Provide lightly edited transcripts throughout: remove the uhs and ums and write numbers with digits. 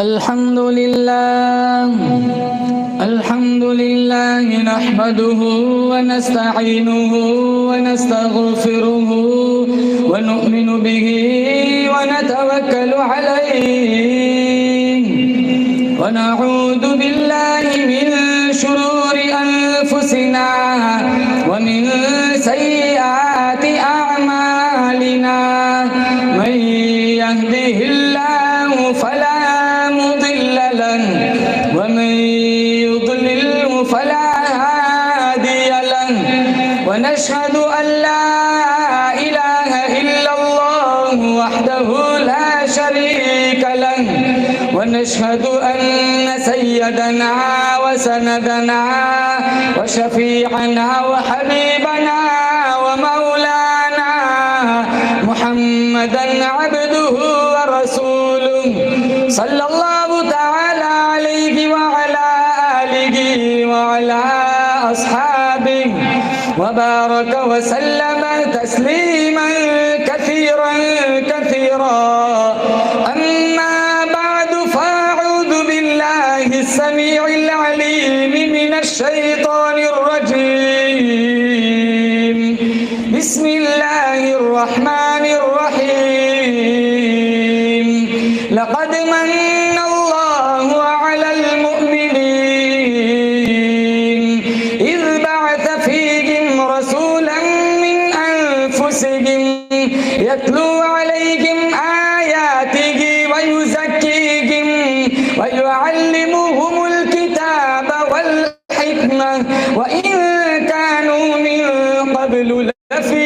अल्हम्दुलिल्लाह नहमदुहु व नस्तईनुहु व नस्तगफिरुहु व नु'मिनु बिही व नतवक्कलु अलैहि व नऊदु बिल्लाहि मिन शुरूरि अनफुसिना व मिन सय्यिआति अअमालिना मन यहदिहिल्लाहु फला मुदिल्ल लहु व मन युद्लिलहु फला हादिय लहु व नशहदु अल्ला इलाहा इल्लल्लाहु वहदहु ला शरीका लहु व नशहदु अन्न सय्यदना व सनदना व शफीअना व हबीबना व मौलाना मुहम्मदन अब्दुहु व रसूलुहु सल्लल्लाहु तआला अलैहि व अला आलिहि व अला अस्हाबिहि व बारक व सल्लम तस्लीमा कसीरन कसीरा अम्मा बअदु फअऊज़ु बिल्लाहि अस्समीइल अलीम मिनश शैतानिर रजीम बिस्मिल्लाहिर रहमानिर रहीम लक़द मन्ना अल्लाहु अलल मुअमिनीन इज़ बअथ फ़ीहिम रसूलन मिन अनफुसिहिम यत्लू अलैहिम आयातिहि व युज़क्कीहिम व युअल्लिमुहुमुल किताब वल हिकमह व इन कानू मिन क़ब्लु लफ़ी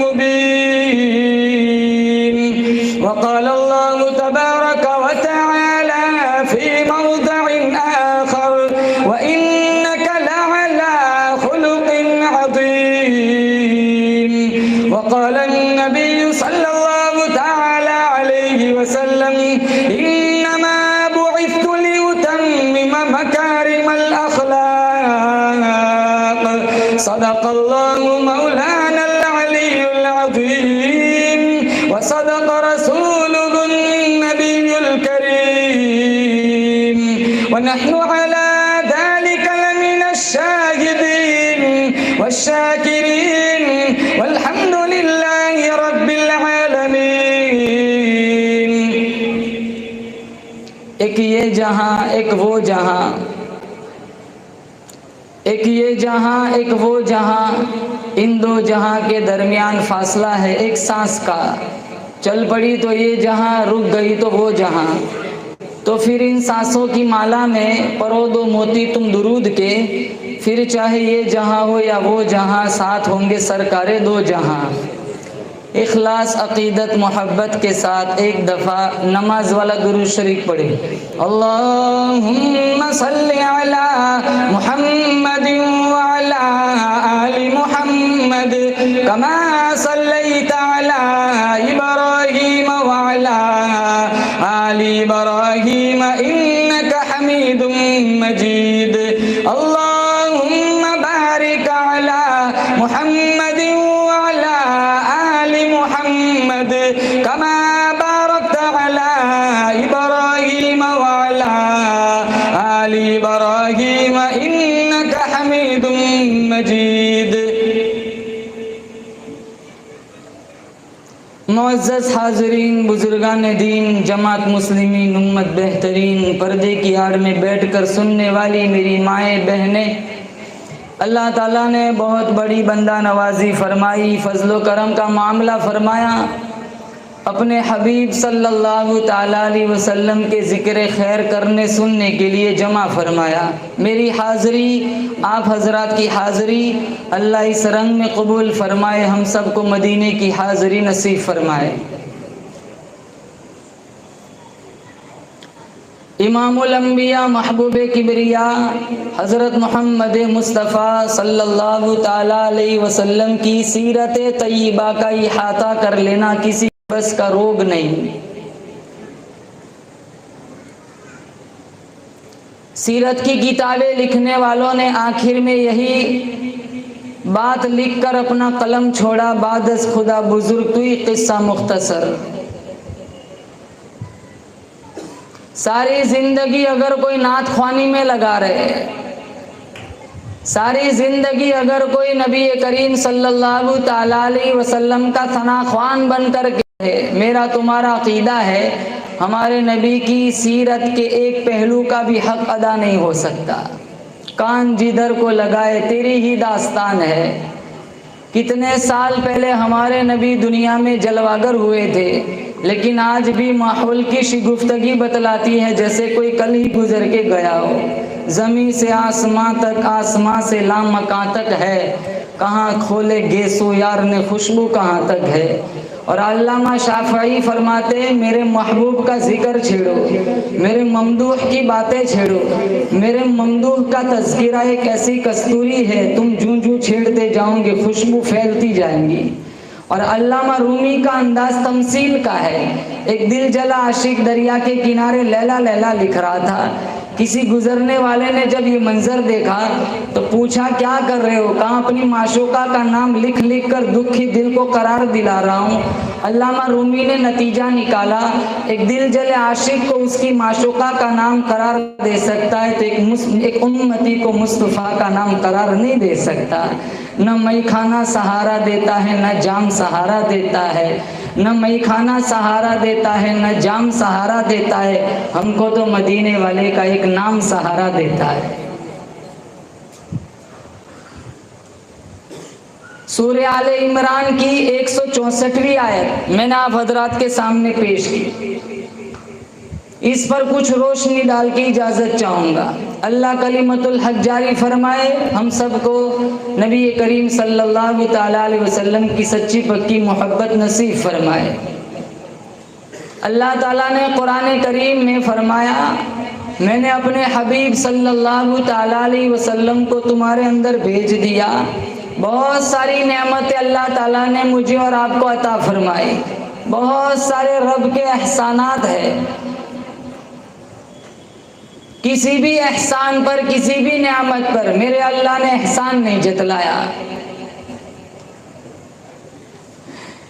मुबीन वक़ाल अल्लाहु तबारक व तआला फ़ी मौज़िइन आख़र व इन्नक लअला ख़ुलुक़िन अज़ीम वक़ाल अन्नबिय्यु सल्लल्लाहु तआला अलैहि वसल्लम इन्नमा बुइस्तु लिउतम्मिम मकारिमल अख़लाक़ सदक़ल्लाहु मौलानल अलियुल अज़ीम व सदक़ रसूलुहुन नबियुल करीम व नहनु अला ज़ालिका लमिनश शाहिदीन वश्शाकिरीन वल्हम्दुलिल्लाहि रब्बिल आलमीन। एक ये जहां एक वो जहां, एक ये जहां एक वो जहां, इन दो जहां के दरमियान फासला है एक सांस का। चल पड़ी तो ये जहां, रुक गई तो वो जहां। तो फिर इन सांसों की माला में परो दो मोती तुम दुरूद के, फिर चाहे ये जहां हो या वो जहां, साथ होंगे सरकारे दो जहां। इखलास अकीदत मोहब्बत के साथ एक दफ़ा नमाज वाला दुरूद शरीफ पढ़े। अल्लाहुम्मा सल्लि अला मुहम्मदिन व अला आलि मुहम्मद कमा सल्लैता अला इब्राहीम व अला आलि इब्राहीम इन्नका हमीदुम मजीद। अल्लाहुम्मा बारिक अला मुहम्मदिन व अला आलि मुहम्मद कमा बारकता अला इब्राहीम व अला आलि इब्राहीम इन्नका हमीदुम मजीद। मुअज़्ज़ज़ हाज़रीन, बुजुर्गान दीन, जमात मुस्लिमीन, उम्मत बेहतरीन, पर्दे की आड़ में बैठकर सुनने वाली मेरी माएँ बहनें, अल्लाह ताला ने बहुत बड़ी बंदा नवाजी फरमाई, फजलो करम का मामला फरमाया। अपने हबीब सल्लल्लाहु ताला अलैहि वसल्लम के ज़िक्र खैर करने सुनने के लिए जमा फरमाया। मेरी हाज़री, आप हजरात की हाज़री अल्लाह इस रंग में कबूल फरमाए, हम सबको मदीने की हाज़री नसीब फरमाए। इमामुल अंबिया महबूबे किबरिया हज़रत मोहम्मद मुस्तफ़ा सल्लल्लाहु ताला अलैहि वसल्लम की सीरत तय्यबा का इहाता कर लेना किसी बस का रोग नहीं। सीरत की किताबें लिखने वालों ने आखिर में यही बात लिखकर अपना कलम छोड़ा, बादस खुदा बुजुर्ग तुई किस्सा मुख्तसर। सारी जिंदगी अगर कोई नात ख्वानी में लगा रहे, सारी जिंदगी अगर कोई नबी करीम सल्लल्लाहु ताला अलैहि वसल्लम का सना ख्वान बनकर के, मेरा तुम्हारा अकीदा है हमारे नबी की सीरत के एक पहलू का भी हक अदा नहीं हो सकता। कान जिधर को लगाए तेरी ही दास्तान है। कितने साल पहले हमारे नबी दुनिया में जलवागर हुए थे, लेकिन आज भी माहौल की शिगुफ्तगी बतलाती है जैसे कोई कल ही गुजर के गया हो। ज़मीं से आसमां तक, आसमां से लामकां तक है, कहाँ खोले गेसो यार ने खुशबू कहाँ तक है। और अल्लामा शाफ़ई फरमाते हैं मेरे महबूब का जिक्र छेड़ो, मेरे ममदूह की बातें छेड़ो, मेरे ममदूह का तज़किरा एक ऐसी कस्तूरी है तुम जूं जूं छेड़ते जाओगे खुशबू फैलती जाएंगी। और अल्लामा रूमी का अंदाज तमसील का है। एक दिल जला आशिक दरिया के किनारे लैला लैला लिख रहा था। किसी गुजरने वाले ने जब ये मंजर देखा तो पूछा क्या कर रहे हो? कहा अपनी माशूका का नाम लिख लिख कर दुखी दिल को करार दिला रहा हूँ। अल्लामा रूमी ने नतीजा निकाला, एक दिल जले आशिक को उसकी माशूका का नाम करार दे सकता है तो एक उम्मती को मुस्तफ़ा का नाम करार नहीं दे सकता। न मई खाना सहारा देता है, न जाम सहारा देता है, न मई खाना सहारा देता है, न जाम सहारा देता है, हमको तो मदीने वाले का एक नाम सहारा देता है। सूरह आले इमरान की 164वीं आयत मैंने आप हजरात के सामने पेश की। इस पर कुछ रोशनी डाल के इजाज़त चाहूँगा। अल्लाह कलिमतुल हक जारी फरमाए, हम सबको नबी करीम सल्लल्लाहु ताला अलैहि वसल्लम की सच्ची पक्की मोहब्बत नसीब फरमाए। अल्लाह ताला ने कुरान करीम में फरमाया, मैंने अपने हबीब सल्लल्लाहु ताला अलैहि वसल्लम को तुम्हारे अंदर भेज दिया। बहुत सारी नेमतें अल्लाह ताला ने मुझे और आपको अता फरमाई, बहुत सारे रब के एहसानात है। किसी भी एहसान पर, किसी भी नेमत पर मेरे अल्लाह ने एहसान नहीं जतलाया।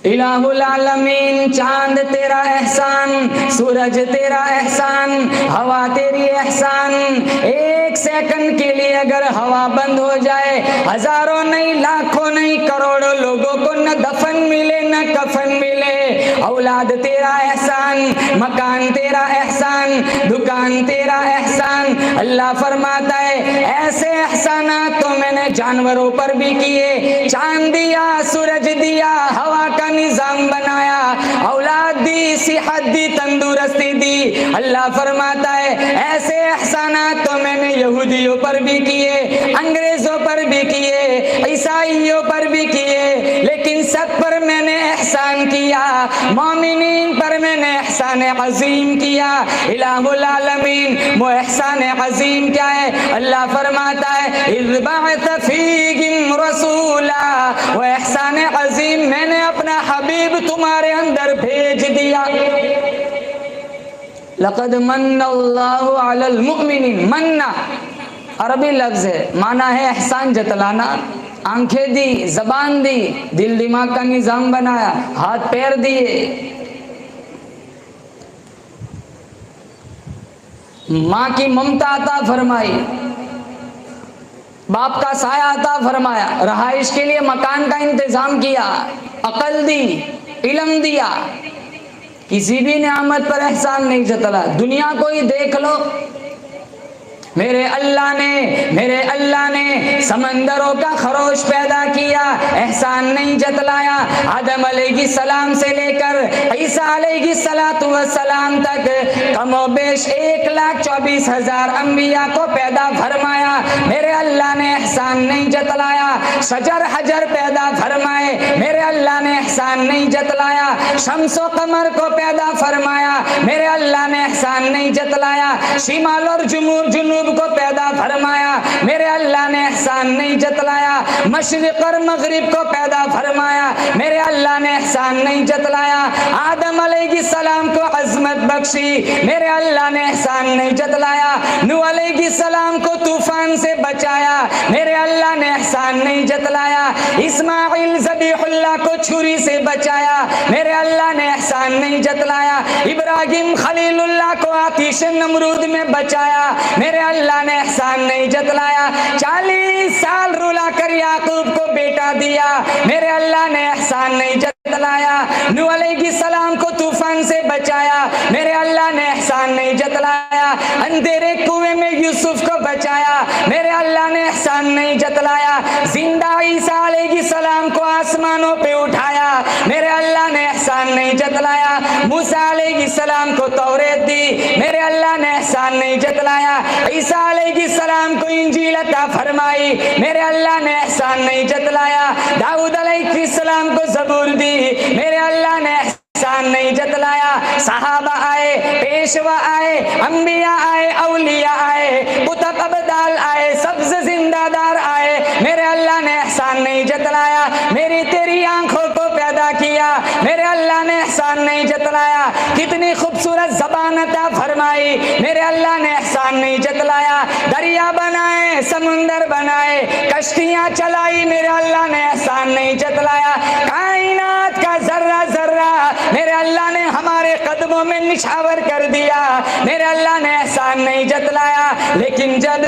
इलाहुल आलमीन, चांद तेरा एहसान, सूरज तेरा एहसान, हवा तेरी एहसान। एक सेकंड के लिए अगर हवा बंद हो जाए, हजारों नहीं, लाखों नहीं, करोड़ों लोगों को न दफन मिले न कफन मिले। औलाद तेरा एहसान, मकान तेरा एहसान, दुकान तेरा एहसान। अल्लाह फरमाता है ऐसे एहसानात तो मैंने जानवरों पर भी किए। चांद दिया, सूरज दिया, हवा का निजाम बनाया, औलाद दी, सेहत दी, तंदुरुस्ती दी। अल्लाह फरमाता है ऐसे एहसानात तो मैंने यहूदियों पर भी किए, अंग्रेजों पर भी किए, ईसाइयों पर भी किए, लेकिन सब पर मैंने एहसान किया। मोमिनीन पर मैंने एहसान अजीम किया। इलाहुल आलमीन, वो एहसान अजीम क्या है? अल्लाह फरमाता है इज़ बअथ फीहिम रसूला, वो एहसान अजीम मैंने अपना हबीब तुम्हारे अंदर भेज दिया। लक़द मन्नल्लाहु अलल मुमिनीन, मन्ना अरबी लफ्ज है, माना है एहसान जतलाना। आंखें दी, जबान दी, दिल दिमाग का निजाम बनाया, हाथ पैर दिए, माँ की ममता अता फरमाई, बाप का साया अता फरमाया, रहाइश के लिए मकान का इंतजाम किया, अकल दी, इल्म दिया। किसी भी नेमत पर एहसान नहीं जतला। दुनिया को ही देख लो, मेरे अल्लाह ने समंदरों का खरोश पैदा किया, एहसान नहीं जतलाया। आदम अलैहिस्सलाम से लेकर ईसा अलैहिस्सलाम तक कमोबेश 1,24,000 अंबिया को पैदा फरमाया, मेरे अल्लाह ने एहसान नहीं जतलाया। शजर हजर पैदा फरमाए, मेरे अल्लाह ने एहसान नहीं जतलाया। शम्सो कमर को पैदा फरमाया, मेरे अल्लाह ने एहसान नहीं जतलाया। शिमाल और जुनूब यूसुफ को पैदा फरमाया, मेरे अल्लाह ने एहसान नहीं जतलाया। मशरिक और मगरिब को पैदा फरमाया, मेरे अल्लाह ने एहसान नहीं जतलाया। आदम अलैहिस्सलाम को अज़मत बख्शी, मेरे अल्लाह ने एहसान नहीं जतलाया। नूह अलैहिस्सलाम को तूफान से बचाया, मेरे अल्लाह ने एहसान नहीं जतलाया। इस्माइल ज़बीहुल्लाह को छुरी से बचाया, मेरे अल्लाह ने एहसान नहीं जतलाया। इब्राहिम खलीलुल्लाह को आतिश नमरूद में बचाया, मेरे अल्लाह ने एहसान नहीं जतलाया। 40 साल रुला कर याकूब को बेटा दिया, मेरे अल्लाह ने एहसान नहीं जतलाया। नूह अलैहिस्सलाम को तूफान से बचाया, मेरे अल्लाह ने एहसान नहीं जतलाया। अंधेरे कुएं में यूसुफ को बचाया, मेरे अल्लाह ने एहसान नहीं जतलाया। जिंदा ईसा अलैहिस्सलाम को आसमानों पे उठाया, मेरे अल्लाह ने एहसान नहीं जतलाया। मूसा अलैहिस्सलाम को तौरेत दी, मेरे अल्लाह ने एहसान नहीं जतलाया। ईसा अलैहिस्सलाम को इंजील अता फरमाई, मेरे अल्लाह ने एहसान नहीं जतलाया। दाऊद अलैहिस्सलाम को ज़बूर दी, मेरे अल्लाह ने एहसान नहीं जतलाया। सहाबा आए, पेशवा आए, अंबिया आए, औलिया आए, कुतुब अब्दाल आए, सबसे जिंदादार आए, मेरे अल्लाह ने एहसान नहीं जतलाया। मेरी तेरी आंखों को पैदा किया, मेरे अल्लाह ने एहसान नहीं जतलाया। कितनी खूबसूरत ज़बान अता फरमाई, मेरे अल्लाह ने एहसान नहीं जतलाया। दरिया बनाए, समुंदर बनाए, कश्तियां चलाई, मेरे अल्लाह ने एहसान नहीं जतलाया। कायनात का जर्रा जर्रा मेरे अल्लाह ने हमारे कदमों में निछावर कर दिया, मेरे अल्लाह ने एहसान नहीं जतलाया। लेकिन जब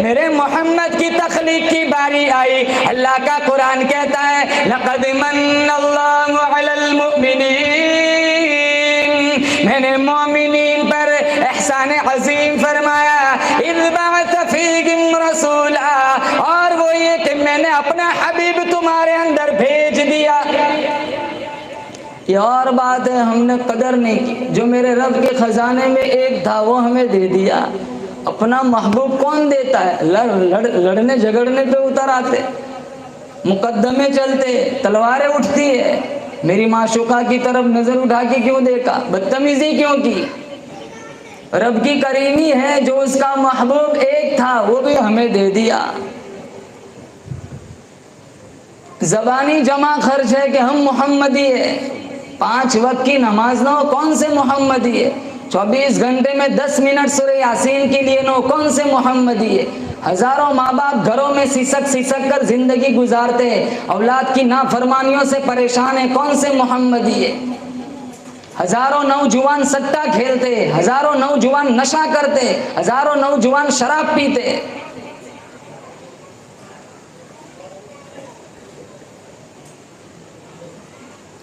मेरे मोहम्मद की तख्लीक की बारी आई, अल्लाह का कुरान कहता है लक़द मन्नल्लाहु अलल मुमिनीन, मैंने मोमिनीन पर एहसान अज़ीम फरमाया। इज़ बअथ फ़ीहिम रसूला, और वो ये कि मैंने अपना हबीब तुम्हारे अंदर भेज दिया। ये और बात है, हमने कदर नहीं की। जो मेरे रब के खजाने में एक था वो हमें दे दिया। अपना महबूब कौन देता है? लड़ने झगड़ने पे उतर आते, मुकद्दमे चलते, तलवारें उठती है। मेरी माशूका की तरफ नजर उठा के क्यों देखा? बदतमीजी क्यों की? रब की करीमी है, जो उसका महबूब एक था वो भी हमें दे दिया। जबानी जमा खर्च है कि हम मोहम्मदी है। 5 वक्त की नमाज ना हो, कौन से मोहम्मदी है? 24 घंटे में 10 मिनट सूरह यासीन के लिए नो, कौन से मोहम्मदी है? हजारों माँ बाप घरों में सिसक सिसक कर जिंदगी गुजारते हैं, औलाद की नाफरमानियों से परेशान है, कौन से मोहम्मदी है? हजारों नौजवान सट्टा खेलते, हजारों नौजवान नशा करते, हजारों नौजवान शराब पीते।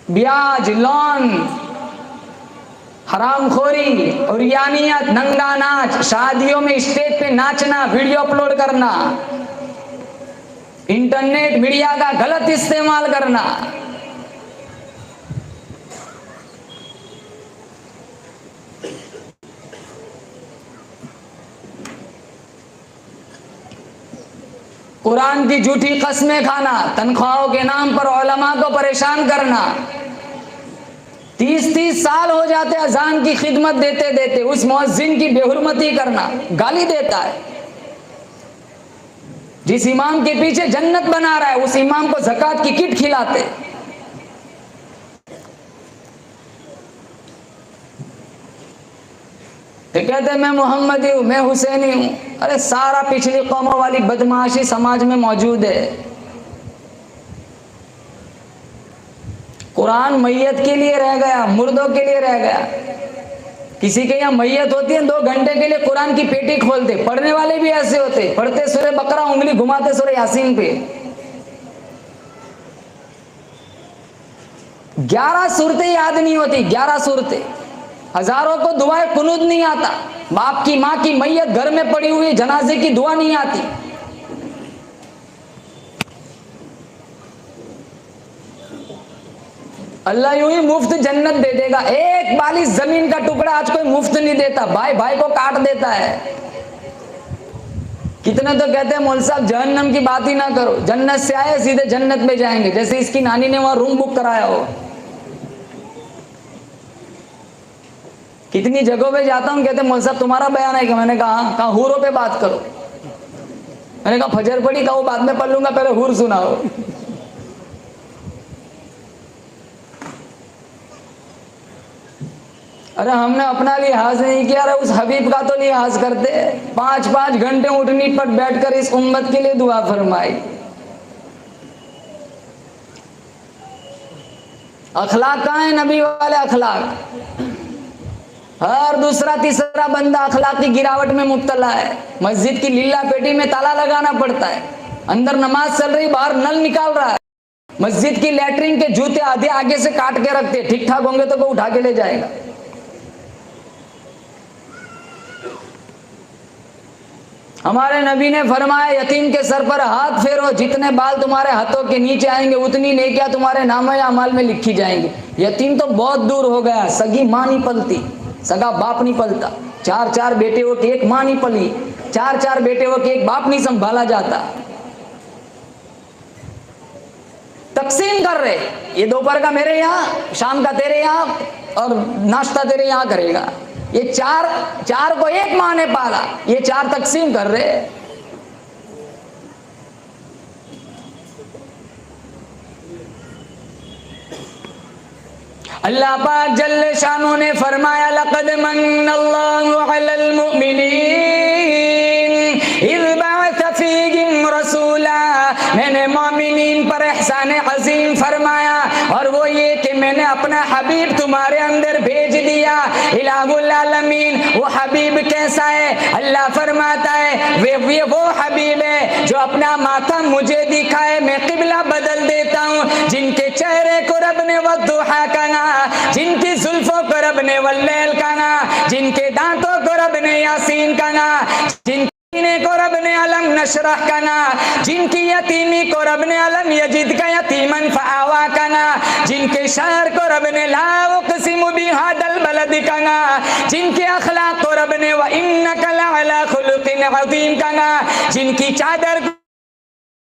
ब्याज, लोन, हरामखोरी और यानियत, नंगा नाच, शादियों में स्टेज पे नाचना, वीडियो अपलोड करना, इंटरनेट मीडिया का गलत इस्तेमाल करना। कुरान की झूठी कस्में खाना, तनख्वाहों के नाम पर उलमा को परेशान करना। 30-30 साल हो जाते अजान की खिदमत देते देते, उस मुअज्जिन की बेहुरमती करना, गाली देता है। जिस इमाम के पीछे जन्नत बना रहा है उस इमाम को ज़कात की किट खिलाते। तो कहते मैं मोहम्मदी हूँ, मैं हुसैनी हूँ। अरे सारा पिछली कौमों वाली बदमाशी समाज में मौजूद है। कुरान मैयत के लिए रह गया, मुर्दों के लिए रह गया। किसी के यहाँ मैयत होती है, 2 घंटे के लिए कुरान की पेटी खोलते। पढ़ने वाले भी ऐसे होते, पढ़ते सूरह बकरा, उंगली घुमाते सूरह यासीन पे। 11 सूरतें याद नहीं होती, 11 सूरतें। हजारों को दुआए कुनूत नहीं आता। बाप की माँ की मैयत घर में पड़ी हुई, जनाजे की दुआ नहीं आती। अल्लाह यूं ही मुफ्त जन्नत दे देगा। 1 बालिश जमीन का टुकड़ा आज कोई मुफ्त नहीं देता, भाई भाई को काट देता है। कितने तो कहते हैं मौलवी साहब जहन्नम की बात ही ना करो, जन्नत से आए सीधे जन्नत में जाएंगे, जैसे इसकी नानी ने वहां रूम बुक कराया हो। कितनी जगहों पे जाता हूँ, कहते मौलवी साहब तुम्हारा बयान है कि, मैंने कहा हूरों पे बात करो। मैंने कहा फजर पड़ी, कहा वो बाद में पढ़ लूंगा, पहले हूर सुनाओ। अरे हमने अपना लिहाज नहीं किया, अरे उस हबीब का तो लिहाज करते। 5-5 घंटे उठनी पर बैठकर इस उम्मत के लिए दुआ फरमाई। अखलाक कहाँ है? नबी वाले अखलाक। हर दूसरा तीसरा बंदा अखलाक की गिरावट में मुब्तला है। मस्जिद की लीला पेटी में ताला लगाना पड़ता है, अंदर नमाज चल रही, बाहर नल निकाल रहा है। मस्जिद की लैट्रिन के जूते आधे आगे से काट के रखते, ठीक ठाक होंगे तो वो उठा के ले जाएगा। हमारे नबी ने फरमाया यतीम के सर पर हाथ फेरो, जितने बाल तुम्हारे हाथों के नीचे आएंगे उतनी नेकियां तुम्हारे नामे अमाल में लिखी जाएंगी। यतीम तो बहुत दूर हो गया, सगी माँ नहीं पलती, सगा बाप नहीं पलता। 4-4 बेटे हो के एक माँ नहीं पली, 4-4 बेटे हो के एक बाप नहीं संभाला जाता। तकसीम कर रहे, ये दोपहर का मेरे यहाँ, शाम का तेरे यहाँ और नाश्ता तेरे यहाँ करेगा। ये चार को एक माँ ने पाला, ये 4 तकसीम कर रहे। अल्लाह पाक जल्ले शानो ने फरमाया लक़द मन्नल्लाहु अलल मुमिनीन इज़ बअथ फ़ीहिम रसूला, मैंने मोमिनीन पर एहसान अज़ीम फरमाया, और वो ये कि मैंने अपना हबीब तुम्हारे अंदर भेज दिया। इलाहुल आलमीन, वो हबीब कैसा है? अल्लाह फरमाता है वे वो हबीब है जो अपना माथा मुझे दिखाए, मैं किबला बदल देता हूँ। जिनके चेहरे को रब ने वद्दुहा कहा, जिनकी जुल्फों को रब ने वल्लैल कहा, जिनके दांतों को रब ने यासीन कहा, जिनके सीने को रब ने अलम नशरह कहा, जिनकी यतीमी को रब ने अलम यजिद का यतीमन फआवा कहा, जिनके शहर को रब ने ला उक़सिमु बिहादल बलद कहा, जिनके अखलाक को रब ने व इन्नका लअला खुलुक़िन अज़ीम कहा, जिनकी चादर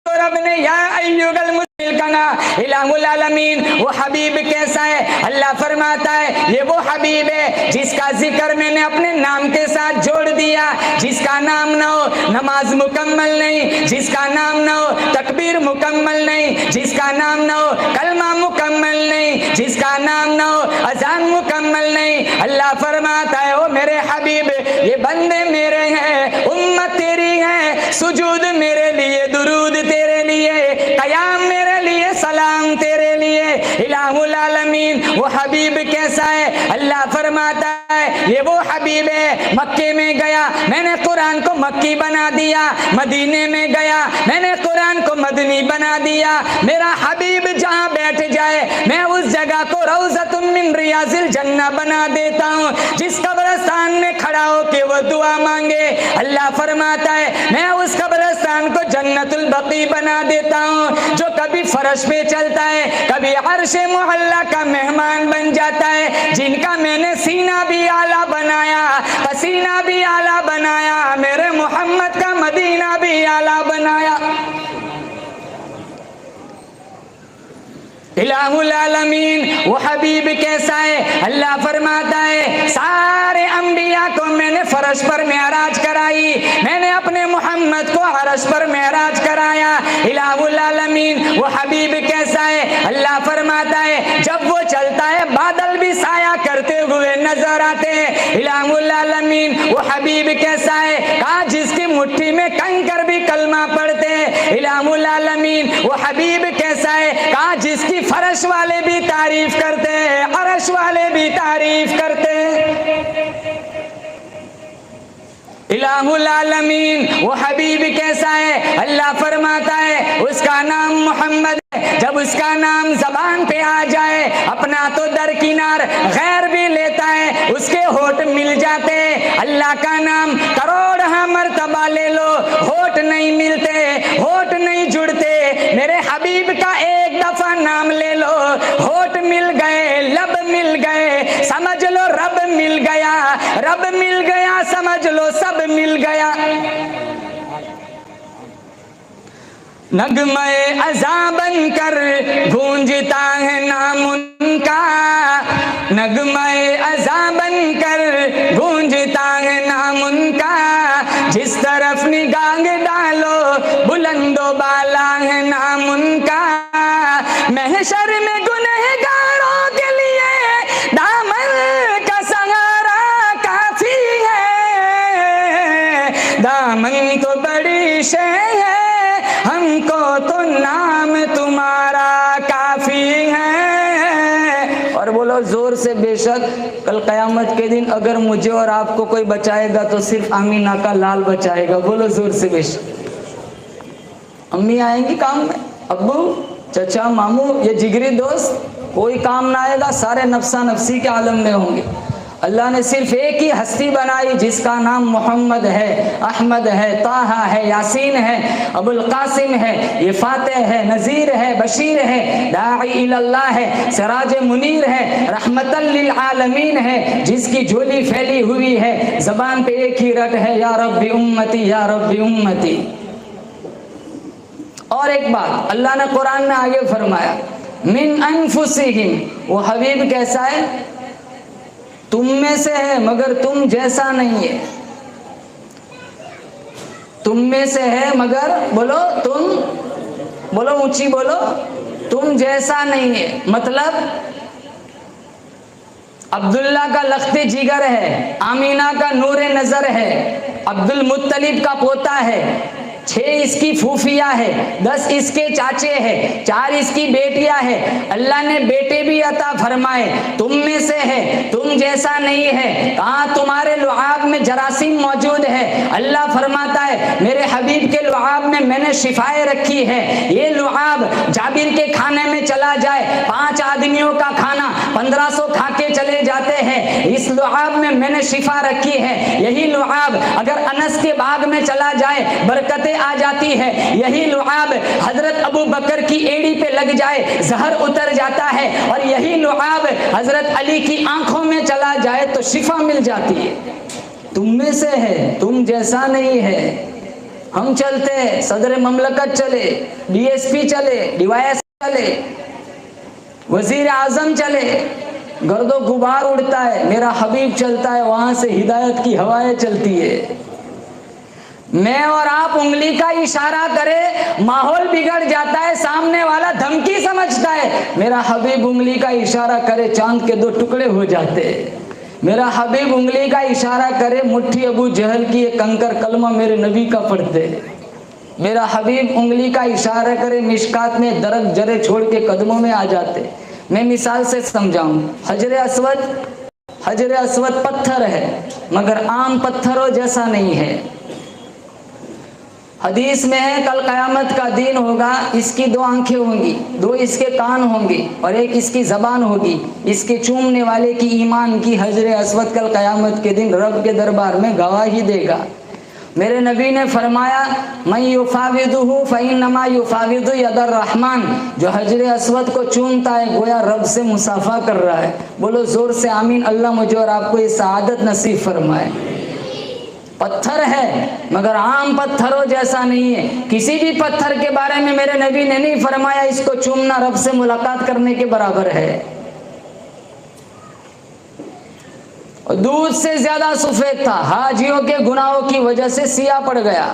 को रब ने या अय्युहल मुज़्मिल कहा। इलाहुल आलमीन, वो हबीब कैसा है? अल्लाह फरमाता है ये वो हबीब है जिसका जिक्र मैंने अपने नाम के साथ जोड़ दिया। जिसका नाम ना हो नमाज मुकम्मल नहीं, जिसका नाम ना हो तकबीर मुकम्मल नहीं, जिसका नाम ना हो कलमा मुकम्मल नहीं, जिसका नाम ना हो अजान मुकम्मल नहीं। अल्लाह फरमाता है ओ मेरे हबीब, ये बंदे मेरे हैं, उम्मत तेरी है, सुजूद मेरे लिए, दुरूद तेरे लिए, कयाम मेरे लिए, सलाम तेरे लिए। इलाहुल आलमीन, वो हबीब कैसा है? अल्लाह फरमाता है ये वो हबीब है, मक्के में गया मैंने कुरान को मक्की बना दिया, मदीने में गया मैंने कुरान को मदनी बना दिया। मेरा हबीब जहाँ बैठ जाए मैं उस जगह को रौज़तुम मिन रियाज़िल जन्नह बना देता हूँ। जिस कब्रिस्तान में खड़ा हो के वो दुआ मांगे, अल्लाह फरमाता है मैं उस कब्रिस्तान को जन्नतुल बकी बना देता हूँ। जो कभी फर्श पे चलता है, कभी अर्शे मुअल्ला का मेहमान बन जाता है, जिनका मैंने सीना भी आला बनाया, पसीना भी आला बनाया, मेरे मोहम्मद का मदीना भी आला बनाया। इलाहुल आलमीन, वो हबीब कैसा है? अल्लाह फरमाता है सारे अंबिया को मैंने फर्श पर मेराज कराई, मैंने अपने मोहम्मद को अर्श पर मेराज कराया। इलाहुल आलमीन, वो हबीब कैसा है? अल्लाह फरमाता है जब वो चलता है बादल भी साया करते हुए नजर आते हैं। इलाहुल आलमीन, वो हबीब कैसा है? कहा जिसकी मुट्ठी में कंकर भी कलमा पढ़ते हैं। इलाहुल आलमीन, वो हबीब कैसा है? कहा जिसकी फर्श वाले भी तारीफ करते हैं, अर्श वाले भी तारीफ करते हैं। इलाहुल आलमीन, वो हबीब कैसा है? अल्लाह फरमाता है उसका नाम मोहम्मद है। जब उसका नाम जबान पे आ जाए अपना तो दरकिनार गैर भी लेता है, उसके होठ मिल जाते हैं। अल्लाह का नाम करोड़ मर्तबा ले लो, होठ नहीं मिलते, होठ नहीं जुड़ते। मेरे हबीब का एक दफा नाम ले लो, होठ मिल गए, लब मिल गए, समझ लो रब मिल गया, रब मिल गया, समझ लो सब मिल गया। नगमे अज़ा बनकर गूंजता है नाम उनका, नगमे अज़ा बनकर कर गूंजता है नाम उनका, जिस तरफ निगाह डालो बुलंदो बाला है नाम उनका। महशर में गुनहगारों के लिए दामन का सहारा काफी है, दामन तो बड़ी शे है, हमको तो नाम तुम्हारा काफी है। और बोलो जोर से, बेशक कल कयामत के दिन अगर मुझे और आपको कोई बचाएगा तो सिर्फ आमीना का लाल बचाएगा। बोलो जोर से, बेशक। अम्मी आएंगी काम में, अब्बू, चचा, मामू, ये जिगरी दोस्त, कोई काम ना आएगा, सारे नफ्सा नफ्सी के आलम में होंगे। अल्लाह ने सिर्फ एक ही हस्ती बनाई जिसका नाम मोहम्मद है, अहमद है, ताहा है, यासीन है, अबुल कासिम है, ये फातेह है, नज़ीर है, बशीर है, दाई इल्लाह है, सिराज मुनीर है, रहमतल लिल आलमीन है, जिसकी झोली फैली हुई है, ज़बान पे एक ही रट है, या रब्बी उम्मती, या रब्बी उम्मती। और एक बात अल्लाह ने कुरान में आगे फरमाया, मिन अनफुसिहिम, वो हबीब कैसा है? तुम में से है मगर तुम जैसा नहीं है। तुम में से है मगर, बोलो तुम, बोलो ऊंची बोलो, तुम जैसा नहीं है। मतलब अब्दुल्ला का लख्ते जिगर है, आमीना का नूरे नजर है, अब्दुल मुत्तलिब का पोता है, 6 इसकी फूफिया है, 10 इसके चाचे हैं, 4 इसकी बेटियां हैं। अल्लाह ने बेटे भी अता फरमाए, तुम में से है, तुम जैसा नहीं है। कहाँ तुम्हारे लुआब में जरासीम मौजूद है? अल्लाह फरमाता है मेरे हबीब के लुआब में मैंने शिफाएं रखी है। ये लुआब जाबिर के खाने में चला जाए, 5 आदमियों का खाना 1500 खा के चले जाते हैं। इस लुआब में मैंने शिफा रखी है। यही लुआब अगर अनस के बाग में चला जाए बरकतें आ जाती है। यही लुआब हजरत अबू बकर की एड़ी पे लग जाए जहर उतर जाता है। और यही लुआब हजरत अली की आंखों में चला जाए तो शिफा मिल जाती है। तुम में से है, तुम जैसा नहीं है। हम चलते, सदर ममलकत चले, डीएसपी चले, डीवाईएस चले, वजीर आजम चले, गर्दो गुबार उड़ता है, मेरा हबीब चलता है, वहां से हिदायत की हवाएं चलती है। मैं और आप उंगली का इशारा करे, माहौल बिगड़ जाता है, सामने वाला धमकी समझता है। मेरा हबीब उंगली का इशारा करे, चांद के 2 टुकड़े हो जाते। मेरा हबीब उंगली का इशारा करे, मुट्ठी अबू जहल की एक कंकर कलमा मेरे नबी का पढ़ते। मेरा हबीब उंगली का इशारा करे, मिशकात में दरक जरे छोड़ के कदमों में आ जाते। मैं मिसाल से समझाऊं, हजरे अस्वद पत्थर है मगर आम पत्थरों जैसा नहीं है। हदीस में है कल कयामत का दिन होगा, इसकी 2 आंखें होंगी, 2 इसके कान होंगे और 1 इसकी जबान होगी। इसके चूमने वाले की ईमान की हजरे अस्वद कल कयामत के दिन रब के दरबार में गवाही देगा। मेरे नबी ने फरमाया, मैं युफाविदुहु फइन्नमा युफाविदु यदर रहमान, जो हजरे अस्वद को चूमता है गोया रब से मुसाफा कर रहा है। बोलो जोर से आमीन। अल्लाह मुझे और आपको ये सआदत नसीब फरमाए। पत्थर है मगर आम पत्थरों जैसा नहीं है। किसी भी पत्थर के बारे में मेरे नबी ने नहीं फरमाया इसको चूमना रब से मुलाकात करने के बराबर है। और दूध से ज्यादा सफेद था, हाजियों के गुनाहों की वजह से सिया पड़ गया।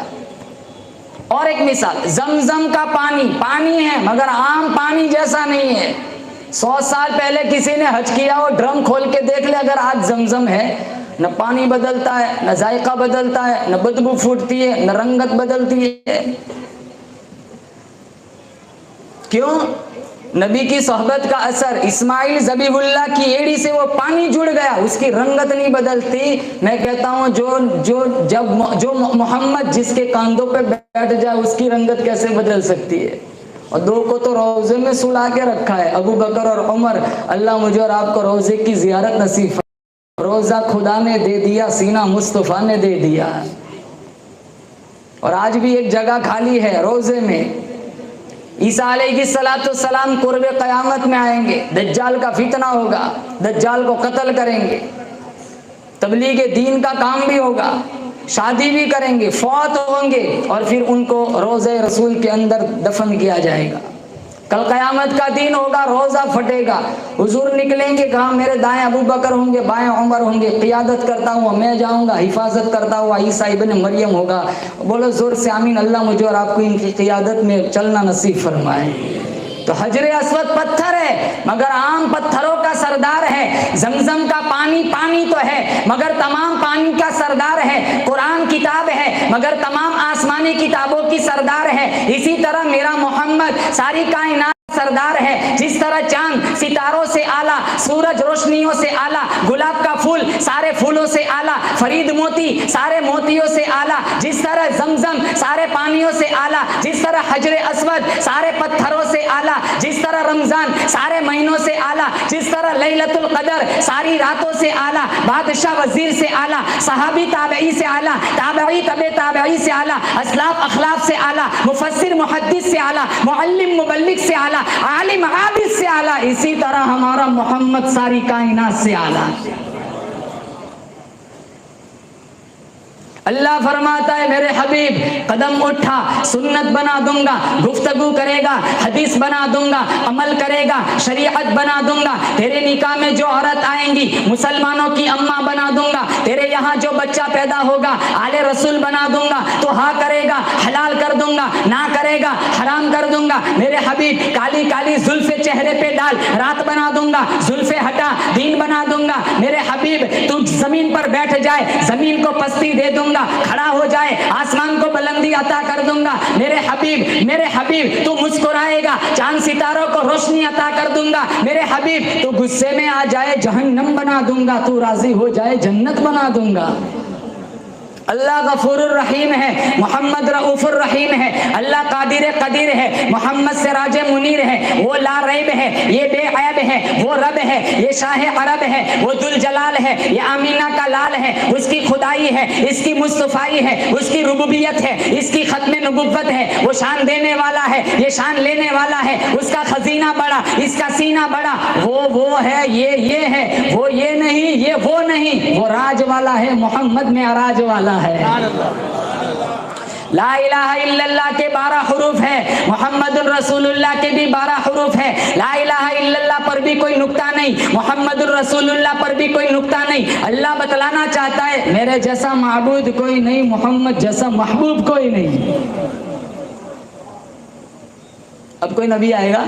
और एक मिसाल, जमजम का पानी है मगर आम पानी जैसा नहीं है। 100 साल पहले किसी ने हज किया हो, ड्रम खोल के देख ले, अगर आज जमजम है, न पानी बदलता है, न जायका बदलता है, न बदबू फूटती है, न रंगत बदलती है। क्यों? नबी की सोहबत का असर। इस्माइल ज़बीहुल्लाह की एड़ी से वो पानी जुड़ गया, उसकी रंगत नहीं बदलती। मैं कहता हूँ जो मोहम्मद जिसके कांधों पे बैठ जाए उसकी रंगत कैसे बदल सकती है? और 2 को तो रोजे में सुला के रखा है, अबू बकर और उमर। अल्लाह मुझे और आपको रोजे की जियारत नसीब। रोजा खुदा ने दे दिया, सीना मुस्तफा ने दे दिया। और आज भी एक जगह खाली है रोजे में। ईसा अलैहिस्सलाम कुर्बे क़यामत में आएंगे, दज्जाल का फितना होगा, दज्जाल को कत्ल करेंगे, तबलीग दीन का काम भी होगा, शादी भी करेंगे, फौत होंगे और फिर उनको रोज़े रसूल के अंदर दफन किया जाएगा। कल कयामत का दिन होगा, रोजा फटेगा, हुजूर निकलेंगे, कहा मेरे दाएं अबू बकर होंगे, बाएं उमर होंगे, क़ियादत करता हुआ मैं जाऊंगा, हिफाजत करता हुआ ईसा इब्न मरियम होगा। बोलो जोर से आमीन। अल्लाह मुझे और आपको इनकी क़ियादत में चलना नसीब फरमाए। तो हजरे अस्वद पत्थर है मगर आम पत्थरों का सरदार है। जमजम का पानी पानी तो है मगर तमाम पानी का सरदार है। कुरान किताब है मगर तमाम आसमानी किताबों की सरदार है। इसी तरह मेरा मोहम्मद सारी कायनात सरदार है। जिस तरह चांद सितारों से आला, सूरज रोशनियों से आला, गुलाब का फूल सारे फूलों से आला, फरीद मोती सारे मोतियों से आला, जिस तरह जमजम सारे पानियों से आला, जिस तरह हजरे अस्वद सारे पत्थरों से आला, जिस तरह रमजान सारे महीनों से आला, जिस तरह लैलतुल कदर सारी रातों से आला, बादशाह वजीर से आला, सहाबी ताबई से आला, ताबई तबे ताबई से आला, असलाफ अखलाफ से आला, मुफस्सिर मुहद्दिस से आला, मुअल्लिम मुबल्लिग से आला, आलिम आबिद से आला। इसी तरह हमारा मोहम्मद सारी कायनात से आला। अल्लाह फरमाता है मेरे हबीब कदम उठा सुन्नत बना दूंगा, गुफ्तगू करेगा हदीस बना दूंगा, अमल करेगा शरीयत बना दूंगा। तेरे निकाह में जो औरत आएंगी मुसलमानों की अम्मा बना दूंगा। तेरे यहाँ जो बच्चा पैदा होगा आले रसूल बना दूंगा। तो हाँ करेगा हलाल कर दूंगा, ना करेगा हराम कर दूंगा। मेरे हबीब काली काली जुल्फे चेहरे पे डाल, रात बना दूंगा, जुल्फे हटा दिन बना दूंगा। मेरे हबीब तू जमीन पर बैठ जाए, जमीन को पस्ती दे दूंगा, खड़ा हो जाए आसमान को बुलंदी अता कर दूंगा। मेरे हबीब तू मुस्कुराएगा, चांद सितारों को रोशनी अता कर दूंगा। मेरे हबीब तू गुस्से में आ जाए जहन्नम बना दूंगा, तू राजी हो जाए जन्नत बना दूंगा। अल्लाह गफूरुर रहीम है, मोहम्मद रऊफुर रहीम है। अल्लाह कादिर कदीर है, मोहम्मद सिराज मुनीर है। वो ला रैब है, ये बेऐब है, वो रब है, ये शाह अरब है, वो दुल जलाल है, ये आमीना का लाल है। उसकी खुदाई है, इसकी मुस्तफाई है, उसकी रुबूबियत है, इसकी खत्म नबुव्वत है। वो शान देने वाला है, ये शान लेने वाला है। उसका खजीना बड़ा, इसका सीना बड़ा। वो है, ये है, वो ये नहीं, ये वो नहीं। वो राज वाला है, मोहम्मद में अराज वाला है। ला इलाहा इल्लल्लाह के 12 हुरूफ है, मोहम्मदुर रसूलुल्लाह के भी 12 हुरूफ है। ला इलाहा इल्लल्लाह पर भी कोई नुक्ता नहीं, मोहम्मदुर रसूलुल्लाह पर भी कोई नुक्ता नहीं। अल्लाह बतलाना चाहता है मेरे जैसा माबूद कोई नहीं, मोहम्मद जैसा महबूब कोई नहीं। अब कोई नबी आएगा?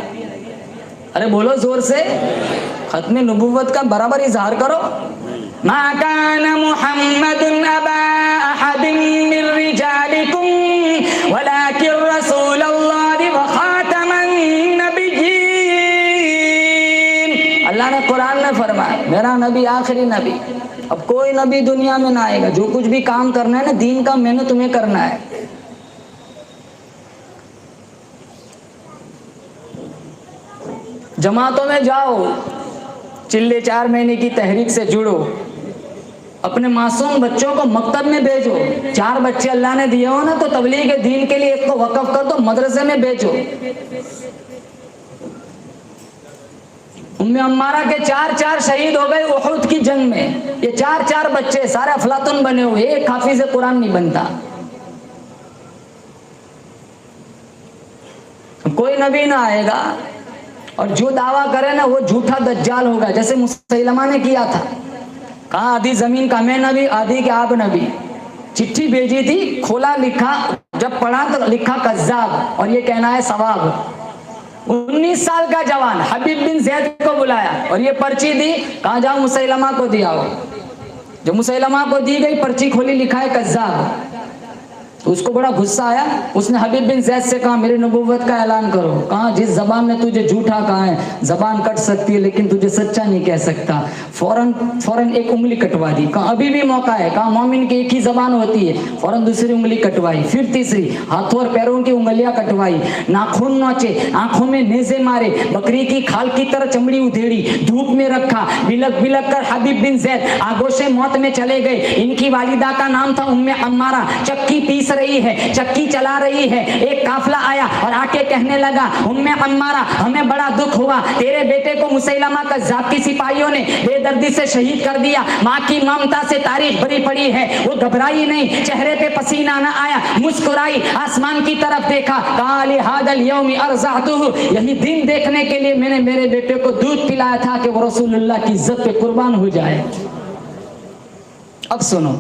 अरे बोलो जोर से, खत्म नबुव्वत का बराबर इजहार करो। मा कान मुहम्मदुन अबा अहदिन मिन रिजालिकुम वलाकिन रसूलुल्लाहि व खातमन नबिय्यीन। अल्लाह ने कुरान में फरमाया मेरा नबी आखिरी नबी। अब कोई नबी दुनिया में ना आएगा। जो कुछ भी काम करना है ना दीन का, मैंने तुम्हें करना है। जमातों में जाओ, चिल्ले 4 महीने की तहरीक से जुड़ो, अपने मासूम बच्चों को मकतब में भेजो। 4 बच्चे अल्लाह ने दिए हो ना तो तबलीग के दीन के लिए एक को वक्फ कर दो, मदरसे में भेजो। उम्मे अम्मारा के 4 शहीद हो गए उहुद की जंग में। ये 4 बच्चे सारे अफलातुन बने हुए, एक हाफिज कुरान नहीं बनता। कोई नबी ना आएगा और जो दावा करे ना वो झूठा दज्जाल होगा, जैसे मुसैलमा ने किया था। कहा आधी जमीन का मैं नबी, आधी के आप नबी। चिट्ठी भेजी थी, खोला लिखा, जब पढ़ा तो लिखा कज्जाब और ये कहना है सवाब। 19 साल का जवान हबीब बिन जैद को बुलाया और ये पर्ची दी, कहा जाओ मुसैलमा को दिया हो। जो मुसैलमा को दी गई पर्ची खोली, लिखा है कज्जाब। तो उसको बड़ा गुस्सा आया। उसने हबीब बिन जैद से कहा मेरी नबुव्वत का ऐलान करो। कहा जिस जबान ने तुझे झूठा कहा है, जबान कट सकती है लेकिन तुझे सच्चा नहीं कह सकता। फौरन एक उंगली कटवा दी। कहा अभी भी मौका है। कहा मोमिन की एक ही जबान होती है। फौरन दूसरी उंगली कटवाई, फिर तीसरी, हाथों और पैरों की उंगलियां कटवाई, नाखून नोचे, आंखों में नेज़े मारे, बकरी की खाल की तरह चमड़ी उधेड़ी, धूप में रखा। बिलक बिलक कर हबीब बिन जैद आगोशे मौत में चले गए। इनकी वालिदा का नाम था उम्मे अम्मारा। चक्की पीस रही है, चक्की चला रही है। एक काफला आया और आके कहने लगा, उम्मे अम्मारा, हमें बड़ा दुख हुआ, तेरे बेटे को मुसैलमा कज़्ज़ाब की सिपाहियों ने बेदर्दी से शहीद कर दिया। माँ की ममता से तारीख भरी पड़ी है, वो घबराई नहीं, चेहरे पे पसीना न आया, मुस्कुराई, आसमान की तरफ देखा, काली हादल यौमी अर्ज़अतुहु, यही दिन देखने के लिए मैंने मेरे बेटे को दूध पिलाया था कि वो रसूलुल्लाह की इज्जत पे कुर्बान हो जाए। अब सुनो,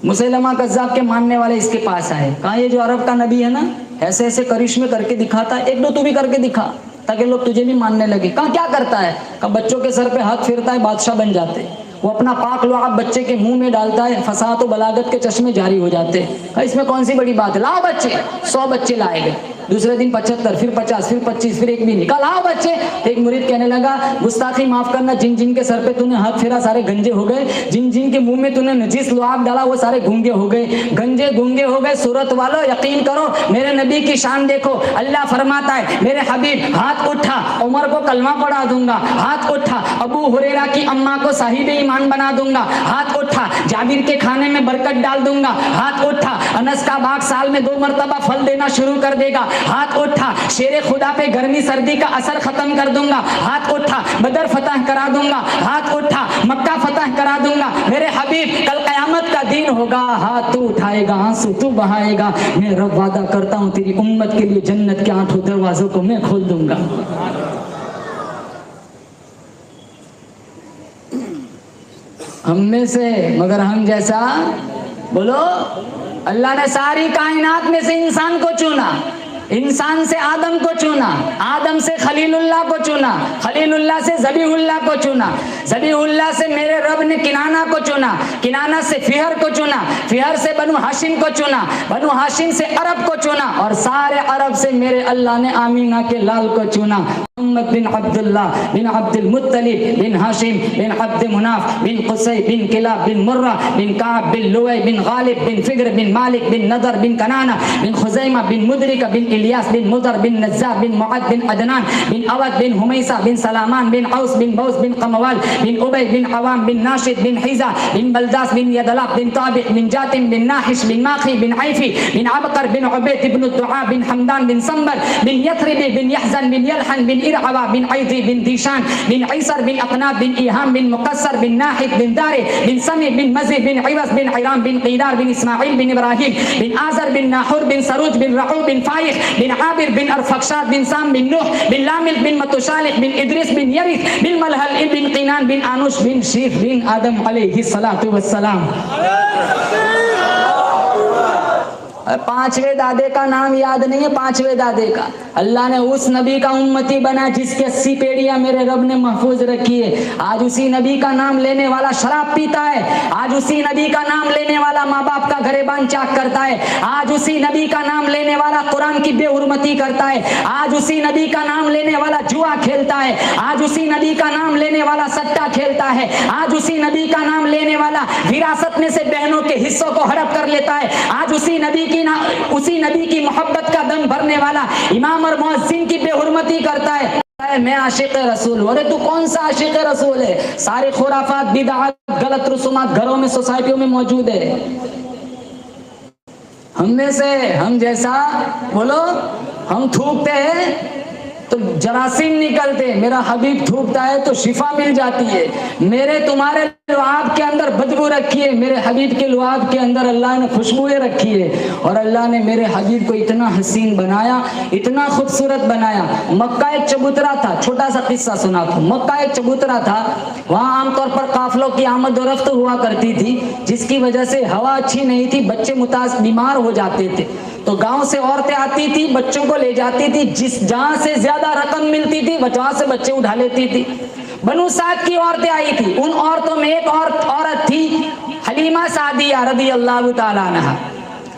मुसैलमा कज़्ज़ाब के मानने वाले इसके पास आए, कहा ये जो अरब का नबी है ना, ऐसे ऐसे करिश्मे करके दिखाता है, एक दो तू भी करके दिखा ताकि लोग तुझे भी मानने लगे। कहा क्या करता है? कहा बच्चों के सर पे हाथ फेरता है, बादशाह बन जाते। वो अपना पाक लुआब बच्चे के मुंह में डालता है, फसाहत और बलागत के चश्मे जारी हो जाते। कहा इसमें कौन सी बड़ी बात है, लाओ बच्चे। 100 बच्चे लाए गए, दूसरे दिन 75, फिर 50, फिर 25, फिर एक भी नहीं। कहा लाओ बच्चे। एक मुरीद कहने लगा, गुस्ताखी माफ करना, जिन जिन के सर पे तूने हाथ फेरा सारे गंजे हो गए, जिन जिन के मुंह में तूने नजीस लुआब डाला वो सारे गूंगे हो गए, गंजे गूंगे हो गए। सूरत वालों यकीन करो, मेरे नबी की शान देखो। अल्लाह फरमाता है, मेरे हबीब हाथ उठा, उमर को कलमा पढ़ा दूंगा, हाथ उठा, अबू हुरैरा की अम्मा को साहिब ईमान बना दूंगा, हाथ उठा, जाबिर के खाने में बरकत डाल दूंगा, हाथ उठा, अनस का बाग साल में 2 मरतबा फल देना शुरू कर देगा, हाथ उठा, शेरे खुदा पे गर्मी सर्दी का असर खत्म कर दूंगा, हाथ उठा, बदर फतह करा दूंगा, हाथ उठा, मक्का फतह करा दूंगा। मेरे हबीब कल कयामत का दिन होगा, हाथ तू उठाएगा, आंसू तू बहाएगा, मैं रब वादा करता हूं तेरी उम्मत के लिए जन्नत के 8 दरवाजों को मैं खोल दूंगा। हम में से मगर हम जैसा, बोलो। अल्लाह ने सारी कायनात में से इंसान को चुना, इंसान से आदम को चुना, आदम से खलीलुल्लाह को चुना, खलीलुल्लाह से ज़बीहुल्लाह को चुना, ज़बीहुल्लाह से मेरे रब ने किनाना को चुना, किनाना से फिहर को चुना, फिहर से बनु हाशिम को चुना, बनु हाशिम से अरब को चुना, और सारे अरब से मेरे अल्लाह ने आमीना के लाल को चुना। मोहम्मद बिन अब्दुल्लाह बिन अब्दुल मुत्तलिब बिन हाशिम बिन अब्द मुनाफ बिन कुसै बिन किलाब बिन मुर्रा बिन काब बिन लुवै बिन गालिब बिन फिग्र बिन मालिक बिन नदर बिन कनाना बिन खुज़ैमा बिन मुदरिका बिन इलियास बिन मुदर बिन नज़्ज़ार बिन मुअद बिन अदनान बिन अवद बिन हुमैसा बिन सलामान बिन औस बिन बौस बिन कमवाल बिन उबै बिन अवाम बिन नाशिद बिन हिज़ा बिन बलदास बिन यदलाब बिन ताबिक बिन जातिम बिन नाहिश बिन माखी बिन ऐफी बिन अबकर बिन उबैद बिन दुआ बिन हमदान बिन संबर बिन यथरिबी बिन यहज़न बिन यलहन बिन इरअवा बिन ऐदी बिन दीशान बिन ऐसर बिन अकनाब बिन इहाम बिन मुकस्सर बिन नाहिद बिन दारे बिन समी बिन मज़ी बिन इवस बिन इराम बिन क़ीदार बिन इस्माइल बिन इब्राहिम बिन आज़र बिन नाहुर बिन सरूज बिन रऊ बिन फाइख बिन आबिर बिन अरफक्षाद बिन साम बिन नूह बिन लामिल बिन मतुशालिक बिन इद्रिस बिन यरिस बिन मलहल बिन क़ीनान बिन आनुश बिन शीफ बिन आदम अलैहिस्सलातु वस्सलाम। 5वें दादे का नाम याद नहीं है, 5वें दादे का। अल्लाह ने उस नबी का उम्मती बना जिसकी 80 पेड़ियां मेरे रब ने महफूज रखी है। आज उसी नबी का नाम लेने वाला शराब पीता है, आज उसी नबी का नाम लेने वाला माँ बाप का घरेबान चाक करता है, आज उसी नबी का नाम लेने वाला कुरान की बेहुरमती करता है, आज उसी नबी का नाम लेने वाला जुआ खेलता है, आज उसी नबी का नाम लेने वाला सट्टा खेलता है, आज उसी नबी का नाम लेने वाला विरासत में से बहनों के हिस्सों को हड़प कर लेता है, आज उसी नबी की मोहब्बत का दम भरने वाला इमाम और मुअज्जिन की बेहुरमती करता है। मैं आशिक रसूल हूं। अरे तू कौन सा आशिक रसूल है? सारे खुराफात, बिदअत, गलत रसूमात घरों में, सोसाइटियों में मौजूद है। हम में से हम जैसा, बोलो, हम थूकते हैं तो जरासीम निकलते, मेरा हबीब थूकता है तो शिफा मिल जाती है। मेरे तुम्हारे लुआब के अंदर बदबू रखी है, मेरे हबीब के लुआब के अंदर अल्लाह ने खुशबुएं रखी है। और अल्लाह ने मेरे हबीब को इतना हसीन बनाया, इतना खूबसूरत बनाया। मक्का एक चबूतरा था, छोटा सा किस्सा सुना था। मक्का एक चबूतरा था, वहाँ आमतौर पर काफिलों की आमद और रफ्त हुआ करती थी, जिसकी वजह से हवा अच्छी नहीं थी, बच्चे बीमार हो जाते थे। तो गांव से औरतें आती थी, बच्चों को ले जाती थी, जहां से ज्यादा रकम मिलती थी वहां से बच्चे उठा लेती थी। बनु साद की औरतें आई थी, उन औरतों में एक औरत थी हलीमा सादिया रज़ियल्लाहु ताला अन्हा।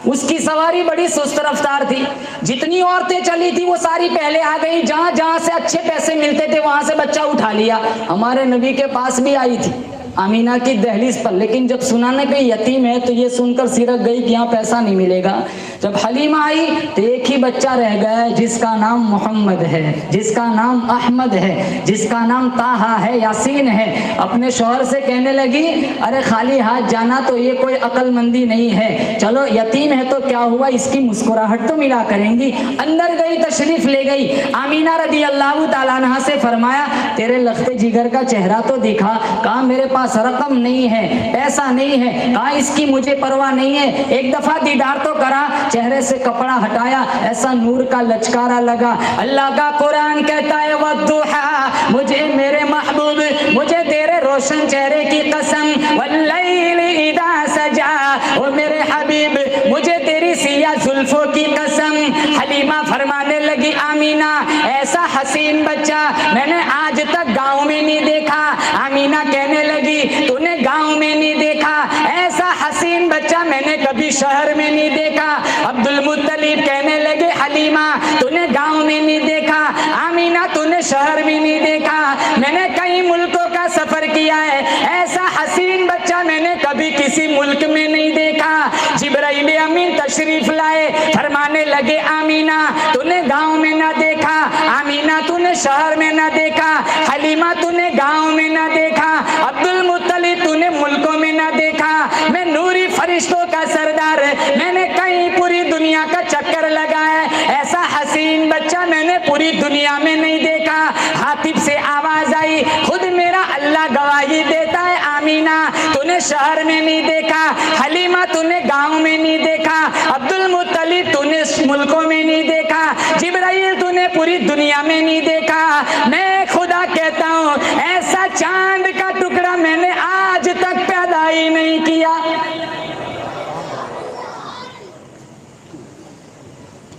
उसकी सवारी बड़ी सुस्त रफ्तार थी, जितनी औरतें चली थी वो सारी पहले आ गई। जहां जहां से अच्छे पैसे मिलते थे वहां से बच्चा उठा लिया। हमारे नबी के पास भी आई थी, आमीना की दहलीज पर। लेकिन जब सुना ना कि यतीम है तो ये सुनकर सिरक गई कि यहाँ पैसा नहीं मिलेगा। जब हलीमा आई तो एक ही बच्चा रह गया है जिसका नाम मोहम्मद है, जिसका नाम अहमद है, जिसका नाम ताहा है, यासीन है। अपने शौहर से कहने लगी, अरे खाली हाथ जाना तो ये कोई अक्लमंदी नहीं है, चलो यतीम है तो क्या हुआ, इसकी मुस्कुराहट तो मिला करेंगी। अंदर गई, तशरीफ ले गई। आमीना रदी अल्लाह ताला अन्हा से फरमाया, तेरे लख्ते जिगर का चेहरा तो दिखा। कहा मेरे पास रकम नहीं है, पैसा नहीं है। कहा इसकी मुझे परवाह नहीं है, एक दफा दीदार तो करा। चेहरे से कपड़ा हटाया, ऐसा नूर का लचकारा लगा। अल्लाह का कुरान कहता है, वद्दुहा, मुझे मेरे महबूब, मुझे तेरे रोशन चेहरे की कसम, वल्लैल इदा सजा, ओ मेरे हबीब, मुझे तेरी सिया जुल्फों की कसम। हलीमा फरमाने लगी, आमीना ऐसा हसीन बच्चा मैंने आज तक गांव में नहीं देखा। आमीना कहने लगी, तूने गांव में नहीं देखा, ऐसा हसीन बच्चा मैंने कभी शहर में नहीं देखा। अब्दुल मुत्तलिब कहने लगे, हलीमा तूने गांव में नहीं देखा, आमीना तूने शहर में नहीं देखा, मैंने कई मुल्कों का सफर किया है, ऐसा हसीन बच्चा मैंने कभी किसी मुल्क में नहीं देखा। जिब्राइल अमीन तशरीफ लाए, फरमाने लगे, आमीना तूने गांव में ना देखा, आमीना तूने शहर में ना देखा, हलीमा तूने गांव में ना देखा, अब्दुल मुत्तलिब तूने मुल्कों में ना देखा, मैं नूरी फरिश्तों का सरदार, मैंने कहीं पूरी दुनिया का चक्कर लगाया, ऐसा हसीन बच्चा मैंने पूरी दुनिया में नहीं देखा। हातिब से आवाज आई, खुद मेरा अल्लाह गवाही देता है, आमीना तूने शहर में नहीं देखा, हलीमा तूने गांव में नहीं देखा, अब्दुल मुत्तलिब तूने मुल्कों में नहीं देखा, जिब्राइल तूने पूरी दुनिया में नहीं देखा। मैं खुदा कहता हूँ, ऐसा चांद का टुकड़ा मैंने आज तक पैदा ही नहीं किया।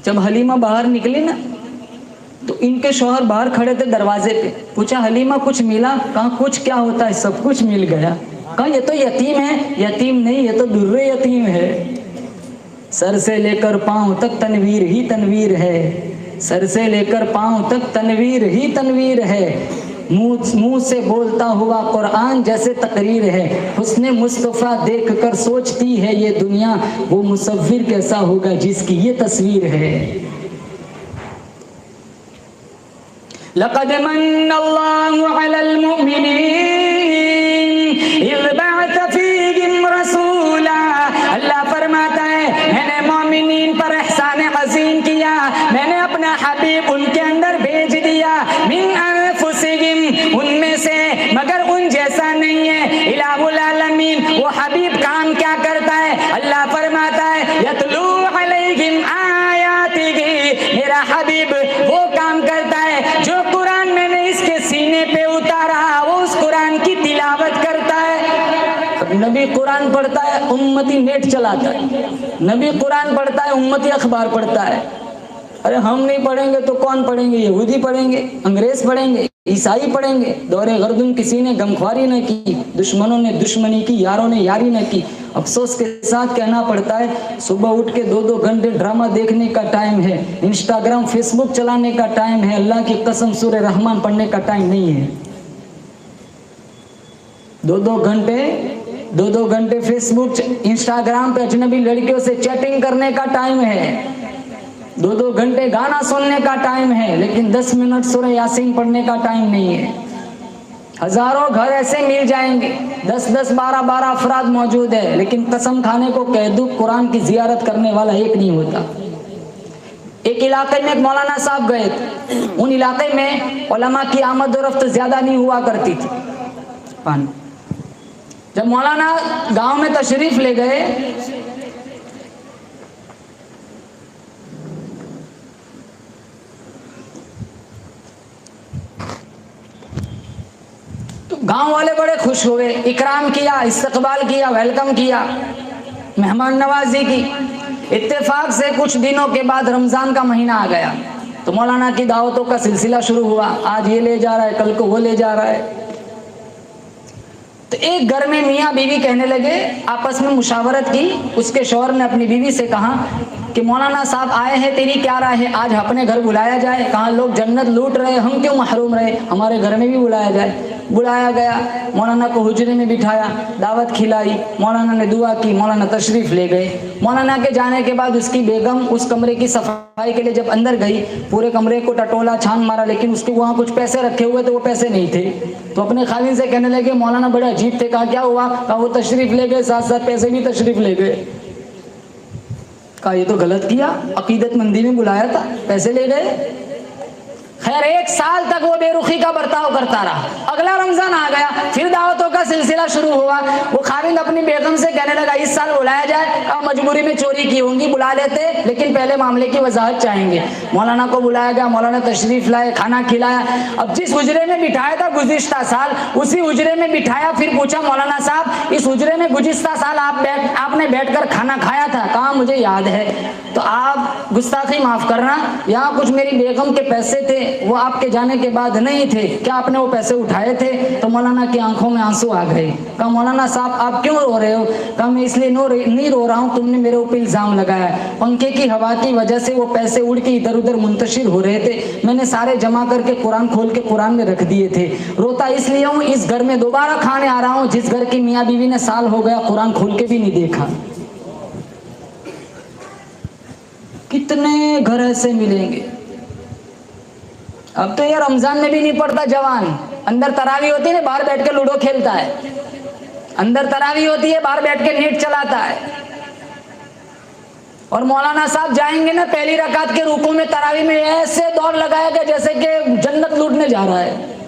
जब हलीमा बाहर निकली ना तो इनके शौहर बाहर खड़े थे दरवाजे पे। पूछा, हलीमा कुछ मिला? कहा कुछ क्या होता है, सब कुछ मिल गया। कहा ये तो यतीम है। यतीम नहीं, ये तो दुर्रे यतीम है। सर से लेकर पांव तक तनवीर ही तनवीर है, सर से लेकर पांव तक तनवीर ही तनवीर है, मुंह से बोलता हुआ कुरान जैसे तकरीर है, हुस्ने मुस्तफ़ा देखकर सोचती है ये दुनिया, वो मुसव्विर कैसा होगा जिसकी ये तस्वीर है। लक़द मन्नल्लाहु अलल मुमिनीन इज़ बअथ फ़ीहिम रसूला। अल्लाह फरमाता है, मैंने मोमिनीन पर एहसान अज़ीम किया, मैंने अपना हबीब उनके अंदर भेज दिया, मिन अनफुसिहिम, उनमें से, मगर उन जैसा नहीं है। इलाहुल आलमीन, वो हबीब काम क्या करता है? अल्लाह फरमाता है, यतलू अलैहिम आयातिही, मेरा हबीब वो काम करता है जो कुरान मैंने इसके सीने पे उतारा, वो उस कुरान की तिलावत करता है। नबी कुरान पढ़ता है, उम्मती नेट चलाता है, नबी कुरान पढ़ता है, उम्मती अखबार पढ़ता है। अरे हम नहीं पढ़ेंगे तो कौन पढ़ेंगे? यहूदी पढ़ेंगे, अंग्रेज पढ़ेंगे, ईसाई पढ़ेंगे। दौरे गर्दुम किसी ने गमख्वारी न की, दुश्मनों ने दुश्मनी की, यारों ने यारी न की। अफसोस के साथ कहना पड़ता है, सुबह उठ के 2-2 घंटे ड्रामा देखने का टाइम है, इंस्टाग्राम फेसबुक चलाने का टाइम है, अल्लाह की कसम सूरह रहमान पढ़ने का टाइम नहीं है। 2-2 घंटे फेसबुक इंस्टाग्राम पे अजनबी लड़कियों से चैटिंग करने का टाइम है, 2-2 घंटे गाना सुनने का टाइम है, लेकिन 10 मिनट सूरह यासीन पढ़ने का टाइम नहीं है। हजारों घर ऐसे मिल जाएंगे, 10-10, 12-12 अफराद मौजूद है, लेकिन कसम खाने को कह दूं कुरान की जियारत करने वाला एक नहीं होता। एक इलाके में एक मौलाना साहब गए थे, उन इलाके में उलमा की आमद और रफ्त ज्यादा नहीं हुआ करती थी। जब मौलाना गांव में तशरीफ ले गए तो गांव वाले बड़े खुश हुए, इकराम किया, इस्तकबाल किया, वेलकम किया, मेहमान नवाजी की। इत्तेफाक से कुछ दिनों के बाद रमजान का महीना आ गया तो मौलाना की दावतों का सिलसिला शुरू हुआ। आज ये ले जा रहा है, कल को वो ले जा रहा है। तो एक घर में मियाँ बीवी कहने लगे, आपस में मुशावरत की। उसके शौहर ने अपनी बीवी से कहा कि मौलाना साहब आए हैं, तेरी क्या राय है, आज अपने घर बुलाया जाए? कहा लोग जन्नत लूट रहे, हम क्यों महरूम रहे, हमारे घर में भी बुलाया जाए। बुलाया गया, मौलाना को हुजरे में बिठाया, दावत खिलाई, मौलाना ने दुआ की, मौलाना तशरीफ़ ले गए। मौलाना के जाने के बाद उसकी बेगम उस कमरे की सफाई के लिए जब अंदर गई, पूरे कमरे को टटोला, छान मारा, लेकिन उसके वहाँ कुछ पैसे रखे हुए थे, वो पैसे नहीं थे। तो अपने खाविन से कहने लगे, मौलाना बड़े अजीब थे। कहा क्या हुआ? कहा वो तशरीफ़ ले गए, साथ साथ पैसे भी तशरीफ़ ले गए। कहा ये तो गलत किया, अकीदतमंदी में बुलाया था, पैसे ले गए। खैर 1 साल तक वो बेरुखी का बर्ताव करता रहा। अगला रमजान आ गया, फिर दावतों का सिलसिला शुरू हुआ। वो खाविंद अपनी बेगम से कहने लगा इस साल बुलाया जाए। कहा मजबूरी में चोरी की होंगी, बुला लेते, लेकिन पहले मामले की वजाहत चाहेंगे। मौलाना को बुलाया गया, मौलाना तशरीफ लाए, खाना खिलाया। अब जिस हुजरे में बिठाया था गुज़िश्ता साल, उसी हुजरे में बिठाया। फिर पूछा मौलाना साहब इस हुजरे में गुज़िश्ता साल आपने बैठकर खाना खाया था? कहा मुझे याद है। तो आप गुस्ताखी माफ करना, यहाँ कुछ मेरी बेगम के पैसे थे, वो आपके जाने के बाद नहीं थे, क्या आपने वो पैसे उठाए थे? तो मौलाना की आंखों में आंसू आ गए। कहा मौलाना साहब आप क्यों रो रहे हो? कहा मैं इसलिए नहीं रो रहा हूँ, तुमने मेरे ऊपर इल्जाम लगाया। पंखे की हवा की वजह से वो पैसे उड़ के इधर उधर मुंतशिर हो रहे थे, मैंने सारे जमा करके कुरान खोल के कुरान में रख दिए थे। रोता इसलिए हूँ, इस घर में दोबारा खाने आ रहा हूँ जिस घर की मियाँ बीवी ने साल हो गया कुरान खोल के भी नहीं देखा। कितने घर ऐसे मिलेंगे? अब तो ये रमजान में भी नहीं पढ़ता जवान, अंदर तरावी होती है, बाहर बैठ के लूडो खेलता है। अंदर तरावी होती है, बाहर बैठ के नेट चलाता है। और मौलाना साहब जाएंगे ना, पहली रकात के रुकू में तरावी में ऐसे दौड़ लगाएगा जैसे कि जन्नत लूटने जा रहा है।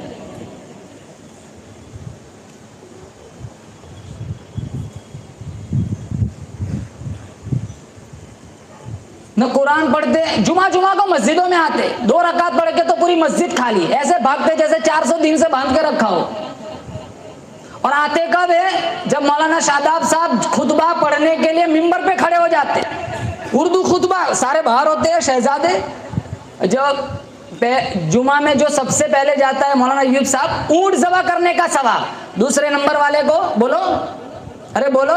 न कुरान पढ़ते, जुमा को मस्जिदों में आते, 2 रकात पढ़ के तो पूरी मस्जिद खाली, ऐसे भागते जैसे 400 दिन से बांध के रखा हो। और आते कब है? जब मौलाना शादाब साहब खुतबा पढ़ने के लिए मिंबर पे खड़े हो जाते, उर्दू खुतबा, सारे बाहर होते हैं शहजादे। जब जुमा में जो सबसे पहले जाता है मौलाना यूब साहब, ऊंट ज़बा करने का सवाब, दूसरे नंबर वाले को बोलो, अरे बोलो,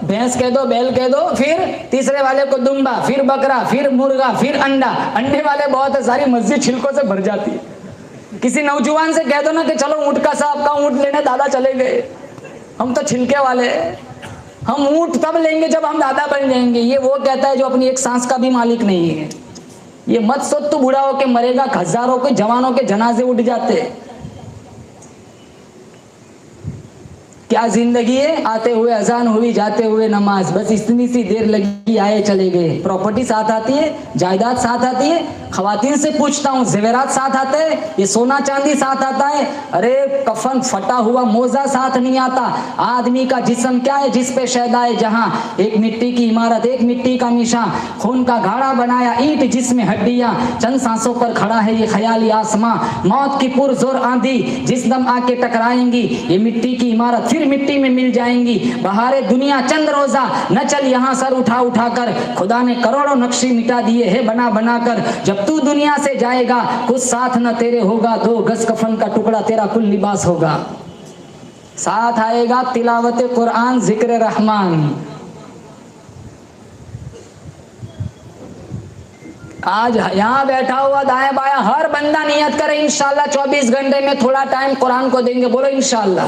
भैंस कह दो, बैल कह दो, फिर तीसरे वाले को दुम्बा, फिर बकरा, फिर मुर्गा, फिर अंडा। अंडे वाले बहुत है, सारी मस्जिद छिलकों से भर जाती है। किसी नौजवान से कह दो ना कि चलो ऊंट का साहब का ऊंट लेने, दादा चले गए, हम तो छिलके वाले, हम ऊंट तब लेंगे जब हम दादा बन जाएंगे। ये वो कहता है जो अपनी एक सांस का भी मालिक नहीं है। ये मत सोच तू बूढ़ा होके मरेगा, हजारों के जवानों के जनाजे उठ जाते। क्या जिंदगी है? आते हुए अजान हुई, जाते हुए नमाज, बस इतनी सी देर लगी, आए चले गए। प्रॉपर्टी साथ आती है, जायदाद साथ आती है, खवातीन से पूछता हूँ जेवरात साथ आते हैं, ये सोना चांदी साथ आता है? अरे कफन फटा हुआ मोजा साथ नहीं आता। आदमी का जिस्म क्या है जिस पे शैदाए जहां, एक मिट्टी की इमारत, एक मिट्टी का निशान, खून का घाड़ा बनाया ईंट जिसमें हड्डियां, चंद सांसों पर खड़ा है ये ख्याली आसमां, मौत की पुरजोर आंधी जिस दम आके टकराएंगी, ये मिट्टी की इमारत फिर मिट्टी में मिल जाएंगी। बहारे दुनिया चंद रोजा न चल यहाँ सर उठा उठा कर, खुदा ने करोड़ों नक्शे मिटा दिए है बना बना कर। जब तू दुनिया से जाएगा कुछ साथ न तेरे होगा, 2 गज कफन का टुकड़ा तेरा कुल लिबास होगा। साथ आएगा तिलावत कुरान, जिक्र रहमान। आज यहाँ बैठा हुआ दाएं बायां हर बंदा नियत करे इंशाल्लाह 24 घंटे में थोड़ा टाइम कुरान को देंगे, बोलो इंशाल्लाह।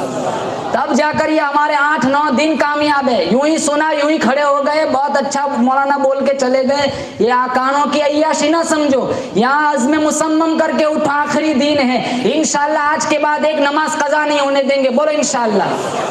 तब जाकर ये हमारे 8-9 दिन कामयाब है। यूं ही सुना, यूं ही खड़े हो गए, बहुत अच्छा मौलाना बोल के चले गए, ये कानों की अय्याशी ना समझो। यहाँ अज़्म मुसम्मम करके उठा, आखिरी दिन है इंशाल्लाह, आज के बाद एक नमाज कज़ा नहीं होने देंगे, बोलो इंशाल्लाह।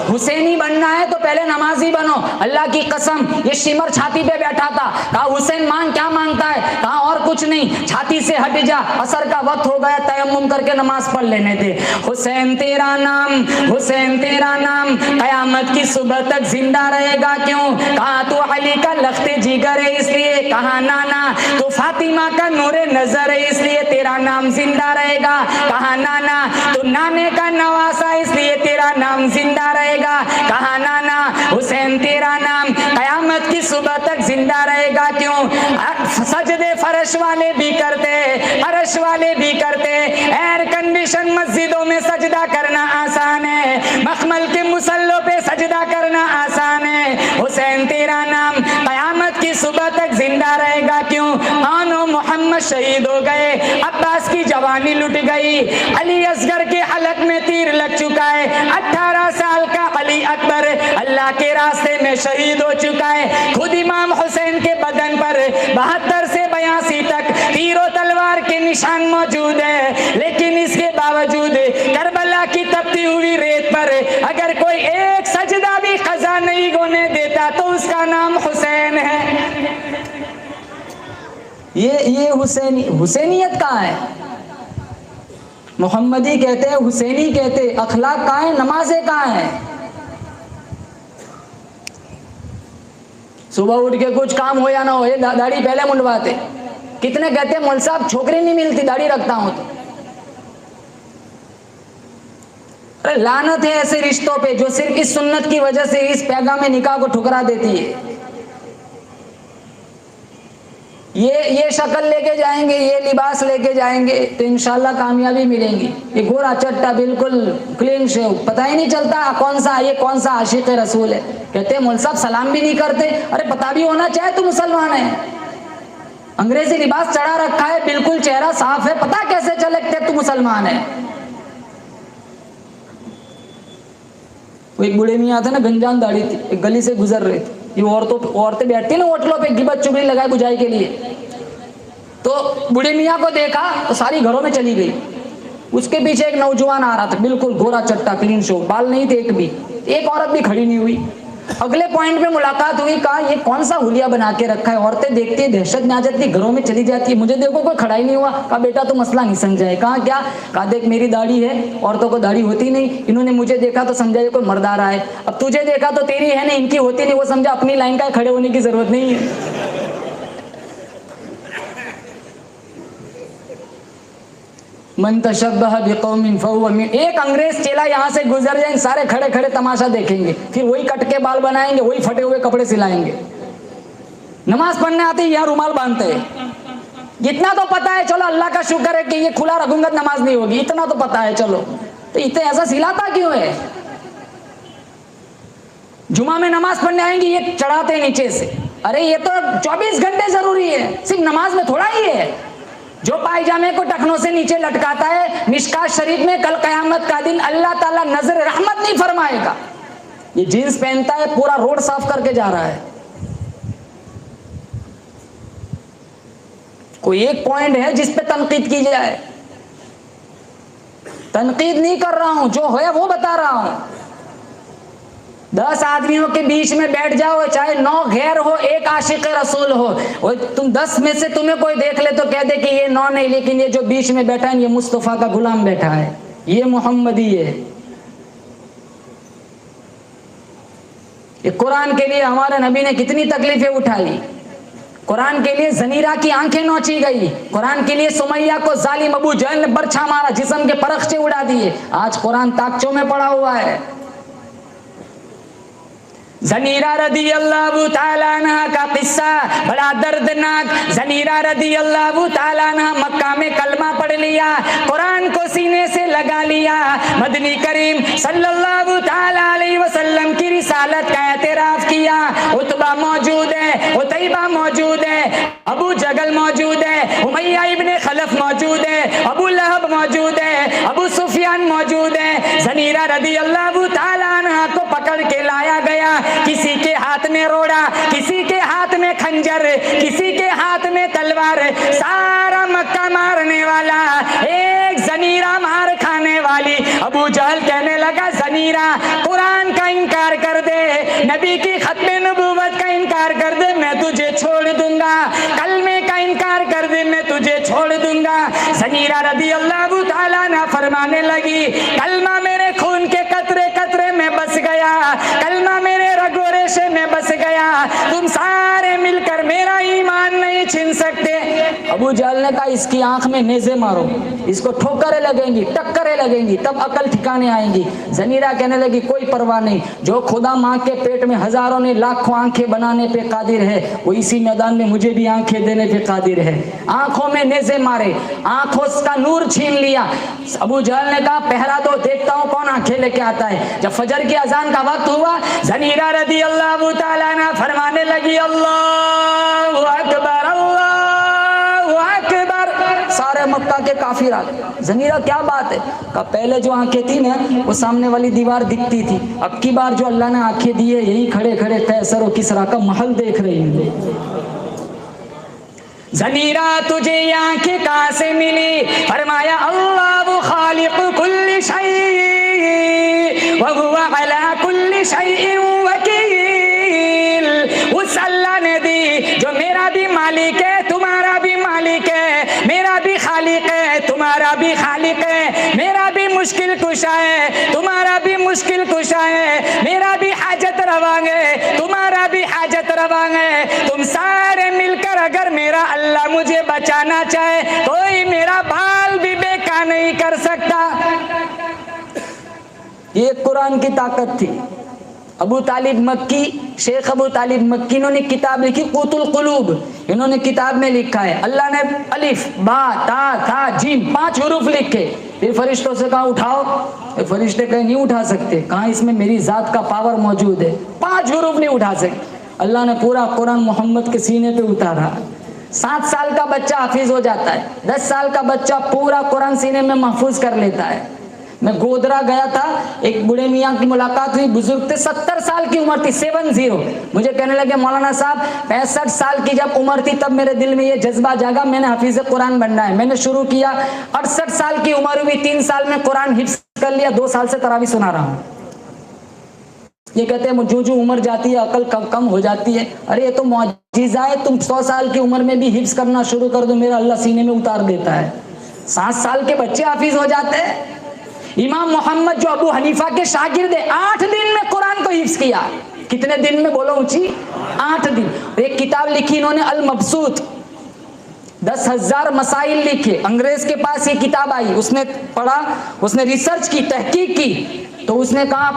हुसैनी बनना है तो पहले नमाजी बनो, अल्लाह की कसम। ये शिमर छाती पे बैठा था, कहा हुसैन मांग, क्या मांगता है? कहा और कुछ नहीं, छाती से हट जा, असर का वक्त हो गया, तयम्मुम करके नमाज पढ़ लेने दे। हुसैन तेरा नाम, हुसैन तेरा नाम कयामत की सुबह तक जिंदा रहेगा। क्यों? कहा तू अली का लख्ते जिगर है इसलिए, कहा नाना तो फातिमा का नूरे नजर है इसलिए तेरा नाम जिंदा रहेगा। कहा नाना तो नाने का नवासा इसलिए तेरा नाम जिंदा रहेगा। कहा नाना हुसैन तेरा नाम कयामत की सुबह तक जिंदा रहेगा। क्यों? सजदे फर्श वाले भी करते, फर्श वाले भी करते, एयर कंडीशन मस्जिदों में सजदा करना आसान है, मखमल के मुसल्लों पे सजदा करना आसान है। हुसैन तेरा नाम कयामत की सुबह तक जिंदा रहेगा। क्यों? आनो मोहम्मद मोहम्मद शहीद हो गए, अब्बास की जवानी लुट गई, अली असगर के हलक में तीर लग चुका है, 18 साल का अली अकबर अल्लाह के रास्ते में शहीद हो चुका है। खुद इमाम हुसैन के बदन पर 72 से 82 तक तीरों तलवार के निशान मौजूद है, लेकिन इसके बावजूद करबला की तपती हुई रेत पर अगर कोई एक सजदा भी कज़ा नहीं होने देता तो उसका नाम हुसैन है। ये हुसैनियत कहाँ है? मोहम्मदी कहते हैं, हुसैनी कहते, अखलाक कहाँ है, नमाजें कहाँ है? सुबह उठ के कुछ काम हो या ना हो, ये दाढ़ी पहले मुंडवाते। कितने कहते हैं मौलवी साहब छोकरी नहीं मिलती दाढ़ी रखता हूं तो। अरे लानत है ऐसे रिश्तों पे जो सिर्फ इस सुन्नत की वजह से इस पैगाम निकाह को ठुकरा देती है। ये शक्ल लेके जाएंगे, ये लिबास लेके जाएंगे तो इंशाल्लाह कामयाबी मिलेंगी। ये गोरा चट्टा बिल्कुल क्लीन शेव, पता ही नहीं चलता कौन सा आशिक रसूल है। कहते हैं मौलवी साहब सलाम भी नहीं करते। अरे पता भी होना चाहिए तू मुसलमान है। अंग्रेजी लिबास चढ़ा रखा है, बिल्कुल चेहरा साफ है, पता कैसे चले कि तू मुसलमान है। वो एक बूढ़े मियाँ थे ना, गंजान दाढ़ी थी, एक गली से गुजर रहे थे। ये औरतें बैठती ना होटलों पे गिबत चुगली लगाए बुझाई के लिए, तो बूढ़े मियाँ को देखा तो सारी घरों में चली गई। उसके पीछे एक नौजवान आ रहा था, बिल्कुल गोरा चट्टा क्लीन शो, बाल नहीं थे एक भी, एक औरत भी खड़ी नहीं हुई। अगले पॉइंट पे मुलाकात हुई, कहा ये कौन सा हुलिया बना के रखा है। औरतें देखती है, दहशत में आ जाती है, घरों में चली जाती है। मुझे देखो कोई खड़ा ही नहीं हुआ। कहा बेटा तो मसला नहीं समझा है। कहा क्या? कहा देख मेरी दाढ़ी है, औरतों को दाढ़ी होती नहीं, इन्होंने मुझे देखा तो समझा ये कोई मर्द आ रहा है। अब तुझे देखा तो तेरी है नहीं, इनकी होती नहीं, वो समझा अपनी लाइन का खड़े होने की जरूरत नहीं है। मन तशब्बह बिकौमिन फहुव मिन। एक अंग्रेज चेला यहाँ से गुजर जाए, सारे खड़े खड़े तमाशा देखेंगे, फिर वही कट के बाल बनाएंगे, वही फटे हुए कपड़े सिलाएंगे। नमाज पढ़ने आते ही यहाँ रुमाल बांधते हैं। इतना तो पता है, चलो अल्लाह का शुक्र है कि ये खुला रखूंगा नमाज नहीं होगी, इतना तो पता है। चलो तो इतने ऐसा सिलाता क्यों है? जुमा में नमाज पढ़ने आएंगे, ये चढ़ाते हैं नीचे से। अरे ये तो 24 घंटे जरूरी है, सिर्फ नमाज में थोड़ा ही है। जो पायजामे को टखनों से नीचे लटकाता है, मिशकात शरीफ में कल कयामत का दिन अल्लाह ताला नजर रहमत नहीं फरमाएगा। ये जीन्स पहनता है, पूरा रोड साफ करके जा रहा है। कोई एक पॉइंट है जिस पे तनकीद की जाए? तनकीद नहीं कर रहा हूं, जो है वो बता रहा हूं। 10 आदमियों के बीच में बैठ जाओ, चाहे 9 गैर हो, एक आशिक रसूल हो, वो तुम 10 में से तुम्हें कोई देख ले तो कह दे कि ये 9 नहीं, लेकिन ये जो बीच में बैठा है ये मुस्तफा का गुलाम बैठा है, ये मोहम्मदी है। ये कुरान के लिए हमारे नबी ने कितनी तकलीफें उठाई। कुरान के लिए जनीरा की आंखें नोची गई। कुरान के लिए सुमैया को जालिम अबू जहल ने बरछा मारा, जिस्म के परख्चे उड़ा दिए। आज कुरान ताकचों में पड़ा हुआ है। ज़नीरा रदी अल्लाह ताला अन्हा का किस्सा बड़ा दर्दनाक। ज़नीरा रदी अल्लाह ताला अन्हा मक्का में कलमा पढ़ लिया, कुरान को सीने से लगा लिया, मदनी करीम सल्लल्लाहु ताला अलैहि वसल्लम की रिसालत का एतराफ किया। उतबा मौजूद है, उतैबा मौजूद है, अबू जगल मौजूद है, उमैया इब्ने खलफ मौजूद है, अबू लहब मौजूद है, अबू सुफियान मौजूद है। ज़नीरा रदी अल्लाह ताला अन्हा को पकड़ के लाया गया। किसी के हाथ में रोड़ा, किसी के हाथ में खंजर, किसी के हाथ में तलवार, सारा मक्का मारने वाला, एक ज़नीरा मार खाने वाली। अबू जहल कहने लगा ज़नीरा कुरान का इनकार कर दे, नबी की खत्मे नबूवत का इनकार कर दे, मैं तुझे छोड़ दूंगा। कलमे का इनकार कर दे, मैं तुझे छोड़ दूंगा। ज़नीरा रदी अल्लाह ताला ना फरमाने लगी, कलमा मेरे खून के कतरे कतरे में बस गया, कलमा मेरे रगो रेशे में बस गया, तुम सारे मिलकर मेरा ईमान नहीं छीन सकते। अबू जहल ने कहा इसकी आंख में नेज़े मारो, इसको ठोकरें लगेंगी, टक्करें लगेंगी, तब अकल ठिकाने आएंगी। ज़नीरा कहने लगी कोई परवाह नहीं, जो खुदा माँ के पेट में हजारों ने लाखों आंखें बनाने पे कादिर है, वो इसी मैदान में मुझे भी आंखें देने पे कादिर है। आंखों में नेज़े मारे, आंखों का नूर छीन लिया। अबू जहल ने कहा पहरा दो, देखता हूँ कौन आंखें लेके आता है। जब फजर की अजान का वक्त हुआ, ज़नीरा रदी अल्लाह ताला अन्हा फरमाने लगी अल्लाहु अकबर, अल्लाहु अकबर। फतह मक्का के काफिर आ गए। ज़मीरा क्या बात है? कहा पहले जो आंखें थी ना वो सामने वाली दीवार दिखती थी, अब की बार जो अल्लाह ने आंखें दी है यही खड़े खड़े कैसर और किसरा का महल देख रही हूँ। ज़मीरा तुझे ये आंखें कहाँ से मिली? फरमाया अल्लाहु खालिक़ु कुल्ली शै व हुवा अला कुल्ली शैइन वकील। उस अल्लाह ने दी जो मेरा भी मालिक है, तुम्हारा भी मालिक है, मेरा भी खालिक है, तुम्हारा भी खालिक है, मेरा भी मुश्किल कुशा है, तुम्हारा भी मुश्किल कुशा है, मेरा भी हाजत रवा है, तुम्हारा भी हाजत रवा है। तुम सारे मिलकर अगर मेरा अल्लाह मुझे बचाना चाहे कोई मेरा बाल भी बेकार नहीं कर सकता। ये कुरान की ताकत थी। अबू तालिब मक्की, शेख अबू तालिब मक्की, इन्होंने किताब लिखी क़ूतुल क़ुलूब। इन्होंने किताब में लिखा है अल्लाह ने अलिफ बा ता था जीम 5 हुरूफ लिखे। फिर फरिश्तों से कहा उठाओ, फरिश्ते कहे नहीं उठा सकते। कहा इसमें मेरी जात का पावर मौजूद है, 5 हुरूफ नहीं उठा सकते। अल्लाह ने पूरा कुरान मोहम्मद के सीने पे उतारा। 7 साल का बच्चा हाफिज हो जाता है, 10 साल का बच्चा पूरा कुरान सीने में महफूज कर लेता है। मैं गोदरा गया था, एक बूढ़े मियाँ की मुलाकात हुई, बुजुर्ग थे, 70 साल की उम्र थी, 70। मुझे कहने लगे मौलाना साहब 65 साल की जब उम्र थी तब मेरे दिल में ये जज्बा जागा मैंने हाफिज कुरान बनना है। मैंने शुरू किया, 68 साल की उम्र हुई, 3 साल में कुरान हिफ्ज कर लिया, 2 साल से तरावी सुना रहा हूँ। ये कहते हैं जो जो उम्र जाती है अकल कम हो जाती है। अरे ये तो मौजिज़ा है, तुम 100 साल की उम्र में भी हिफ्ज करना शुरू कर दो, मेरा अल्लाह सीने में उतार देता है। 7 साल के बच्चे हाफिज हो जाते हैं। इमाम मोहम्मद जो अबू हनीफा के शागिर्द है, 8 दिन में कुरान को हिफ्ज किया। कितने दिन में बोलो ऊंची? 8 दिन। एक किताब लिखी इन्होंने अल मबसूत, 10,000 मसाइल लिखे। अंग्रेज के पास ये किताब आई, उसने पढ़ा, उसने रिसर्च की, तहकीक की, तो उसने कहा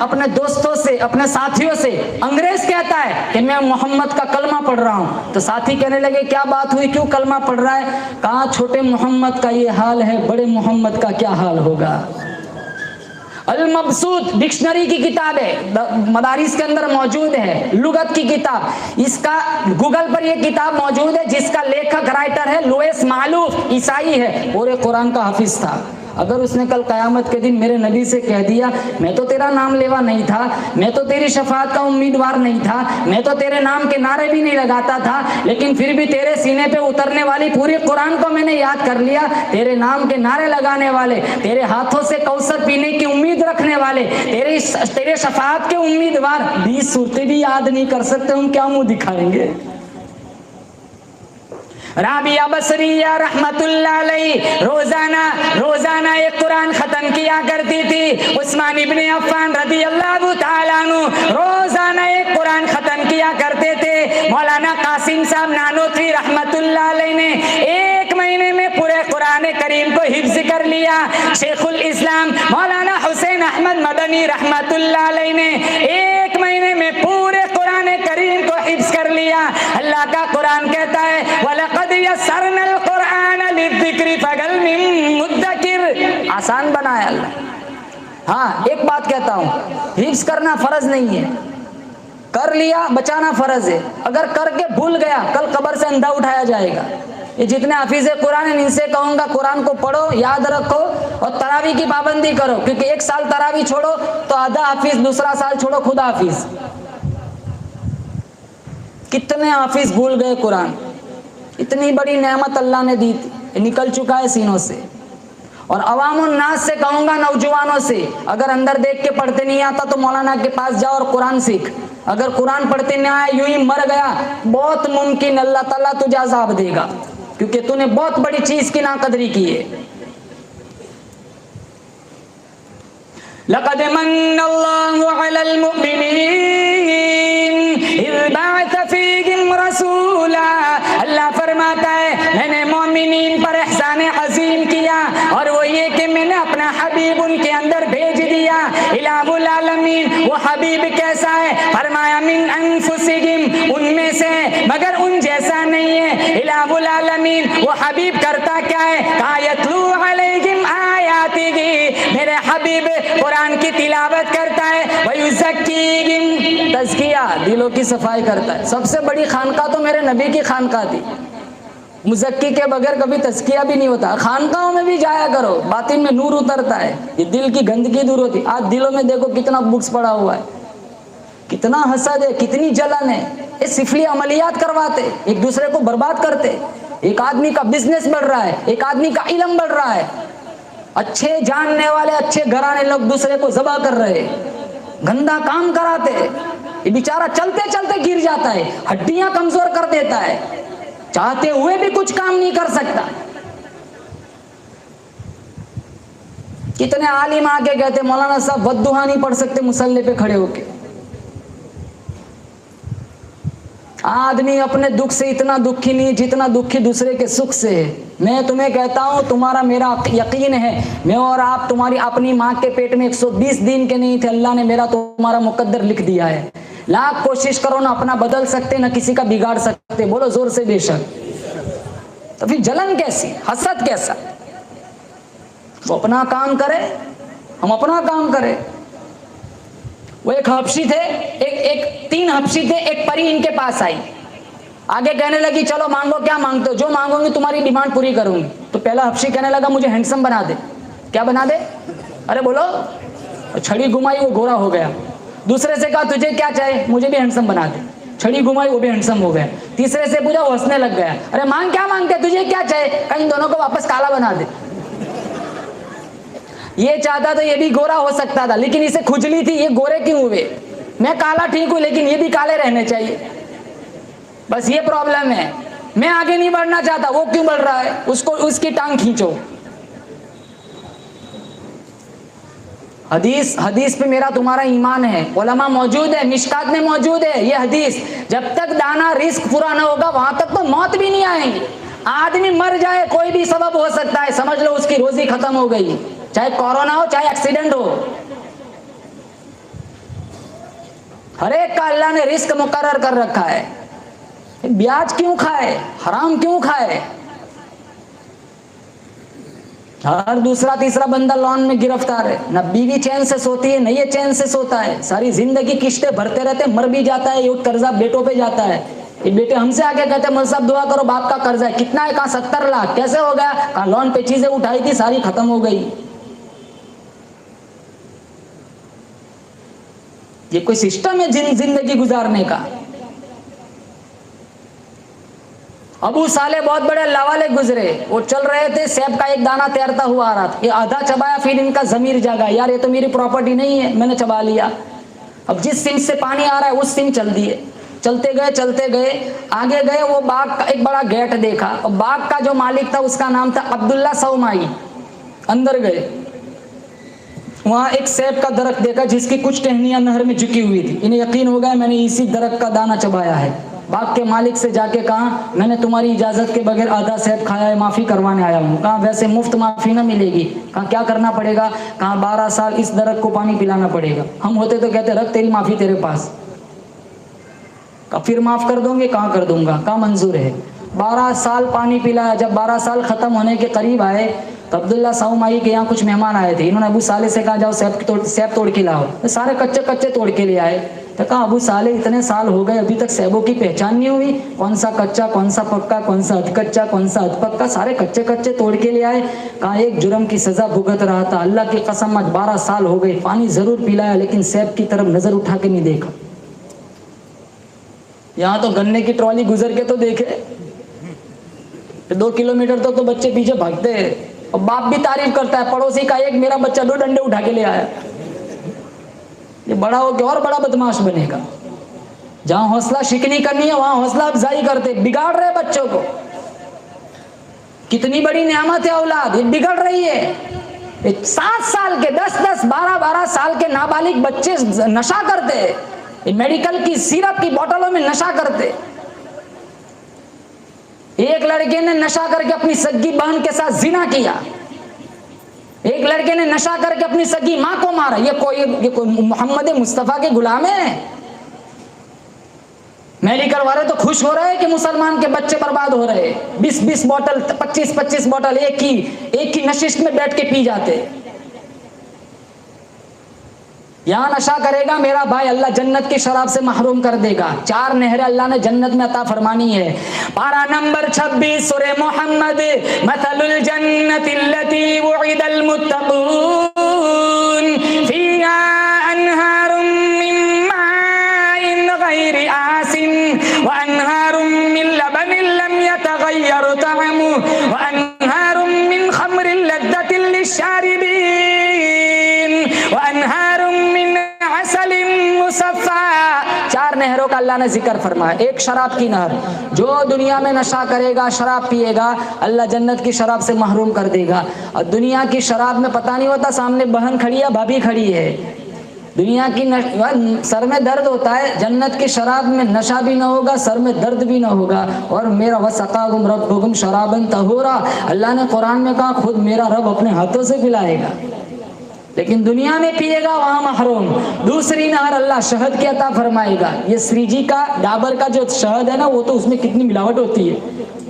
अपने दोस्तों से, अपने साथियों से, अंग्रेज कहता है कि मैं मोहम्मद का कलमा पढ़ रहा हूँ। तो साथी कहने लगे क्या बात हुई, क्यों कलमा पढ़ रहा है? कहा छोटे मोहम्मद का ये हाल है, बड़े मोहम्मद का क्या हाल होगा। अल मबसूत डिक्शनरी की किताब है, मदारिस के अंदर मौजूद है, लुगत की किताब। इसका गूगल पर यह किताब मौजूद है, जिसका लेखक राइटर है लुइस मालूफ, ईसाई है, पूरे कुरान का हाफिज था। अगर उसने कल कयामत के दिन मेरे नबी से कह दिया मैं तो तेरा नाम लेवा नहीं था, मैं तो तेरी शफाअत का उम्मीदवार नहीं था, मैं तो तेरे नाम के नारे भी नहीं लगाता था, लेकिन फिर भी तेरे सीने पे उतरने वाली पूरी कुरान को मैंने याद कर लिया, तेरे नाम के नारे लगाने वाले, तेरे हाथों से कौसर पीने की उम्मीद रखने वाले, तेरे शफाअत के उम्मीदवार 20 सूरतें भी याद नहीं कर सकते, हम क्या मुंह दिखाएंगे। राबिया बसरिया रहमतुल्लाह अलैही रोजाना एक कुरान खत्म किया करती थी। उस्मान इब्ने अफ़्फ़ान रज़ियल्लाहु ताला अन्हु रोजाना एक कुरान खत्म किया करते थे। मौलाना कासिम साहब नानोत्री रहमतुल्लाह अलैही ने 1 महीने में पूरे कुरान करीम को हिफ्ज कर लिया। शेखुल इस्लाम मौलाना हुसैन अहमद मदनी रहमतुल्लाह अलैही ने 1 महीने में पूरे कुरान करीम को हिफ्ज कर लिया। अल्लाह का कुरान कहता है वलक़द यस्सरनल कुरान लिज़्ज़िक्रि फ़हल मिन मुद्दकिर, आसान बनाया अल्लाह। हाँ एक बात कहता हूँ, हिफ्ज करना फर्ज नहीं है, कर लिया बचाना फर्ज है। अगर करके भूल गया कल कब्र से अंधा उठाया जाएगा। ये जितने हाफिज कुरान हैं इनसे कहूँगा कुरान को पढ़ो, याद रखो और तरावी की पाबंदी करो, क्योंकि 1 साल तरावी छोड़ो तो आधा हाफिज, दूसरा साल छोड़ो खुद हाफिज। कितने हाफिज भूल गए कुरान, इतनी बड़ी नेमत अल्लाह ने दी थी, निकल चुका है सीनों से। और अवामुन नास से कहूँगा, नौजवानों से, अगर अंदर देख के पढ़ते नहीं आता तो मौलाना के पास जाओ और कुरान सीख। अगर कुरान पढ़ते नहीं आया यूं ही मर गया, बहुत मुमकिन अल्लाह ताला तुझे अज़ाब देगा, क्योंकि तूने बहुत बड़ी चीज की नाकदरी की है। लक़द मन्नल्लाहु अलल मुमिनीन इज़ बअथ फ़ीहिम रसूला, अल्लाह फरमाता है मैंने मोमिनीन पर एहसान अज़ीम किया, और वो ये कि मैंने अपना हबीब उनके अंदर भेज दिया। इलाहुल आलमीन, वो हबीब कैसा है? फरमाया मिन अनफुसिहिम, उनमें से, मगर उन जैसा नहीं है। इलाहुल आलमीन, वो हबीब करता क्या है? यतलू अलैहिम आयातिही, मेरे हबीब कुरान की तिलावत करता है। वयुज़क्कीहिम, तज़किया, दिलों की सफाई करता है। सबसे बड़ी खानका तो मेरे नबी की खानका थी। मुज़क्की के बगैर कभी तज़किया भी नहीं होता। खानकाहों में भी जाया करो, बातिन में नूर उतरता है, ये दिल की गंदगी दूर होती। आज दिलों में देखो कितना बुक्स पड़ा हुआ है, कितना हसद है, कितनी जलन है। ये सिफली अमलियात करवाते, एक दूसरे को बर्बाद करते। एक आदमी का बिजनेस बढ़ रहा है, एक आदमी का इल्म बढ़ रहा है, अच्छे जानने वाले अच्छे घराने लोग दूसरे को ज़बह कर रहे, गंदा काम कराते। ये बेचारा चलते चलते गिर जाता है, हड्डियां कमजोर कर देता है, चाहते हुए भी कुछ काम नहीं कर सकता। कितने आलिम आके कहते मौलाना साहब बद्दुआ नहीं पढ़ सकते मुसल्ले पे खड़े होके। आदमी अपने दुख से इतना दुखी नहीं जितना दुखी दूसरे के सुख से है। मैं तुम्हें कहता हूं, तुम्हारा मेरा यकीन है, मैं और आप तुम्हारी अपनी माँ के पेट में 120 दिन के नहीं थे, अल्लाह ने मेरा तुम्हारा मुकद्दर लिख दिया है। लाख कोशिश करो ना अपना बदल सकते ना किसी का बिगाड़ सकते, बोलो जोर से बेशक। तो फिर जलन कैसी, हसद कैसा? वो अपना काम करे, हम अपना काम करें। वो एक हबशी थे, एक 3 हबशी थे, एक परी इनके पास आई, आगे कहने लगी चलो मांगो, क्या मांगते हो? जो मांगोगी तुम्हारी डिमांड पूरी करूंगी। तो पहला हबशी कहने लगा मुझे हैंडसम बना दे। क्या बना दे? अरे बोलो। छड़ी घुमाई, वो गोरा हो गया। दूसरे से कहा तुझे क्या चाहिए? मुझे भी हैंडसम बना दे। छड़ी घुमाई, वो भी हैंडसम हो गया। तीसरे से पूछा, वो हंसने लग गया। अरे मांग, क्या मांगते, तुझे क्या चाहिए? कहीं दोनों को वापस काला बना दे। ये चाहता तो ये भी गोरा हो सकता था, लेकिन इसे खुजली थी, ये गोरे क्यों हुए? मैं काला ठीक हूं लेकिन ये भी काले रहने चाहिए। बस ये प्रॉब्लम है, मैं आगे नहीं बढ़ना चाहता, वो क्यों बढ़ रहा है? उसको उसकी टांग खींचो। हदीस पे मेरा तुम्हारा ईमान है, उलमा मौजूद है, मिशकात में मौजूद है ये हदीस। जब तक दाना रिस्क पूरा ना होगा वहां तक तो मौत भी नहीं आएगी। आदमी मर जाए, कोई भी सबब हो सकता है, समझ लो उसकी रोजी खत्म हो गई, चाहे कोरोना हो चाहे एक्सीडेंट हो। हर एक का अल्लाह ने रिस्क मुकर्रर कर रखा है। ब्याज क्यों खाए, हराम क्यों खाए? हर दूसरा तीसरा बंदा लोन में गिरफ्तार है, न बीवी चैन से सोती है न ये चैन से सोता है, सारी जिंदगी किश्तें भरते रहते, मर भी जाता है, ये कर्जा बेटों पे जाता है। ये बेटे हमसे आके कहते मौलवी साहब दुआ करो बाप का कर्जा है। कितना है? कहा 70 लाख। कैसे हो गया? कहा लोन पे चीजें उठाई थी, सारी खत्म हो गई। ये कोई सिस्टम है जिंदगी गुजारने का? अबू साले बहुत बड़े अल्लाह वाले गुजरे, वो चल रहे थे, सेब का एक दाना तैरता हुआ आ रहा था, ये आधा चबाया, फिर इनका जमीर जागा, यार ये तो मेरी प्रॉपर्टी नहीं है, मैंने चबा लिया। अब जिस सिम से पानी आ रहा है उस सिम चल दिए। चलते गए, आगे गए, वो बाग का एक बड़ा गेट देखा, और बाग का जो मालिक था उसका नाम था अब्दुल्ला सौमाई। अंदर गए, वहां एक सेब का दरख्त देखा जिसकी कुछ टहनियां नहर में झुकी हुई थी। इन्हें यकीन हो गया मैंने इसी दरख्त का दाना चबाया है। बाग के मालिक से जाके कहा मैंने तुम्हारी इजाजत के बगैर आधा सेब खाया है, माफी करवाने आया हूँ। कहा वैसे मुफ्त माफी ना मिलेगी। कहा क्या करना पड़ेगा? कहा 12 साल इस दरख्त को पानी पिलाना पड़ेगा। हम होते तो कहते रख तेरी माफी तेरे पास। कहा फिर माफ कर दोगे? कहाँ कर दूंगा। कहा मंजूर है। 12 साल पानी पिलाया। जब 12 साल खत्म होने के करीब आए तो अब्दुल्ला सौमाई के यहाँ कुछ मेहमान आए थे। इन्होंने अबू साले से कहा जाओ सेब तोड़ के लाओ। तो सारे कच्चे तोड़ के ले आए। तो कहा अबू साले इतने साल हो गए अभी तक सेबों की पहचान नहीं हुई, कौन सा कच्चा कौन सा पक्का, कौन सा अधकच्चा कौन सा अधपक्का, सारे कच्चे तोड़ के ले आए। कहा एक जुर्म की सजा भुगत रहा था, अल्लाह की कसम आज 12 साल हो गए, पानी जरूर पिलाया लेकिन सेब की तरफ नजर उठा के नहीं देखा। यहाँ तो गन्ने की ट्रॉली गुजर के तो देखे, 2 किलोमीटर तक तो बच्चे पीछे भागते हैं, और बाप भी तारीफ करता है, पड़ोसी का एक मेरा बच्चा 2 डंडे उठा के ले आया। ये बड़ा हो के और बड़ा बदमाश बनेगा। जहां हौसला शिकनी करनी है वहां हौसला अफजाई करते, बिगाड़ रहे बच्चों को। कितनी बड़ी नेमत है औलाद, ये बिगड़ रही है। 7 साल के 10-10 12-12 साल के नाबालिग बच्चे नशा करते, मेडिकल की सिरप की बोतलों में नशा करते। एक लड़के ने नशा करके अपनी सगी बहन के साथ जिना किया, एक लड़के ने नशा करके अपनी सगी मां को मारा। ये कोई मोहम्मद मुस्तफा के गुलाम है? मेडिकल वाले तो खुश हो रहे हैं कि मुसलमान के बच्चे बर्बाद हो रहे हैं। 20-20 बोतल 25-25 बोतल एक ही नशिश में बैठ के पी जाते। यहाँ नशा करेगा मेरा भाई, अल्लाह जन्नत की शराब से महरूम कर देगा। 4 नहरें अल्लाह ने जन्नत में अता फरमानी है। पारा नंबर 26 सूरह मोहम्मद, मसलुल जन्नतिल्लती वुइदल मुत्तक़ून फीहा अनहारुम मिन माइन गैरि आसिन व अनहारुम मिन लबनिन लम यतगय्यर तअमुहु व अनहारुम मिन खम्रिन लज़्ज़तिन लिश्शारिबीन व अनहारुम मिन असलिन मुसफ़्फ़ा। 4 नहरों का अल्लाह ने जिक्र फरमाया। एक शराब की नहर, जो दुनिया में नशा करेगा, शराब पिएगा, अल्लाह जन्नत की शराब से महरूम कर देगा। और दुनिया की शराब में पता नहीं होता सामने बहन खड़ी है, भाभी खड़ी है। दुनिया की सर में दर्द होता है, जन्नत की शराब में नशा भी ना होगा, सर में दर्द भी ना होगा। और मेरा वसक़ाकुम रब्बुकुम शराबन तहूरा, अल्लाह ने कुरान में कहा खुद मेरा रब अपने हाथों से पिलाएगा। लेकिन दुनिया में पिएगा वहां महरूम। दूसरी नहर अल्लाह शहद की अता फरमाएगा। ये श्रीजी का डाबर का जो शहद है ना, वो तो उसमें कितनी मिलावट होती है,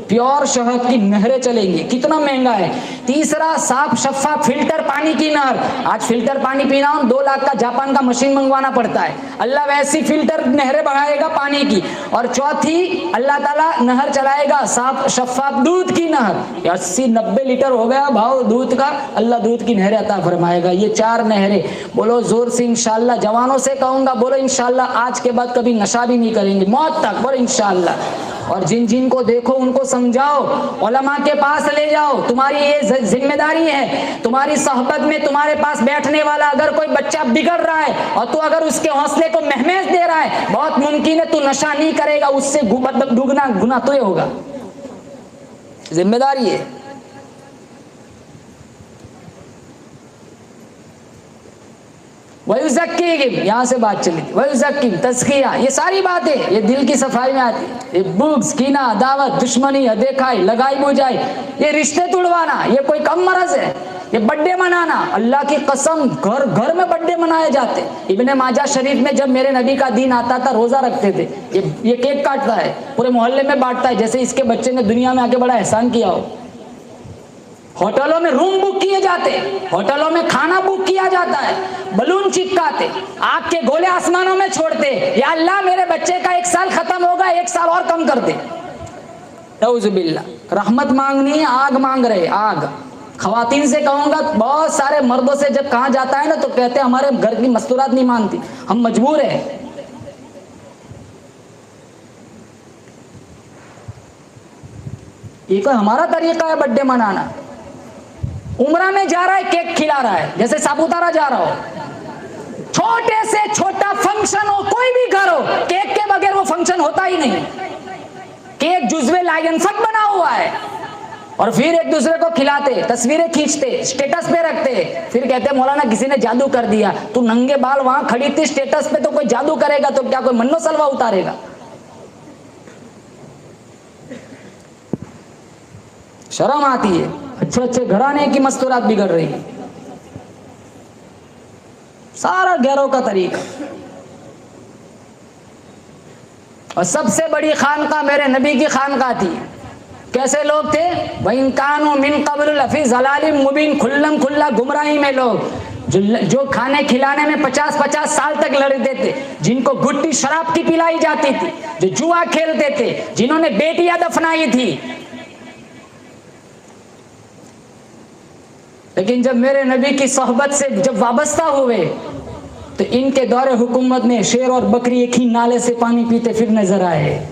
प्योर शहद की नहरें चलेंगी, कितना महंगा है। तीसरा साफ शफाफ फिल्टर पानी की नहर। आज फिल्टर पानी पीना हो 2 लाख का जापान का मशीन मंगवाना पड़ता है, अल्लाह वैसी फिल्टर नहरें बढ़ाएगा पानी की। और चौथी अल्लाह ताला नहर चलाएगा साफ शफाफ दूध की नहर। 80-90 लीटर हो गया भाव दूध का, अल्लाह दूध की नहरें अता फरमाएगा। ये 4 नहरें, बोलो जोर से इंशाअल्लाह। जवानों से कहूंगा बोलो इंशाअल्लाह आज के बाद कभी नशा भी नहीं करेंगे, मौत तक बोलो इंशाअल्लाह। और जिन जिन को देखो उनको समझाओ, उलमा के पास ले जाओ, तुम्हारी ये जिम्मेदारी है। तुम्हारी सोहबत में तुम्हारे पास बैठने वाला अगर कोई बच्चा बिगड़ रहा है और तू अगर उसके हौसले को महमेज दे रहा है, बहुत मुमकिन है तू नशा नहीं करेगा, उससे दुगना गुना तो होगा। जिम्मेदारी है। वयुज़क्कीहिम, यहाँ से बात चली थी, वयुज़क्कीहिम तज़किया, ये सारी बातें ये दिल की सफाई में आती है। ये बुग़्ज़, कीना, दावत, दुश्मनी, देखाई, लगाई बुझाई, ये रिश्ते तोड़वाना, ये कोई कम मरज है। ये बर्थडे मनाना, अल्लाह की कसम घर घर में बर्थडे मनाए जाते। इब्ने माजा शरीफ में जब मेरे नबी का दिन आता था रोजा रखते थे। ये केक काटता है, पूरे मोहल्ले में बांटता है जैसे इसके बच्चे ने दुनिया में आके बड़ा एहसान किया हो। होटलों में रूम बुक किए जाते, होटलों में खाना बुक किया जाता है, बलून चिपकाते, आग के गोले आसमानों में छोड़ते, या अल्लाह मेरे बच्चे का 1 साल खत्म होगा, 1 साल और कम कर दे। नऊज़ुबिल्लाह, रहमत मांगनी है, आग मांग रहे, आग। खवातीन से कहूंगा, बहुत सारे मर्दों से जब कहा जाता है ना तो कहते हैं हमारे घर की मस्तूरात नहीं मानती, हम मजबूर हैं। ये कोई हमारा तरीका है बर्थडे मनाना? उम्रा में जा रहा है, केक खिला रहा है, जैसे सापुतारा जा रहा हो। छोटे से छोटा फंक्शन हो, कोई भी घर हो, केक के बगैर वो फंक्शन होता ही नहीं। केक जुज़्वे लायन फट बना हुआ है, और फिर एक दूसरे को खिलाते, तस्वीरें खींचते, स्टेटस पे रखते, फिर कहते मौलाना किसी ने जादू कर दिया। तू नंगे बाल वहां खड़ी थी स्टेटस पे, तो कोई जादू करेगा तो क्या कोई मन्नो सलवा उतारेगा? शर्म आती है। अच्छे अच्छे घराने की मस्तूरात बिगड़ रही है, सारा गैरों का तरीका। और सबसे बड़ी खानका मेरे नबी की खानका थी। कैसे लोग थे? वइन कानू मिन क़ब्ल लफ़ी ज़लालिम मुबीन, खुल्लम खुल्ला गुमराही में लोग, जो खाने खिलाने में 50-50 साल तक लड़ते थे, जिनको गुट्टी शराब की पिलाई जाती थी, जो जुआ खेलते थे, जिन्होंने बेटियां दफनाई थी। लेकिन जब मेरे नबी की सोहबत से जब वाबस्ता हुए तो इनके दौरे हुकूमत में शेर और बकरी एक ही नाले से पानी पीते फिर नजर आए।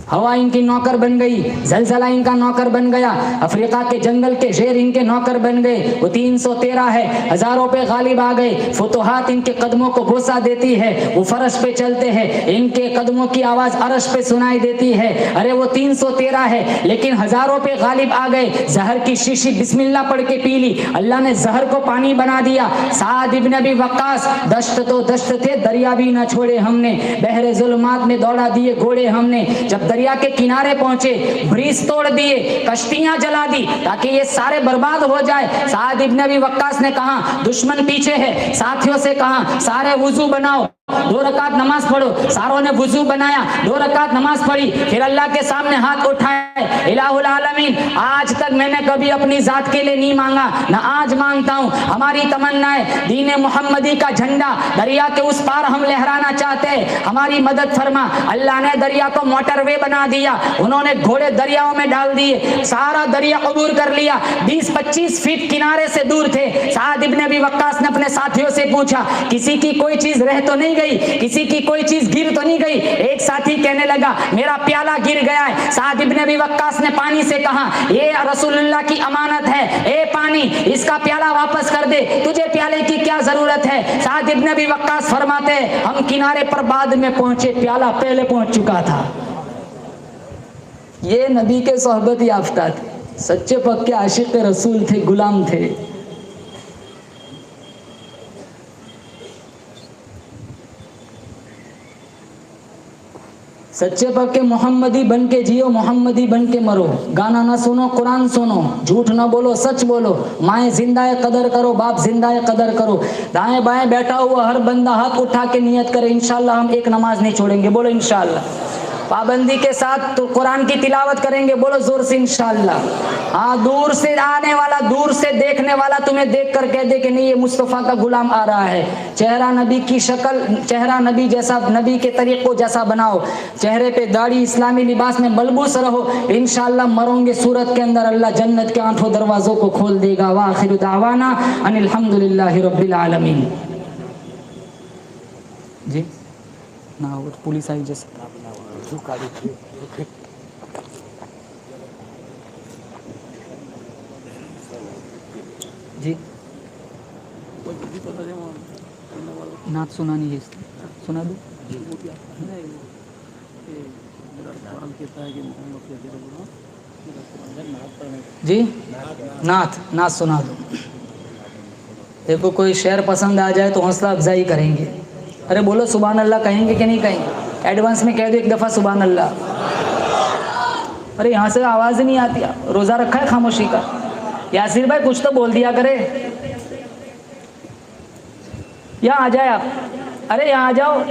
हवा इनकी नौकर बन गई, जलजला इनका नौकर बन गया, अफ्रीका के जंगल के शेर इनके नौकर बन गए। वो 313 है, हजारों पे गालिब आ गए। फुतुहात इनके कदमों को बोसा देती है, वो फरश पे चलते हैं, इनके कदमों की आवाज अरश पे सुनाई देती है। अरे वो 313 है लेकिन हजारों पे गालिब आ गए। जहर की शीशी बिस्मिल्लाह पढ़ के पी ली, अल्लाह ने जहर को पानी बना दिया। साद इब्न अबी वक्कास, दश्त तो दश्त थे, दरिया भी ना छोड़े हमने, बहरे जुल्मात में दौड़ा दिए घोड़े हमने। जब दरिया के किनारे पहुंचे, ब्रिज तोड़ दिए, कश्तियां जला दी ताकि ये सारे बर्बाद हो जाए। साद इब्न अबी वक्कास ने कहा दुश्मन पीछे है, साथियों से कहा सारे वुजू बनाओ, 2 रकात नमाज पढ़ो। सारों ने वुजू बनाया, 2 रकात नमाज पढ़ी, फिर अल्लाह के सामने हाथ उठाए, इलाहुल आलमीन, आज तक मैंने कभी अपनी जात के लिए नहीं मांगा, ना आज मांगता हूँ। हमारी तमन्ना है दीन मोहम्मदी का झंडा दरिया के उस पार हम लहराना चाहते हैं, हमारी मदद फरमा। अल्लाह ने दरिया को मोटरवे बना दिया, उन्होंने घोड़े दरियाओं में डाल दिए, सारा दरिया अबूर कर लिया। 20-25 फीट किनारे से दूर थे। साद इब्ने अबी वक्कास ने अपने साथियों से पूछा, किसी की कोई चीज रह तो नहीं गई, किसी की कोई चीज गिर तो नहीं गई? एक साथी कहने लगा, मेरा प्याला गिर गया है। साद इब्ने अबी वक्कास ने पानी से कहा, ये रसूलुल्लाह की अमानत है, ए पानी इसका प्याला वापस कर दे, तुझे प्याले की क्या जरूरत है? साद इब्ने अबी वक्कास फरमाते हैं, हम किनारे पर बाद में पहुंचे, प्याला पहले पहुंच चुका था। ये नबी के सोहबत याफ्ता थे, सच्चे पक्के आशिक रसूल थे, गुलाम थे। सच्चे पक्के मोहम्मदी बन के जियो, मोहम्मदी बन के मरो। गाना ना सुनो, कुरान सुनो, झूठ ना बोलो, सच बोलो। माएँ जिंदा है कदर करो, बाप जिंदा है कदर करो। दाएं बाएं बैठा हुआ हर बंदा हाथ उठा के नियत करे, इंशाल्लाह हम एक नमाज नहीं छोड़ेंगे, बोलो इंशाल्लाह। पाबंदी के साथ तो कुरान की तिलावत करेंगे, बोलो जोर से इंशाल्लाह। हाँ, दूर से आने वाला, दूर से देखने वाला तुम्हें देख कर कह दे कि नहीं ये मुस्तफ़ा का गुलाम आ रहा है। चेहरा नबी की शक्ल, चेहरा नबी जैसा, नबी के तरीक़ों जैसा बनाओ, चेहरे पे दाढ़ी, इस्लामी लिबास में मलबूस रहो, इंशाल्लाह मरोगे सूरत के अंदर अल्लाह जन्नत के 8 दरवाज़ों को खोल देगा। व आखिरु दावाना अनिल हम्दुलिल्लाहि रब्बिल आलमीन। जी ना, वो पुलिस आई जैसे जी नात सुनानी है, सुना दूं? जी नात सुना दो। देखो कोई शेर पसंद आ जाए तो हौसला अफजाई करेंगे। अरे बोलो सुभान अल्लाह, कहेंगे कि नहीं कहेंगे? एडवांस में कह दो एक दफ़ा सुभान अल्लाह। अरे यहाँ से आवाज़ नहीं आती, रोज़ा रखा है खामोशी का? यासिर भाई कुछ तो बोल दिया करे। यहाँ आ जाए आप, अरे यहाँ आ जाओ।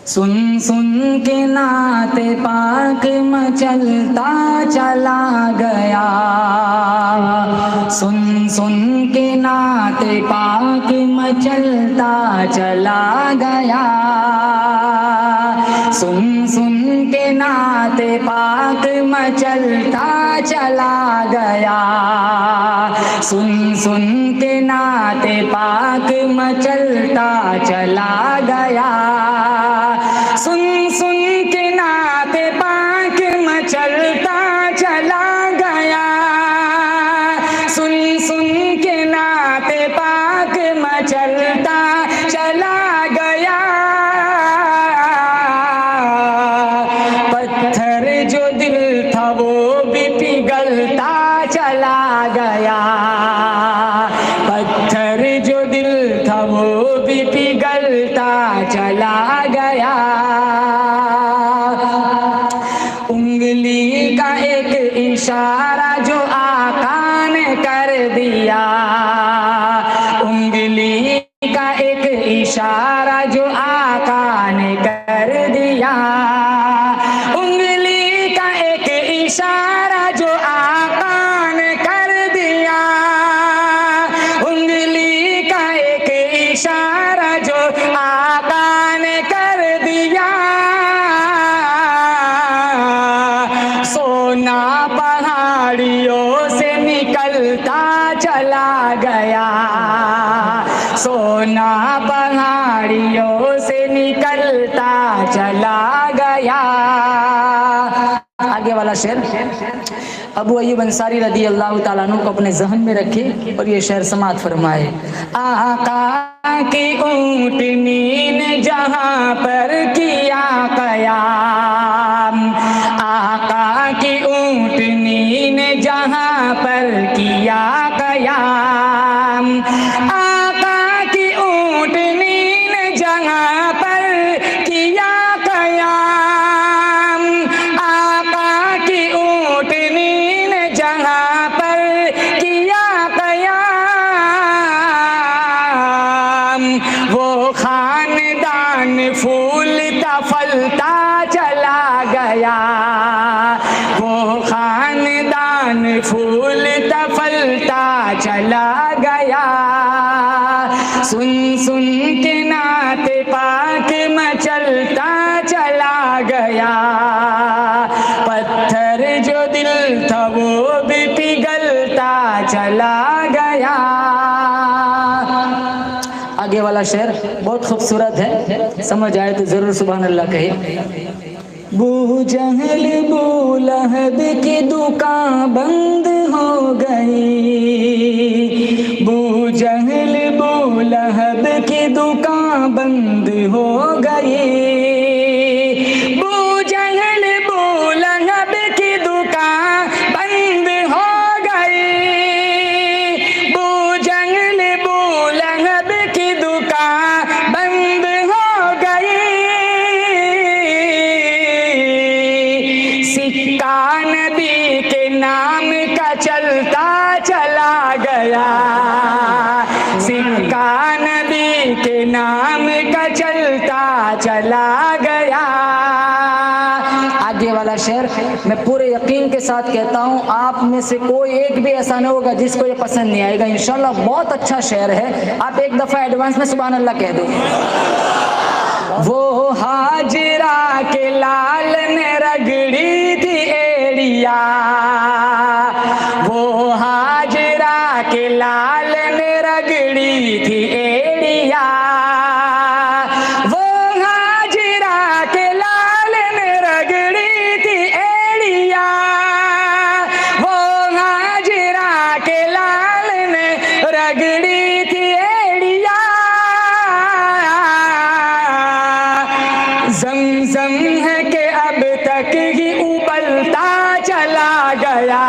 सुन सुन के नाते पाक मचलता चला गया, सुन सुन के नाते पाक मचलता चला गया, सुन सुन के नाते पाक मचलता चला गया, सुन सुन के नाते पाक मचलता चला गया, सुन सुन के नाते पाक मचलता चला गया, सुन सुन के नाते पाक मचलता चला गया। पत्थर जो दिल था वो भी पिघलता चला गया, पत्थर जो दिल था वो भी पिघलता चला गया। उंगली का एक इशारा जो आका ने कर दिया, उंगली का एक इशारा जो आका ने कर दिया, उंगली का एक इशारा जो आका ने कर दिया, उंगली का एक इशारा जो आका ने कर दिया। सोना पहाड़ियों से निकलता चला गया, सोना पहाड़ियों से निकलता चला गया। आगे वाला शेर अबू अय्यूब अंसारी रदी अल्लाह ताला अन्हु को अपने जहन में रखे और ये शेर समात फरमाए। आका की ऊँटनी ने जहाँ पर किया कयाम, आका की ऊँटनी ने जहाँ पर किया कयाम, आका की ऊँटनी ने जहाँ पर किया कयाम, आका की ऊँटनी ने जहाँ पर किया कयाम, वो खानदान गया, वो खानदान फूलता फलता चला गया। सुन सुन के नाते पाक मचलता चला गया, पत्थर जो दिल था वो भी पिघलता चला गया। आगे वाला शेर बहुत खूबसूरत है, समझ आए तो जरूर सुभान अल्लाह कहे। बू जहल बू लहब की दुकान बंद हो गई, बू जहल बू लहब की दुकान बंद हो गई, बू जहल बू लहब की दुकान बंद हो गई, बू जहल बू लहब की दुकान बंद हो गई। सिक्का नबी के नाम का चलता चला गया, सिक्का नबी के नाम का चलता चला गया। आगे वाला शेर मैं पूरे यकीन के साथ कहता हूँ, आप में से कोई एक भी ऐसा नहीं होगा जिसको ये पसंद नहीं आएगा इंशाल्लाह। बहुत अच्छा शेर है, आप एक दफा एडवांस में सुभान अल्लाह कह दो। वो हाजिरा के लाल ने रगड़ी थी एड़िया, वो हाजिरा के लाल ने रगड़ी थी एड़िया, वो हाजिरा के लाल ने रगड़ी थी एड़िया, वो हाजिरा के लाल ने रगड़ी थी एड़िया। ज़मज़म है कि अब तक ही उबलता चला गया,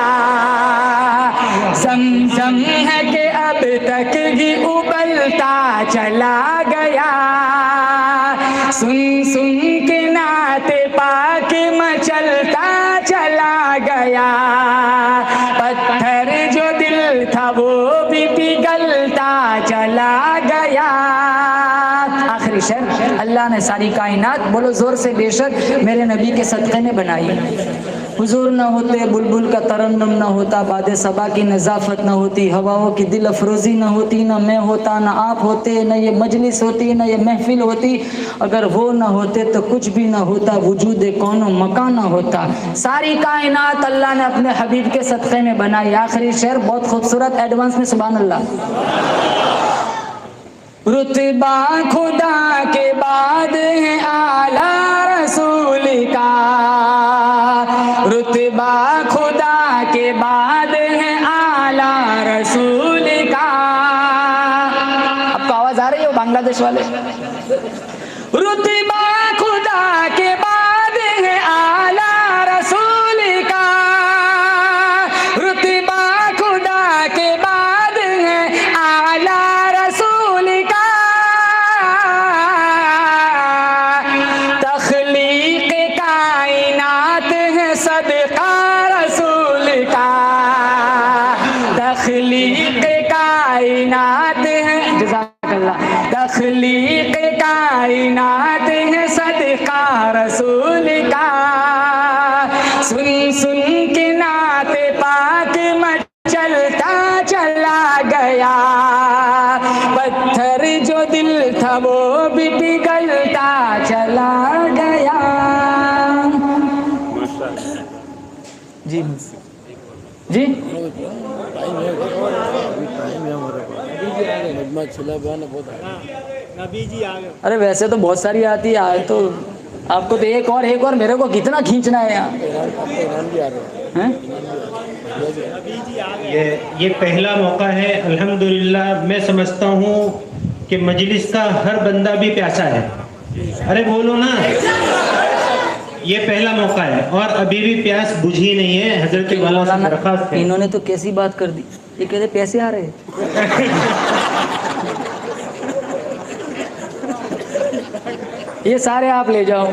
ज़मज़म है कि अब तक ही उबलता चला गया। सुन सुन के नाते पाक मचलता चला गया, पत्थर जो दिल था वो भी पिघलता चला गया। आखिरी शेर, अल्लाह ने सारी कायनात बोलो जोर से बेशक मेरे नबी के सदक़े में बनाई। हुजूर न होते बुलबुल का तरन्नुम न होता, बादे सबा की नज़ाफत न होती, हवाओं की दिल अफरोज़ी न होती, न मैं होता, न आप होते, न ये मजलिस होती, न ये महफिल होती। अगर वो न होते तो कुछ भी न होता, वजूद कौनो मकान न होता। सारी कायनात अल्लाह ने अपने हबीब के सदक़े में बनाई। आखिरी शेर बहुत खूबसूरत, एडवांस में सुभान अल्लाह। रुतबा खुदा के बाद है आला रसूल का, रुतबा खुदा के बाद है आला रसूल का। आपको आवाज आ रही है बांग्लादेश वाले? रुतबा खुदा के बाद है आला रसूल का, रुतबा खुदा के बाद है आला रसूल का। तख्लीक कायनात है सदका रसूल का, तख्लीक कायनात है जज़ाकल्लाह, तख्लीक कायनात है सदका रसूल का। सुन सुन के नाते पाक मचलता चला गया, पत्थर जो दिल था वो भी पिघलता चला गया। जी जी अरे वैसे तो बहुत सारी आती है, आए तो आपको तो एक और मेरे को कितना खींचना है यहाँ। ये पहला मौका है अल्हम्दुलिल्लाह। मैं समझता हूँ कि मजलिस का हर बंदा भी प्यासा है। अरे बोलो ना, ये पहला मौका है और अभी भी प्यास बुझी नहीं है। हजरत वाला से दरख्वास्त है। इन्होंने तो कैसी बात कर दी, ये कहते पैसे आ रहे ये सारे आप ले जाओ।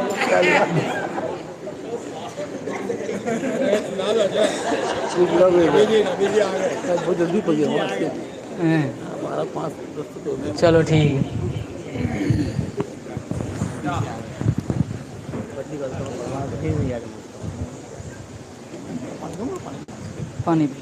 बहुत जल्दी पहुंच चलो ठीक है। पानी भी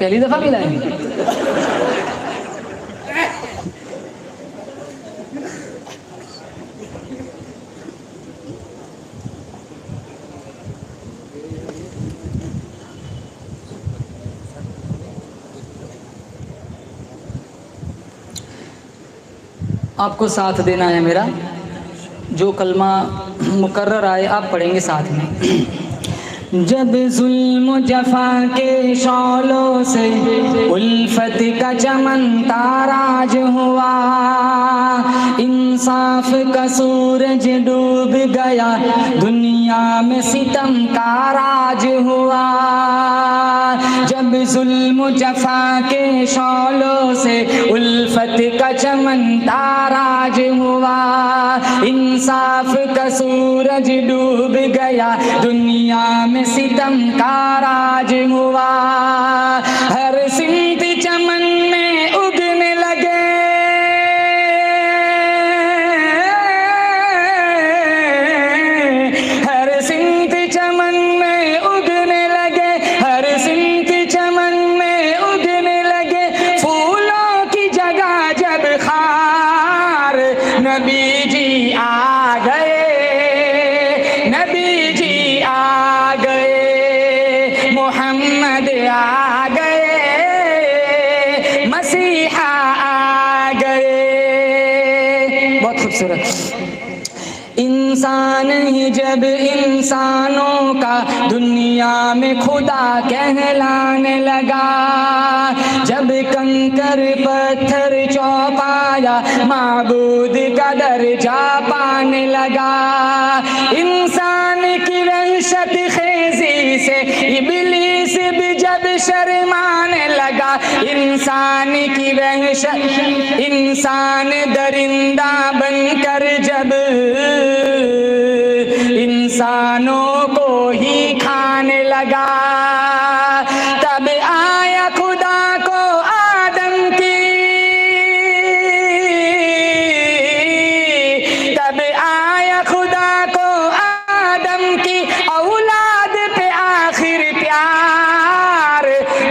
पहली दफा मिला है। आपको साथ देना है मेरा, जो कलमा मुकर्रर आए आप पढ़ेंगे साथ में। जब जुल्म जफा के शौलों से उल्फत का चमन ताराज हुआ, इंसाफ का सूरज डूब गया, दुनिया में सितम का राज हुआ। जब जुल्म जफा के शौलों से उल्फत का चमन ताराज हुआ, इंसाफ का सूरज डूब गया, दुनिया में सितम का राज हुआ। हर सिमत चमन में उगने लगे, हर सिमत चमन में उगने लगे, हर सिमत चमन में उगने लगे, फूलों की जगह जब खार, नबी जी आ गए, नबी जी आ गए, मोहम्मद आ गए, मसीहा आ गए। बहुत खूबसूरत। इंसान ही जब इंसानों का दुनिया में खुदा कहलाने लगा, जब कंकर पत्थर चौपाया, माबूद का दर्जा पाने लगा। इंसान की वहशत खेजी से इब्लीस भी जब शर्माने लगा, इंसान की वहशत, इंसान दरिंदा बनकर जब इंसानों को ही खाने लगा, तब आया खुदा को आदम की, तब आया खुदा को आदम की औलाद पे आखिर प्यार,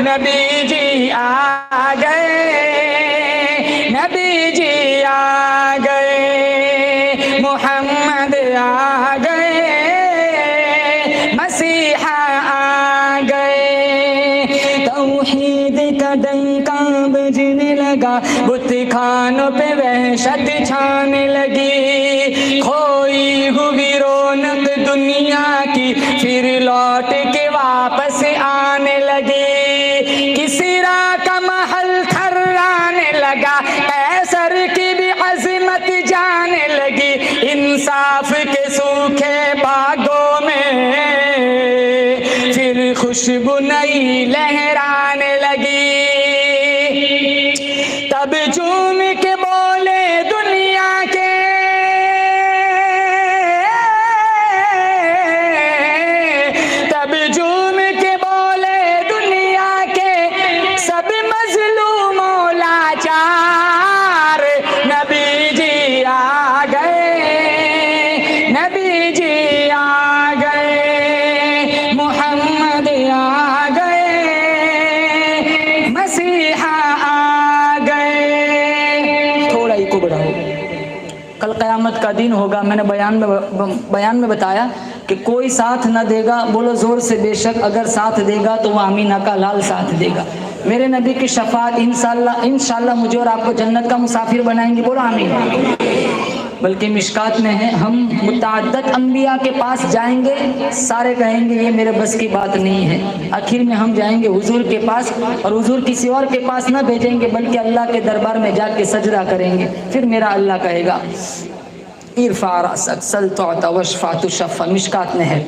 नबी जी आ गए, नबी जी आ गए, मोहम्मद आ गए, मसीहा आ गए। तौहीद का डंका बजने लगा, बुत खानों पे वहशत छाने लगी, खोई हुई रौनक दुनिया की फिर लौट के वापस आने लगी। किसरा का महल थर्राने लगा, कैसर की भी अजमत जाने लगी, इंसाफ के सूखे बागों में फिर खुशबू नई लहराने लगी। तब झूम के बोले दुनिया के, तब झूम के बोले दुनिया के, सब मजलूमों लाचार, नबी जी आ गए, नबी जी आ गए, मोहम्मद आ गए, मसीहा आ गए। थोड़ा ही को बढ़ाओ। कल क़यामत का दिन होगा, मैंने बयान में बताया कि कोई साथ न देगा, बोलो जोर से बेशक, अगर साथ देगा तो वो आमीना का लाल साथ देगा। मेरे नबी की शफात इंशाल्लाह मुझे और आपको जन्नत का मुसाफिर बनाएंगी, बोलो आमीन। बल्कि मिशकात में है, हम मुतअद्दिद अंबिया के पास जाएंगे, सारे कहेंगे ये मेरे बस की बात नहीं है। आखिर में हम जाएंगे हुजूर के पास, और हुजूर किसी और के पास न भेजेंगे, बल्कि अल्लाह के दरबार में जाके सजदा करेंगे। फिर मेरा अल्लाह कहेगा इरफा रअसक सल तुअता वशफा तुशफ़ा, मिशकात में है।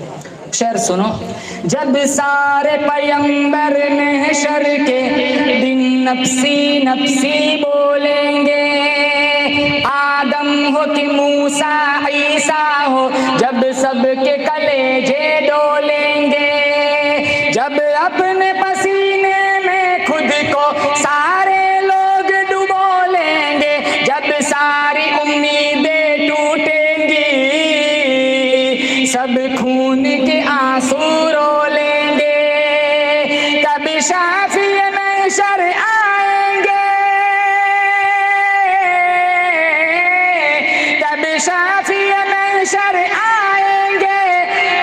शेर सुनो। जब सारे पैगंबर महशर के दिन नफ्सी नफ्सी बोलेंगे, आदम हो कि मूसा ईसा हो, जब सबके कलेजे डोलेंगे, जब अपने पसीने में खुद को सारे लोग डुबो लेंगे, जब सारी उम्मीदें टूटेंगी, सब खून के आंसू रो लेंगे, तब शाफी महशर आएंगे, तब शाफी महशर आएंगे,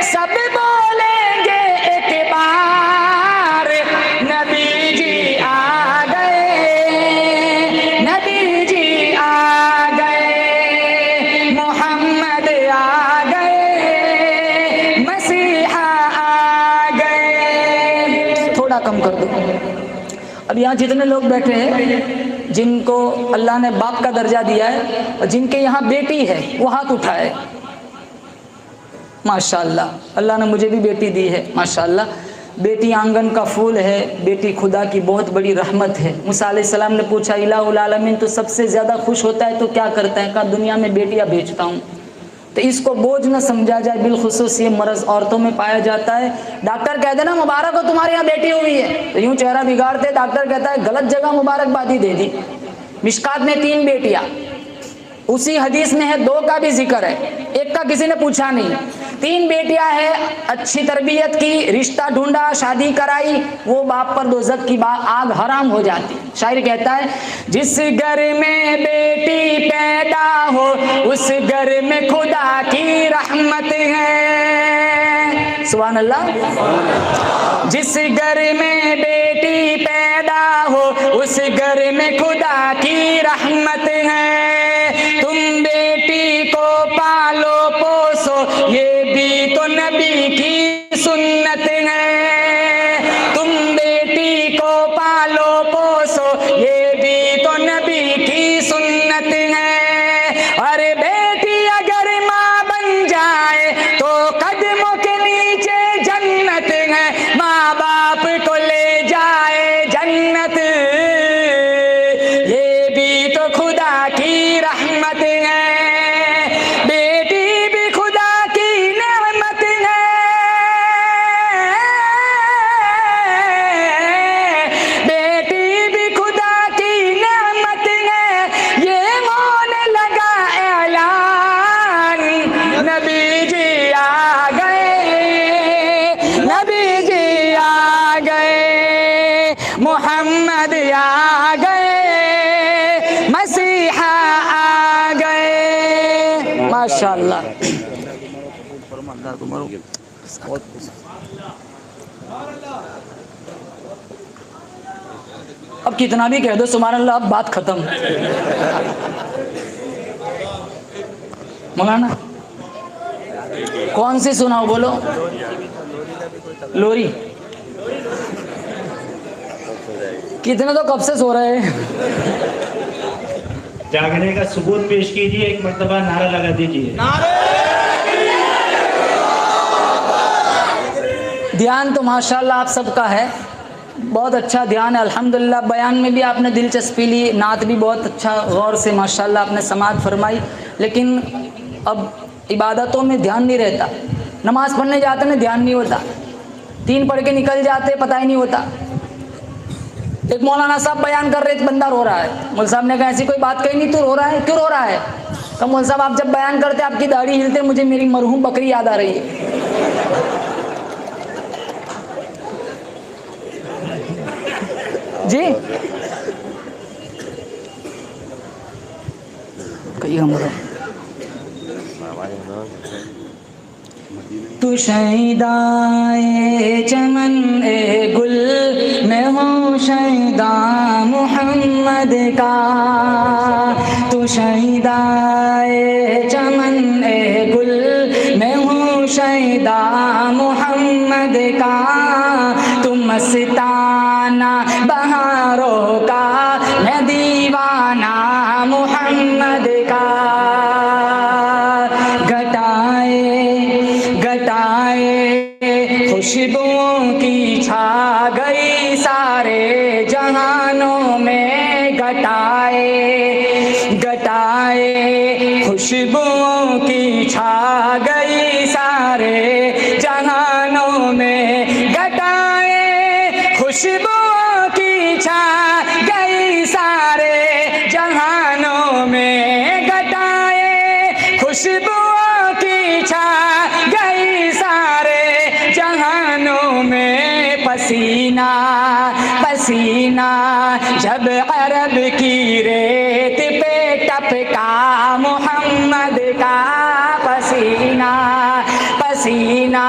सब बोलेंगे एक बार नबी जी आ गए, नबी जी आ गए, मोहम्मद आ गए, मसीहा आ गए। थोड़ा कम कर दो। अब यहाँ जितने लोग बैठे हैं जिनको अल्लाह ने बाप का दर्जा दिया है और जिनके यहाँ बेटी है वो हाथ उठाए। माशाअल्लाह, अल्लाह ने मुझे भी बेटी दी है माशाअल्लाह। बेटी आंगन का फूल है, बेटी खुदा की बहुत बड़ी रहमत है। मूसा अलैहिस्सलाम ने पूछा इलाहुल आलमीन तो सबसे ज़्यादा खुश होता है तो क्या करता है? कहा दुनिया में बेटियां बेचता हूँ। तो इसको बोझ न समझा जाए, बिलखुसूस ये मर्ज औरतों में पाया जाता है। डॉक्टर कहते ना मुबारक हो तुम्हारे यहाँ बेटी हुई है, तो यूँ चेहरा बिगाड़ते, डॉक्टर कहता है गलत जगह मुबारकबादी दे दी। मिशकात में 3 बेटियां, उसी हदीस में है 2 का भी जिक्र है, 1 का किसी ने पूछा नहीं। 3 बेटियां है, अच्छी तरबियत की, रिश्ता ढूंढा, शादी कराई, वो बाप पर दोज़ख की आग हराम हो जाती। शायर कहता है जिस घर में बेटी पैदा हो उस घर में खुदा की रहमत है। सुभान अल्लाह। जिस घर में बेटी पैदा हो उस घर में खुदा की रहमत है। तुम बेटी को पालो पोसो ये भी तो नबी की सुन्नत है। तुम बेटी को पालो पोसो ये भी तो नबी की सुन्नत है। अरे बेटी अगर माँ बन जाए तो कदमों के नीचे जन्नत है। माँ बाप को ले जाए जन्नत, ये भी तो खुदा की रहमत है। बेटी भी खुदा की नेमत है। बेटी भी खुदा की नेमत है। ये होने लगा ऐलान नबी जी आ गए, नबी जी आ गए, मोहम्मद आ गए, मसीहा आ गए। माशाअल्लाह। अब कितना भी कह दो सुभान अल्लाह, अब बात खत्म। मौलाना कौन सी सुनाओ बोलो? लोरी। कितने तो कब से सो रहे हैं? जागने का सबूत पेश कीजिए, एक मर्तबा नारा लगा दीजिए। ध्यान तो माशाल्लाह आप सबका है, बहुत अच्छा ध्यान है अल्हम्दुलिल्लाह। बयान में भी आपने दिलचस्पी ली, नात भी बहुत अच्छा गौर से माशाल्लाह आपने समाअत फरमाई। लेकिन अब इबादतों में ध्यान नहीं रहता। नमाज पढ़ने जाते में ध्यान नहीं होता, 3 पढ़ के निकल जाते पता ही नहीं होता। एक मौलाना साहब बयान कर रहे थे, बंदा रो रहा है। मौलवी साहब ने कहा ऐसी कोई बात कही नहीं, तू रो रहा है, क्यों रो रहा है? कहा मौलवी साहब आप जब बयान करते आपकी दाढ़ी हिलते मुझे मेरी मरहूम बकरी याद आ रही है। जी कहिए हमारा तू शहीदाए चमन ए गुल मैं हूँ शहीदा मोहम्मद का। तू शहीदाए चमन ए गुल मैं हूँ शहीदा मोहम्मद का। तू मस्ताना बहारों का मैं दीवाना मोहम्मद का। घटाए खुशबुओं की छा गई सारे जहानों में, घटाए घटाए खुशबुओं की छा गई सारे जहानों में, घटाए खुशबुओं की छा गई सारे जहानों में, घटाए खुशबुओं की छा गई सारे जहानों में। पसीना पसीना जब अरब की रेत पे टपका मोहम्मद का पसीना, पसीना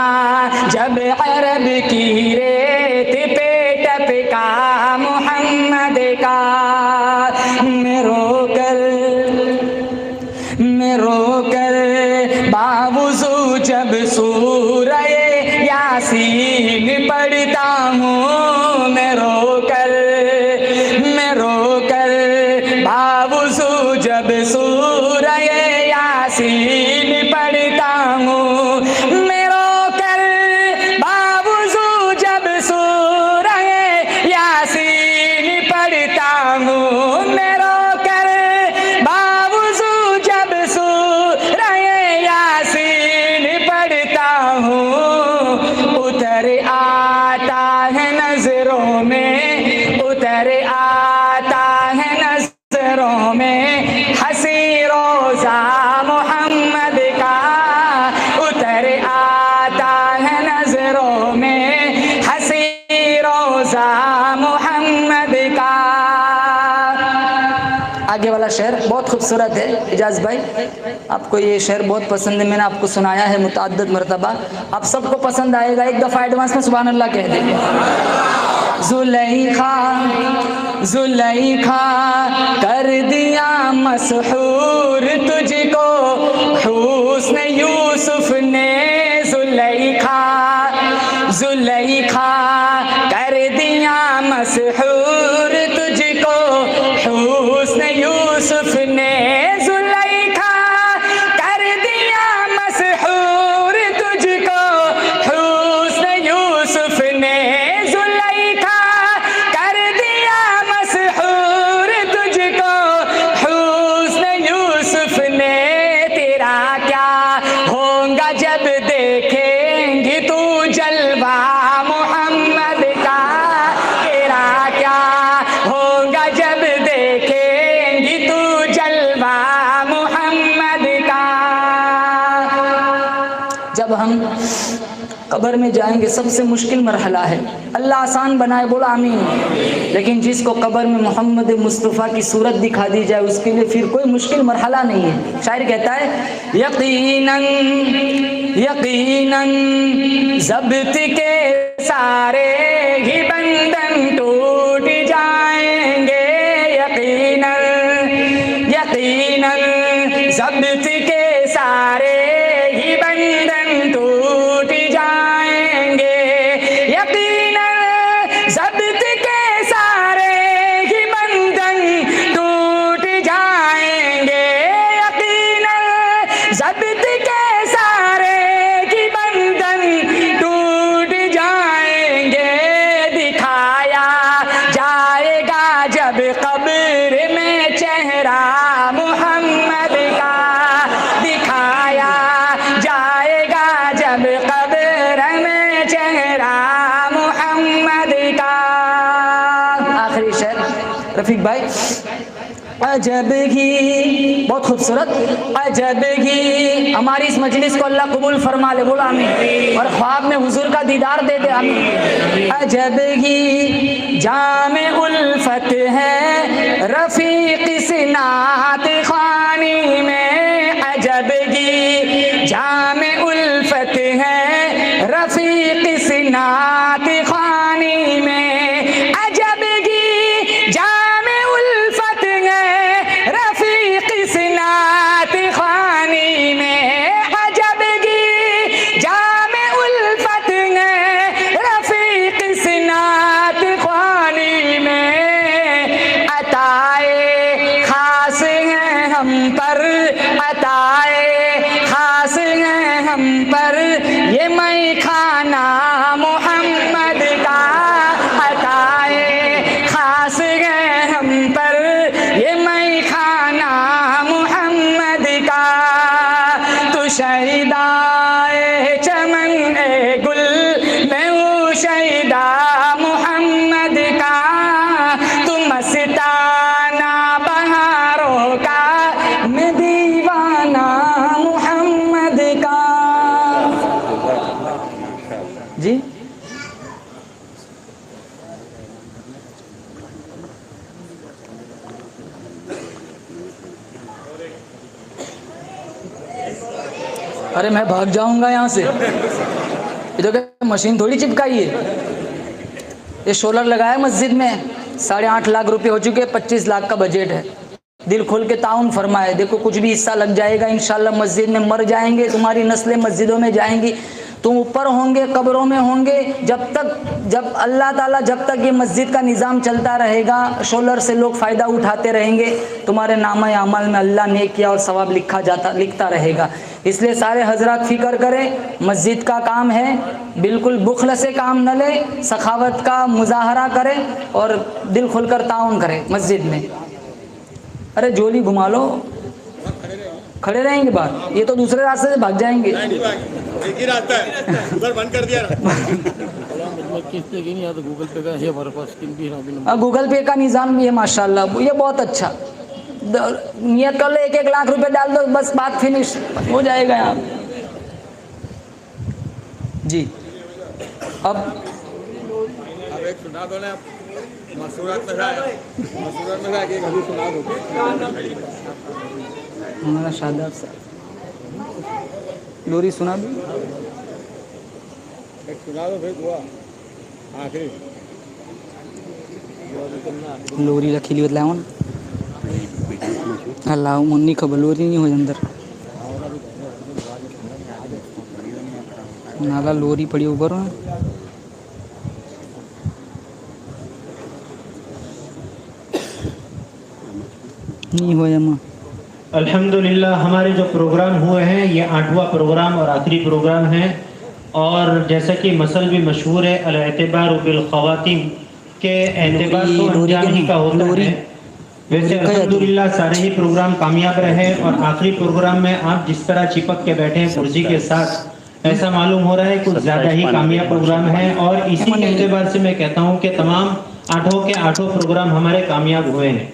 जब अरब की रेत पे टपका मोहम्मद का। मैं रोकर बावुज़ू जब सूरह यासीन पढ़ता हूँ, मैं रोकर बावुज़ू जब सूरह यासीन पढ़ता हूँ, मैं रोकर बावुज़ू जब सूरह यासीन पढ़ता हूँ, मैं रोकर बावुज़ू जब सूरह यासीन पढ़ता हूँ। उतर आता है नजरों में, उतर आता है नजरों में हंसी रोज़ा मोहम्मद का, उतर आता है नजरों में हंसी रोज़ा मोहम्मद का। आगे वाला शेर बहुत खूबसूरत है इजाज़ भाई, आपको ये शेर बहुत पसंद है, मैंने आपको सुनाया है मुतअद्दिद मरतबा, आप सबको पसंद आएगा। एक दफ़ा एडवांस में सुभान अल्लाह कह देंगे। ज़ुलैखा ज़ुलैखा कर दिया मसहूर तुझको हुस्न यूसुफ ने, ज़ुलैखा ज़ुलैखा कर दिया मसहूर तुझको हुस्न यूसुफ ने, ज़ुलैखा कर दिया मसहूर तुझको हुस्न यूसुफ ने, ज़ुलैखा कर दिया मसहूर तुझको हुस्न यूसुफ ने। तेरा क्या होगा जब देखेंगी तू जलवा मोहम्मद का, तेरा क्या होगा जब देखेंगी तू जलवा मोहम्मद का। जब हम कब्र में जाएंगे सबसे मुश्किल मरहला है, अल्लाह आसान बनाए, बोला आमीन। लेकिन जिसको कब्र में मोहम्मद मुस्तफ़ा की सूरत दिखा दी जाए उसके लिए फिर कोई मुश्किल मरहला नहीं है। शायर कहता है यकीनन यकीनन ज़ब्त के सारे ही बंधन टूट जाएंगे, यकीनन यकीनन ज़ब्त के सारे ही बंधन टूट जाएंगे, यकीनन ज़ब्त के सारे ही बंधन टूट जाएंगे, यकीनन ज़ब्त के सारे ही बंधन टूट जाएंगे। दिखाया जाएगा जब कब्र में चेहरा मोहम्मद का, दिखाया जाएगा जब कब्र में चेहरा मोहम्मद का। आखिरी शेर रफीक भाई, अजब ही, बहुत खूबसूरत, अजब ही हमारी इस मजलिस को अल्लाह कबूल फरमा ले, बोला आमीन, और ख्वाब में हुजूर का दीदार दे दे, आमीन। अजब ही जामे उल्फत है रफीक सिनात खानी में, अजब ही जामे उल्फत है रफीक सिनात खानी में, अजब ही जामे उल्फत है रफीक सिनात खानी में, अजब की जामे उल्फत है रफीक सिनात खानी में। अताए खास हैं हम पर, अताए खास हैं हम पर जी अरे मैं भाग जाऊंगा यहाँ से। ये तो क्या मशीन थोड़ी चिपकाई है। ये सोलर लगाया मस्जिद में, 8.5 लाख रुपए हो चुके, 25 लाख का बजट है। दिल खोल के ताउन फरमाए, देखो कुछ भी हिस्सा लग जाएगा इंशाल्लाह। मस्जिद में मर जाएंगे, तुम्हारी नस्लें मस्जिदों में जाएंगी, तुम ऊपर होंगे, कब्रों में होंगे। जब अल्लाह ताला, जब तक ये मस्जिद का निज़ाम चलता रहेगा, सोलर से लोग फ़ायदा उठाते रहेंगे, तुम्हारे नामा अमल में अल्लाह ने किया और सवाब लिखता रहेगा। इसलिए सारे हजरात फ़िक्र करें, मस्जिद का काम है, बिल्कुल बुखल से काम न ले, सखावत का मुजाहरा करें और दिल खोलकर ताउन करें मस्जिद में। अरे जोली घुमा लो, खड़े रहेंगे बाहर, ये तो दूसरे रास्ते से भाग जाएंगे। एक ही रास्ता है, उधर बंद कर दिया ना। गूगल पे का है हमारे पास, गूगल पे का निज़ाम भी है माशाल्लाह, ये बहुत अच्छा। नियत कर लो, 1-1 लाख रुपए डाल दो, बस बात फिनिश हो जाएगा यहाँ जी। अब एक सुना दो ना, मसूरत में एक अभी सुना दो। हमारा शादाब साहब लोरी सुना दो, एक सुना दो फिर दुआ आखिरी। लोरी रखी ली बदलाओ ना, अल्लाह मुन्नी खबर लोरी नहीं हो अंदर नाला लोरी पड़ी ऊपर नहीं हो जामा। अल्हम्दुलिल्लाह हमारे जो प्रोग्राम हुए हैं ये 8वां प्रोग्राम और आखिरी प्रोग्राम है। और जैसा कि मसल भी मशहूर है, अल-एतबार बिल ख़वातीम के एतबार तो अंजाम ही का होता है। वैसे अल्हम्दुलिल्लाह सारे ही प्रोग्राम कामयाब रहे और आखिरी प्रोग्राम में आप जिस तरह चिपक के बैठे हैं कुर्सी के साथ, ऐसा मालूम हो रहा है कुछ ज़्यादा ही कामयाब प्रोग्राम है। और इसी के एतबार से मैं कहता हूँ कि तमाम 8 के 8 प्रोग्राम हमारे कामयाब हुए हैं।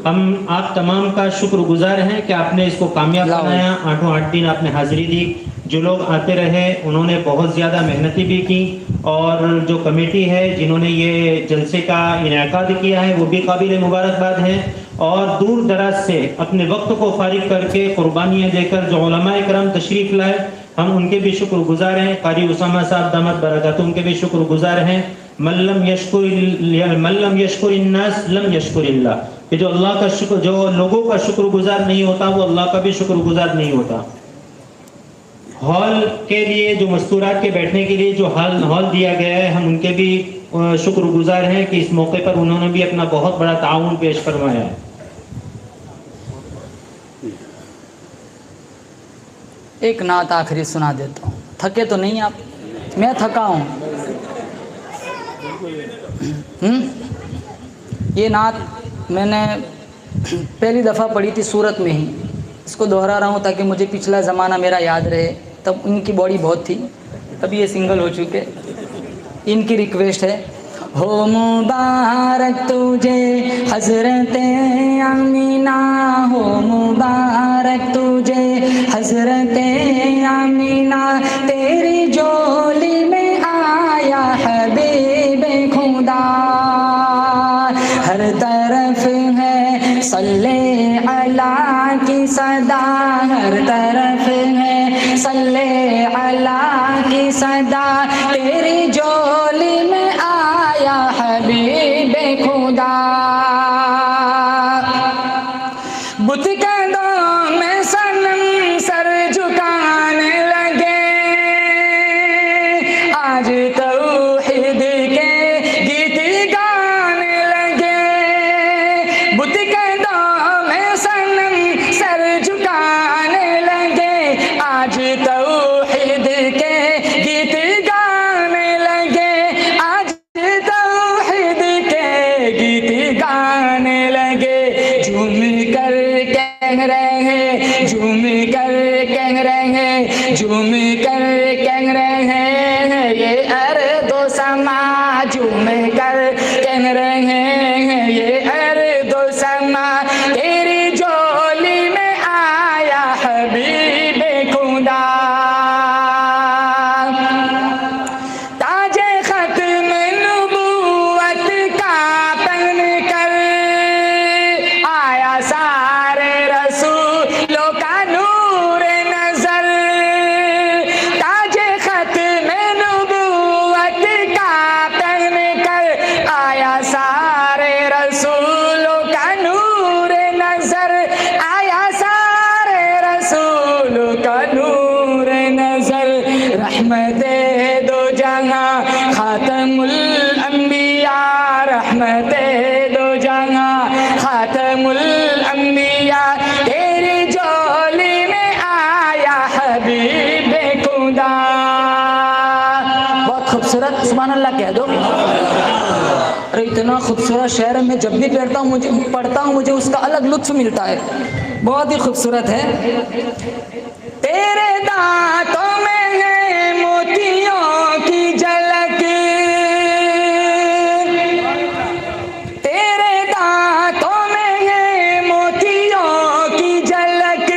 हम आप तमाम का शुक्रगुजार हैं कि आपने इसको कामयाब बनाया। 8 दिन आपने हाजिरी दी। जो लोग आते रहे उन्होंने बहुत ज़्यादा मेहनती भी की, और जो कमेटी है जिन्होंने ये जलसे का इनेकाद किया है वो भी काबिल मुबारकबाद हैं। और दूर दराज से अपने वक्त को फारिग करके कुर्बानियाँ देकर जो उलमाए करम तशरीफ़ लाए, हम उनके भी शुक्रगुजार हैं। कारी उसामा साहब दामत बरकatuh उनके भी शुक्रगुजार हैं। मल्लम यशकुरिन्नास लम यशकुरिल्लाह, कि जो अल्लाह का शुक्र, जो लोगों का शुक्रगुजार नहीं होता वो अल्लाह का भी शुक्रगुजार नहीं होता। हॉल के लिए, जो मस्तूरात के बैठने के लिए जो हॉल दिया गया है, हम उनके भी शुक्रगुजार हैं कि इस मौके पर उन्होंने भी अपना बहुत बड़ा ताउन पेश फरमाया है। एक नात आखिरी सुना देता हूँ, थके तो नहीं आप? मैं थका हूँ। ये नात मैंने पहली दफ़ा पढ़ी थी सूरत में ही, इसको दोहरा रहा हूँ ताकि मुझे पिछला ज़माना मेरा याद रहे। तब इनकी बॉडी बहुत थी, अभी ये सिंगल हो चुके। इनकी रिक्वेस्ट है, हो मुबारक तुझे हज़रत अमीना, हो मुबारक तुझे हज़रत अमीना, तेरी जोली में आया हबीब खुदा। हर तरफ है सल्ले अला की सदा, हर तरफ है सल्ले अला की सदा, तेरी जोली में आया हबीब खुदा। बुत कदों में सनम सर झुकाने लगे, आज तौहीद के गीत गाने लगे। बुत कदों में सनम सर झुकाने लगे, आज तौहीद के गीत गाने लगे, आज तौहीद के गीत गाने लगे। झूम कर कह रहे, झूम कर कह रहे, झूम कर कह रहे हैं ये अर्दो समा, झूम कर कह रहे हैं ये अर्दो समा, तेरी जोली में आया हबीब खुदा। दो जहां, खातमुल अंबिया रहमते दो जहां, खातमुल अंबिया तेरी झोली में आया हबीब खुदा। बहुत खूबसूरत, सुभान अल्लाह कह दो। अरे इतना खूबसूरत शेर में जब भी पढ़ता हूँ मुझे उसका अलग लुत्फ मिलता है, बहुत ही खूबसूरत है। तेरे दांतों में है मोतियों की झलक, तेरे दांतों में है मोतियों की झलक,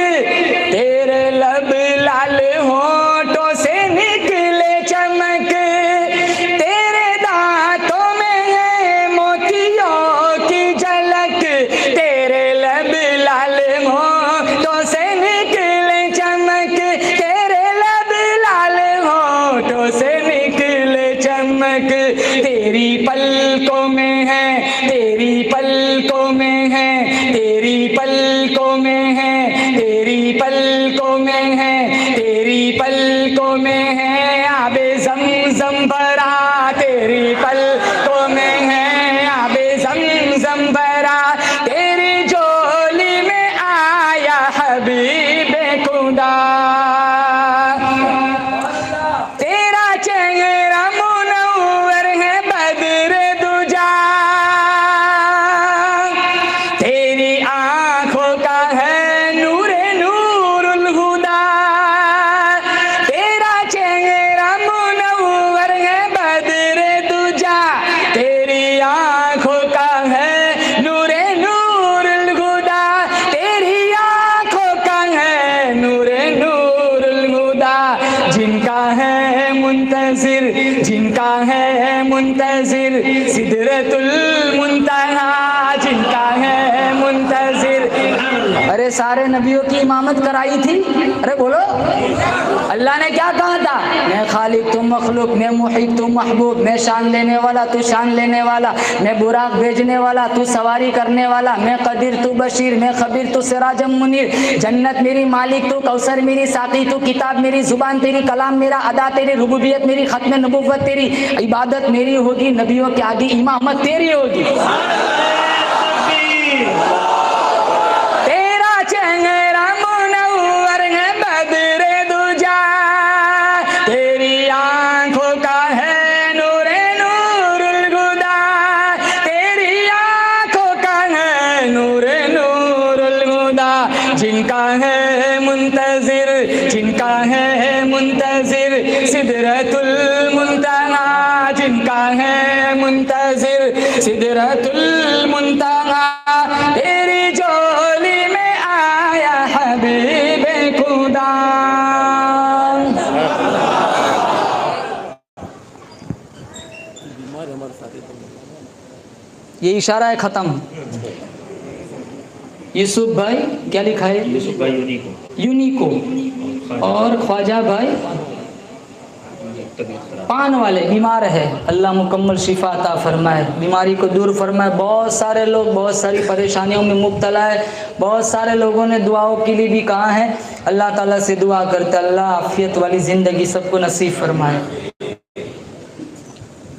तेरे लब लाल होठों से निकले चमक, तेरे दांतों में है मोतियों की झलक, तेरे लब लाल होठों से निकले चमक, तेरे लब लाल होठों से निकले चमक, तेरी पलकों में है, तेरी पलकों में है, तेरी पलकों में है, तेरी पलकों में है, तेरी पलकों में है आबे ज़मज़म भरा, तेरी पलकों में है आबे ज़मज़म भरा, तेरी झोली में आया हबीब खुदा। तेरा चेहरा मुनव्वर है बद्र दुजा, तेरी आंखों का है नूरे नूरुल हुदा, तेरा चेहरा मुनव्वर है बद्र दुजा, तेरी आंखों का है नूरे नूरुल हुदा, तेरी आंखों का है नूरे नूरुल हुदा, जिनका है मुंतजिर, जिनका है मुंतजिर सिदरतुल मुंतहा, जिनका है मुंतजिर। अरे सारे नबियों की इमामत कराई थी। अरे बोलो, अल्लाह ने क्या कहा था? मैं खालिक तुम मखलूक, मैं मुहीब तुम महबूब, मैं शान लेने वाला तू शान लेने वाला, मैं बुराक भेजने वाला तू सवारी करने वाला, मैं कदीर तू बशीर, मैं खबीर तू सिराजम मुनीर, जन्नत मेरी मालिक तू, कौसर मेरी साकी तू, किताब मेरी जुबान तेरी, कलाम मेरा अदा तेरी, रुबूबियत मेरी, खत्म नबुव्वत तेरी, इबादत मेरी होगी, नबियों के आगे इमामत तेरी होगी। तेरा चेहरा मुनव्वर है बद्र दुजा, तेरी आंखों का है नूरे नूरुल हुदा, तेरी आंखों का है नूरे नूरुल हुदा, जिनका है मुंतजिर, जिनका है मुंतजिर सिदरतुल मुंतहा, जिनका है मुंतजिर सिदरतुल मुंतहा, तेरी झोली में आया हबीब खुदा। ये इशारा है, खत्म। यूसुफ भाई क्या लिखा है? यूसुफ भाई यूनिको और ख्वाजा भाई पान वाले बीमार है, अल्लाह मुकम्मल शिफा अता फरमाए, बीमारी को दूर फरमाए। बहुत सारे लोग बहुत सारी परेशानियों में मुब्तला है, बहुत सारे लोगों ने दुआओं के लिए भी कहा है। अल्लाह ताला से दुआ करते अल्लाह आफियत वाली ज़िंदगी सबको नसीब फरमाए।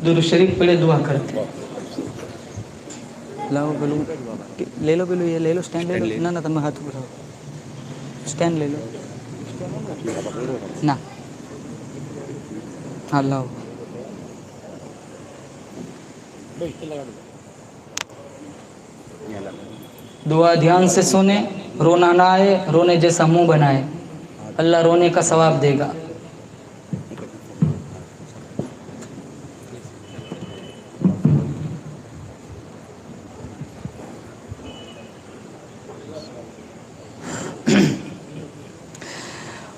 दुरूद शरीफ पढ़े दुआ करते। लाओ बोलो, ले लो बोलो, ये ले लो, स्टैंड ले लो ना, ना तुम हाथ उठाओ, स्टैंड ले लो ना, हाँ लाओ। दुआ ध्यान से सुने, रोना ना आए, रोने जैसा मुंह बनाए, अल्लाह रोने का सवाब देगा।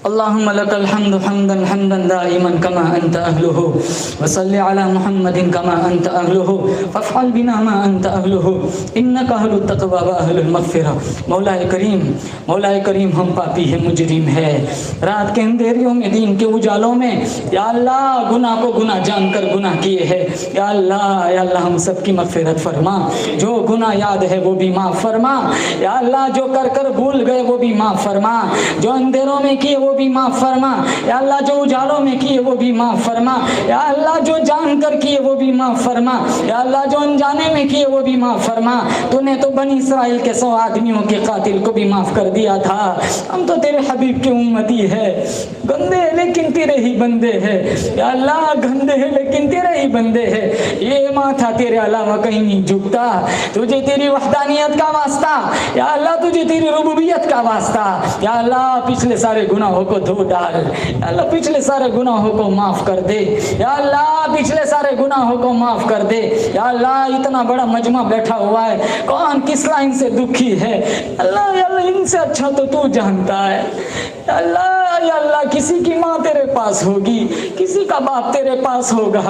अल्लाहुम्मा लकल हम्दु हम्दन हम्दन दाइमन कमा अंत अहलुहु वसल्लि अला मुहम्मदिन कमा अंत अहलुहु फफ़अल बिना मा अंत अहलुहु इन्नका अहलुत तक़वा व अहलुल मग़फ़िरा। मौलाए करीम हम पापी है, मुजरिम है, रात के अंधेरियों में दीन के उजालों में या अल्लाह गुनाह को गुनाह जानकर गुनाह किए हैं। या अल्लाह हम सब की मग़फ़िरत फरमा, जो गुनाह याद है वो भी माफ़ फरमा। या अल्लाह जो कर कर भूल गए वो भी माफ़ फरमा, जो अंधेरों में किए वो भी भी माफ फरमा। या अल्लाह जो उजालों में किए वो भी माफ फरमा। या अल्लाह जो जान कर किए वो भी माफ फरमा। या अल्लाह जो अनजाने में किए वो भी माफ फरमा। तूने तो बनी इसराइल के 100 आदमियों के कातिल को भी माफ कर दिया था। हम तो तेरे हबीब के उम्मती है, गंदे हैं लेकिन तेरे ही बंदे हैं। या अल्लाह गंदे हैं लेकिन तेरे ही बंदे हैं। ये माथा तेरे अलावा कहीं नहीं झुकता। तुझे तेरी वहदानियत का वास्ता, या अल्लाह तुझे तेरी रुबूबियत का वास्ता। या अल्लाह पिछले सारे गुनाहों को धो डाल। या अल्लाह पिछले सारे गुनाहों को माफ कर दे। या अल्लाह पिछले सारे गुनाहों को माफ कर दे। या अल्लाह इतना बड़ा मजमा बैठा हुआ है, कौन किस लाइन से दुखी है अल्लाह, या अल्लाह इनसे अच्छा तो तू जानता है। या अल्लाह, या अल्लाह किसी की माँ तेरे पास होगी, किसी का बाप तेरे पास होगा,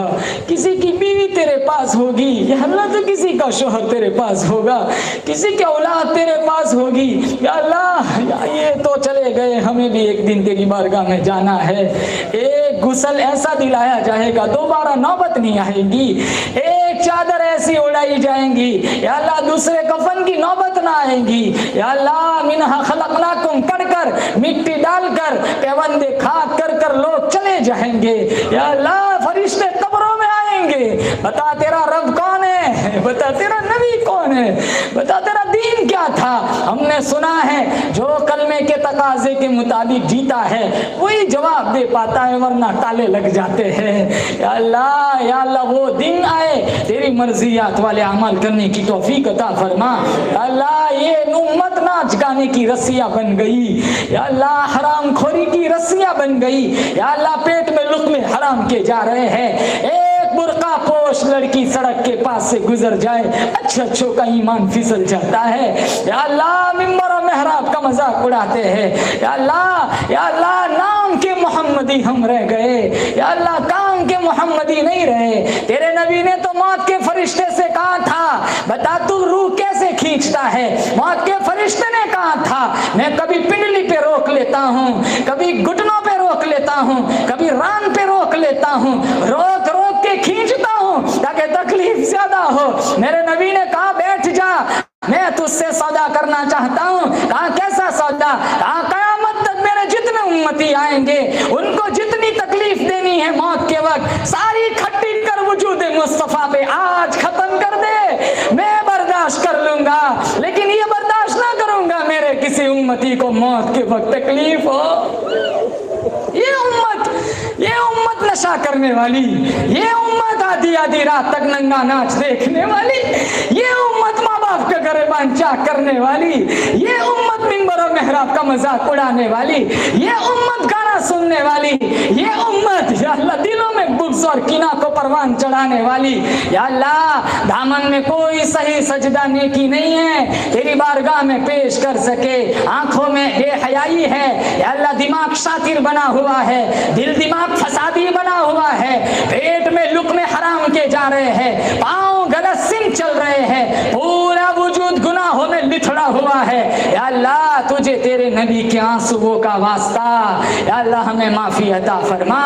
किसी की बीवी तेरे पास होगी। या अल्लाह तो किसी का शोहर तेरे पास होगा, किसी की औलाद तेरे पास होगी। या अल्लाह ये तो चले गए, हमें भी एक दिन तेरी बारगाह में जाना है। एक गुस्ल ऐसा दिलाया जाएगा दोबारा नौबत नहीं आएगी। एक चादर ऐसी उड़ाई जाएंगी, या अल्लाह दूसरे कफन की नौबत ना आएगी। या अल्लाह मिनहा खलकनाकुम पढ़कर मिट्टी डालकर पैवंदे खाक कर कर लोग चले जाएंगे। या अल्लाह फरिश्ते कब्रों में आएंगे, बता तेरा रब कौन है, बता तेरा नबी कौन है, बता तेरा दीन क्या था। हमने सुना है जो कलमे के तकाजे के मुताबिक जीता है वही जवाब दे पाता है, वरना ताले लग जाते हैं। या अल्लाह वो दिन आए तेरी मर्जियात वाले अमल करने की तौफीक अता फरमा। अल्लाह ये उम्मत नाच गाने की रस्सियां बन गई। या अल्लाह हराम खोरी की रस्सियां बन गई। या अल्लाह पेट में लुक़्मे हराम के जा रहे हैं। एक बुर्का पोश लड़की सड़क के पास से गुजर जाए, अच्छों का ईमान फिसल जाता है। या अल्लाह मिंबर और मेहराब का मजाक उड़ाते हैं। या अल्लाह नाम के मोहम्मदी हम रह गए। या अल्लाह काम के मोहम्मदी नहीं रहे। तेरे नबी ने तो मौत के फरिश्ते से कहा था, बता तू रूह कैसे खींचता है। मौत के फरिश्ते ने कहा था मैं कभी पिंडली पे रोक लेता हूँ, कभी घुटनों पे रोक लेता हूँ, कभी रान पे रोक लेता हूँ, रोक रोक के खींचता हूँ ताकि तकलीफ ज्यादा हो। मेरे नबी ने कहा बैठ जा, मैं तुझसे सौदा करना चाहता हूँ। कहा कैसा सौदा? कहा कयामत तक मेरे जितने उम्मती आएंगे उनको जितनी तकलीफ देनी है मौत के वक्त सारी खट्टी कर वजूद मुस्तफा पे आज खत्म कर दे, मैं बर्दाश्त कर लूंगा। लेकिन ये बर्दाश्त ना करूंगा मेरे किसी उम्मती को मौत के वक्त तकलीफ हो। ये उम्मत नशा करने वाली, ये उम्मत आधी आधी रात तक नंगा नाच देखने वाली, ये उम्मत माँ बाप के गरेबान चाक करने वाली, ये उम्मत मिंबर और मेहराब का मजाक उड़ाने वाली, ये उम्मत गाना सुनने वाली, ये उम्मत या अल्लाह दिलों में बुग़्ज़ और किना को परवान चढ़ाने वाली। या अल्लाह दामन में कोई सही सजदा नेकी नहीं है तेरी बारगाह में पेश कर सके, आंखों में बेहयाई है। या अल्लाह दिमाग शातिर बना हुआ है, दिल दिमाग फसादी बना हुआ है, पेट में लुक़्मे हराम के जा रहे हैं, पाँव गलत सिंह चल रहे हैं, पूरा वजूद गुनाहों में लिथड़ा हुआ है। या अल्लाह तुझे तेरे नबी के आंसुओं का वास्ता, या अल्लाह हमें माफ़ी अता फरमा।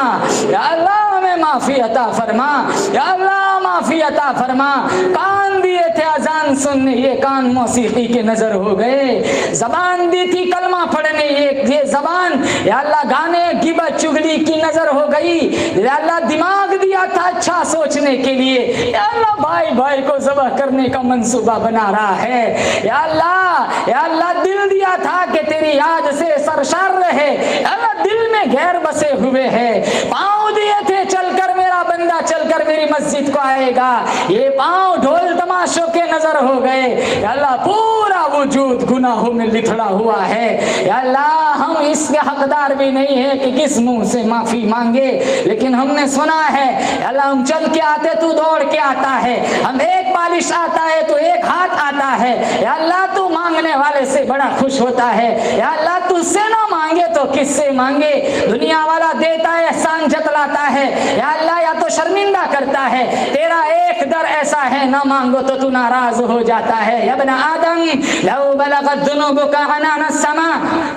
या अल्लाह हमें माफ़ी अता फरमा। या अल्लाह माफ़ी अता फरमा। कान दिए थे अजान सुनने, ये कान मौसीकी के नजर हो गए। जबान दी थी कलमा पढ़ने, ये जबान या अल्लाह गाने गिबत चुगली की नजर हो गई। या अल्लाह दिमाग दिया था अच्छा सोचने के लिए, या अल्लाह भाई भाई को ज़बह करने का मंसूबा बना रहा है। या अल्लाह दिल दिया था कि तेरी याद से सरशार रहे, अल्लाह दिल में गैर बसे हुए है। पाँव दिए थे चलकर मेरा बंदा चलकर मेरी मस्जिद को आएगा, ये पाँव ढोल तमाशों के नजर हो गए। या अल्लाह पूरा वजूद गुनाहों में लिथड़ा हुआ है। या अल्लाह हम इसके हकदार भी नहीं है कि किस मुंह से माफी मांगे, लेकिन हमने सुना है अल्लाह हम चल के आते तू दौड़ के आता है, हम एक बालिश आता है तो एक हाथ आता है। या अल्लाह तू मांगने वाले से बड़ा खुश होता है। या अल्लाह तुझसे ना मांगे तो किससे मांगे? दुनिया वाला देता है एहसान जतलाता है, या अल्लाह या तो शर्मिंदा करता है। तेरा एक दर ऐसा है ना मांगो तो तू नाराज हो जाता है। यब्ना आदम लौ बलगत दुनूबुका अनान समा,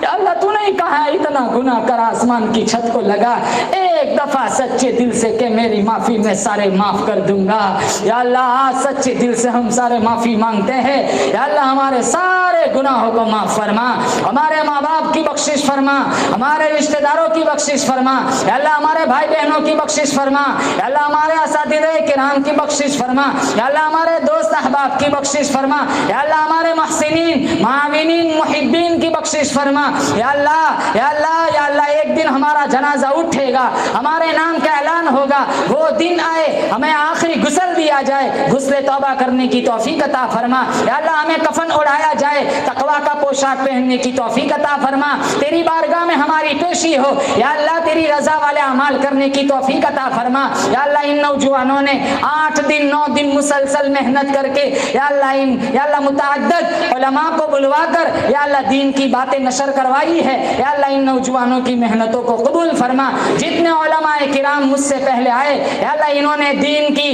या अल्लाह तू नहीं कहा इतना गुनाह कर आसमान की छत को लगा, एक दफा सच्चे दिल से के मेरी माफी मैं सारे माफ कर दूंगा। या अल्लाह आज सच्चे दिल से हम सारे माफी मांगते हैं। या अल्लाह हमारे सारे गुनाहों को माफ फरमा, हमारे माँ बाप की बख्शिश फरमा, हमारे रिश्तेदारों की बख्शिश फरमा। या अल्लाह हमारे भाई बहनों की बख्शिश फरमा। या अल्लाह हमारे असातिज़े किराम की बख्शिश फरमा। या अल्लाह हमारे दोस्त अहबाब की बख्शिश फरमा। या अल्लाह हमारे मुहसिनीन माविनीन मुहिब्बीन की बख्शिश फरमा। या अल्लाह या अल्लाह या अल्लाह एक दिन हमारा जनाजा उठेगा, हमारे नाम का ऐलान होगा, वो दिन आए हमें आखिरी गुस्ल दिया जाए, गुस्ले तौबा करने की तौफीक अता फरमा। या अल्लाह हमें कफन उड़ाया जाए, तकवा का पोशाक पहनने की तौफीक अता फरमा, तेरी बारगाह में हमारी पेशी हो। या अल्लाह तेरी रजा वाले अमाल करने की तौफीक अता फरमा। या अल्लाह इन नौजवानों ने 8 दिन 9 दिन मुसलसल मेहनत करके या अल्लाह मुतअद्दिद उलमा को बुलवाकर या अल्लाह दीन की बातें नशर करवाई है। या अल्लाह इन नौजवानों की मेहनतों को कबूल फरमा। जितने उलमाए किराम मुझसे पहले आए या अल्लाह इन्होंने दीन की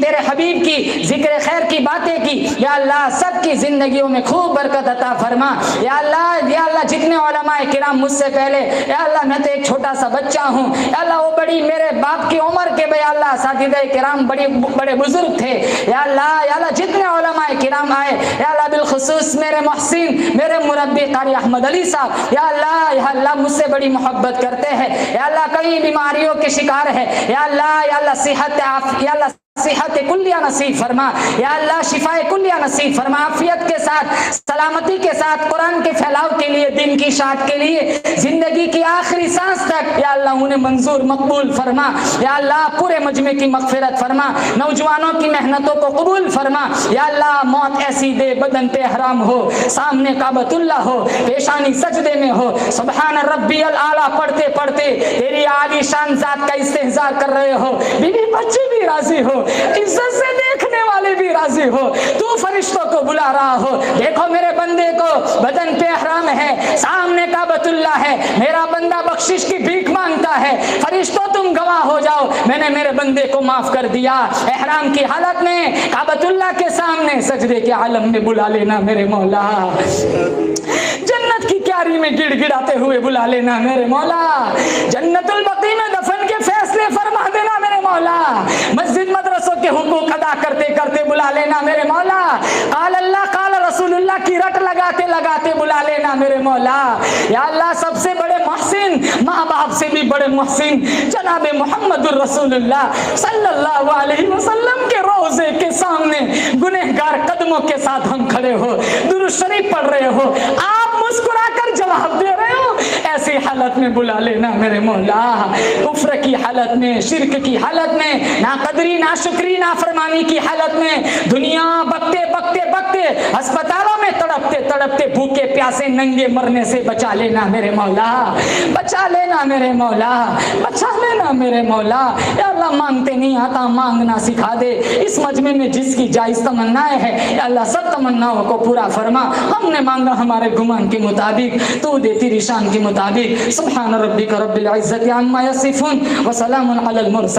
तेरे हबीब की जिक्र खैर की बातें की, या अल्लाह सबकी जिंदगियों में खूब बरकत अता फरमा। या अल्लाह जितने उलमाए किराम मुझसे पहले, या अल्लाह मैं तो एक छोटा सा बच्चा हूँ, या अल्लाह वो बड़ी मेरे बाप की उम्र के या अल्लाह साथीदार किराम बड़े बुजुर्ग थे। या अल्लाह जितने उलमाए किराम आए, या अल्लाह बिलखुसूस मेरे मुहसिन मेरे मुरब्बी कारी अहमद अली साहब, या अल्लाह मुझसे बड़ी मोहब्बत करते हैं। या अल्लाह कई बीमारियों के शिकार है, या अल्लाह सेहत कुल्लिया नसीब फरमा। या अल्लाह शिफाए कुल्लिया नसीब फरमा, आफियत के साथ सलामती के साथ कुरान के फैलाव के लिए, दिन की शात के लिए, जिंदगी की आखिरी सांस तक या अल्लाह उन्हें मंजूर मकबूल फरमा। या अल्लाह पूरे मजमे की मगफिरत फरमा, नौजवानों की मेहनतों को कबूल फरमा। या अल्लाह मौत ऐसी दे बदन पे हराम हो, सामने काबतुल्लाह हो, पेशानी सजदे में हो, सुबहान रब्बियल आला पढ़ते पढ़ते तेरी आली शान जात का इस्तेहज़ार कर रहे हो, बीवी बच्चे भी राजी हो, इज्जत से देखने वाले भी राजी हो, तू फरिश्तों को बुला रहा हो, देखो मेरे बंदे को बदन पे हराम है, सामने काबतुल्लाह है, मेरा बंदा बख्शिश की भीख मांगता है, फरिश्तों तुम गवाह हो जाओ, मैंने मेरे बंदे को माफ कर दिया। एहराम की हालत में काबतुल्लाह के सामने सजदे के आलम में बुला लेना मेरे मौला, जन्नत की क्यारी में गिड़गिड़ाते हुए बुला लेना मेरे मौला, जन्नतुल बकी में दफन के फैसले फरमा देना मेरे मौला, मस्जिद मदरसों के हुकूक अदा करते करते बुला लेना मेरे मौला, काल अल्लाह काल रसूलुल्लाह की रट लगाते लगाते बुला लेना मेरे मौला। या अल्लाह सबसे बड़े मुहसिन, माँ बाप से भी बड़े मुहसिन जनाबे मुहम्मदुर रसूलुल्लाह सल्लल्लाहु अलैहि वसल्लम के रोज़े के सामने गुनहगार कदमों के साथ हम खड़े हो, दुरूद शरीफ पढ़ रहे हो, आप मुस्कुराकर जवाब दे रहे हो, ऐसी हालत में बुला लेना मेरे मौला, कुफ्र की हालत में, शिर्क की हालत में, ना कदरी ना शुक्री ना फरमानी की हालत में, दुनिया बकते बकते बकते अस्पतालों में तड़पते तड़पते भूखे प्यासे नंगे मरने से बचा लेना मेरे मौला, बचा लेना मेरे मौला, बचा लेना मेरे मौला। या अल्लाह मांगते नहीं आता, मांगना सिखा दे। इस मजमे में जिसकी जायज तमन्नाएं हैं, या अल्लाह सब तमन्नाओं को पूरा फरमा। हमने मांगा हमारे गुमान के मुताबिक, तू दे तेरी शान के मुताबिक। सुब्हान रब्बिका रब्बिल इज्जति अम्मा यसिफून व सलामुन अलल मुरसलीन।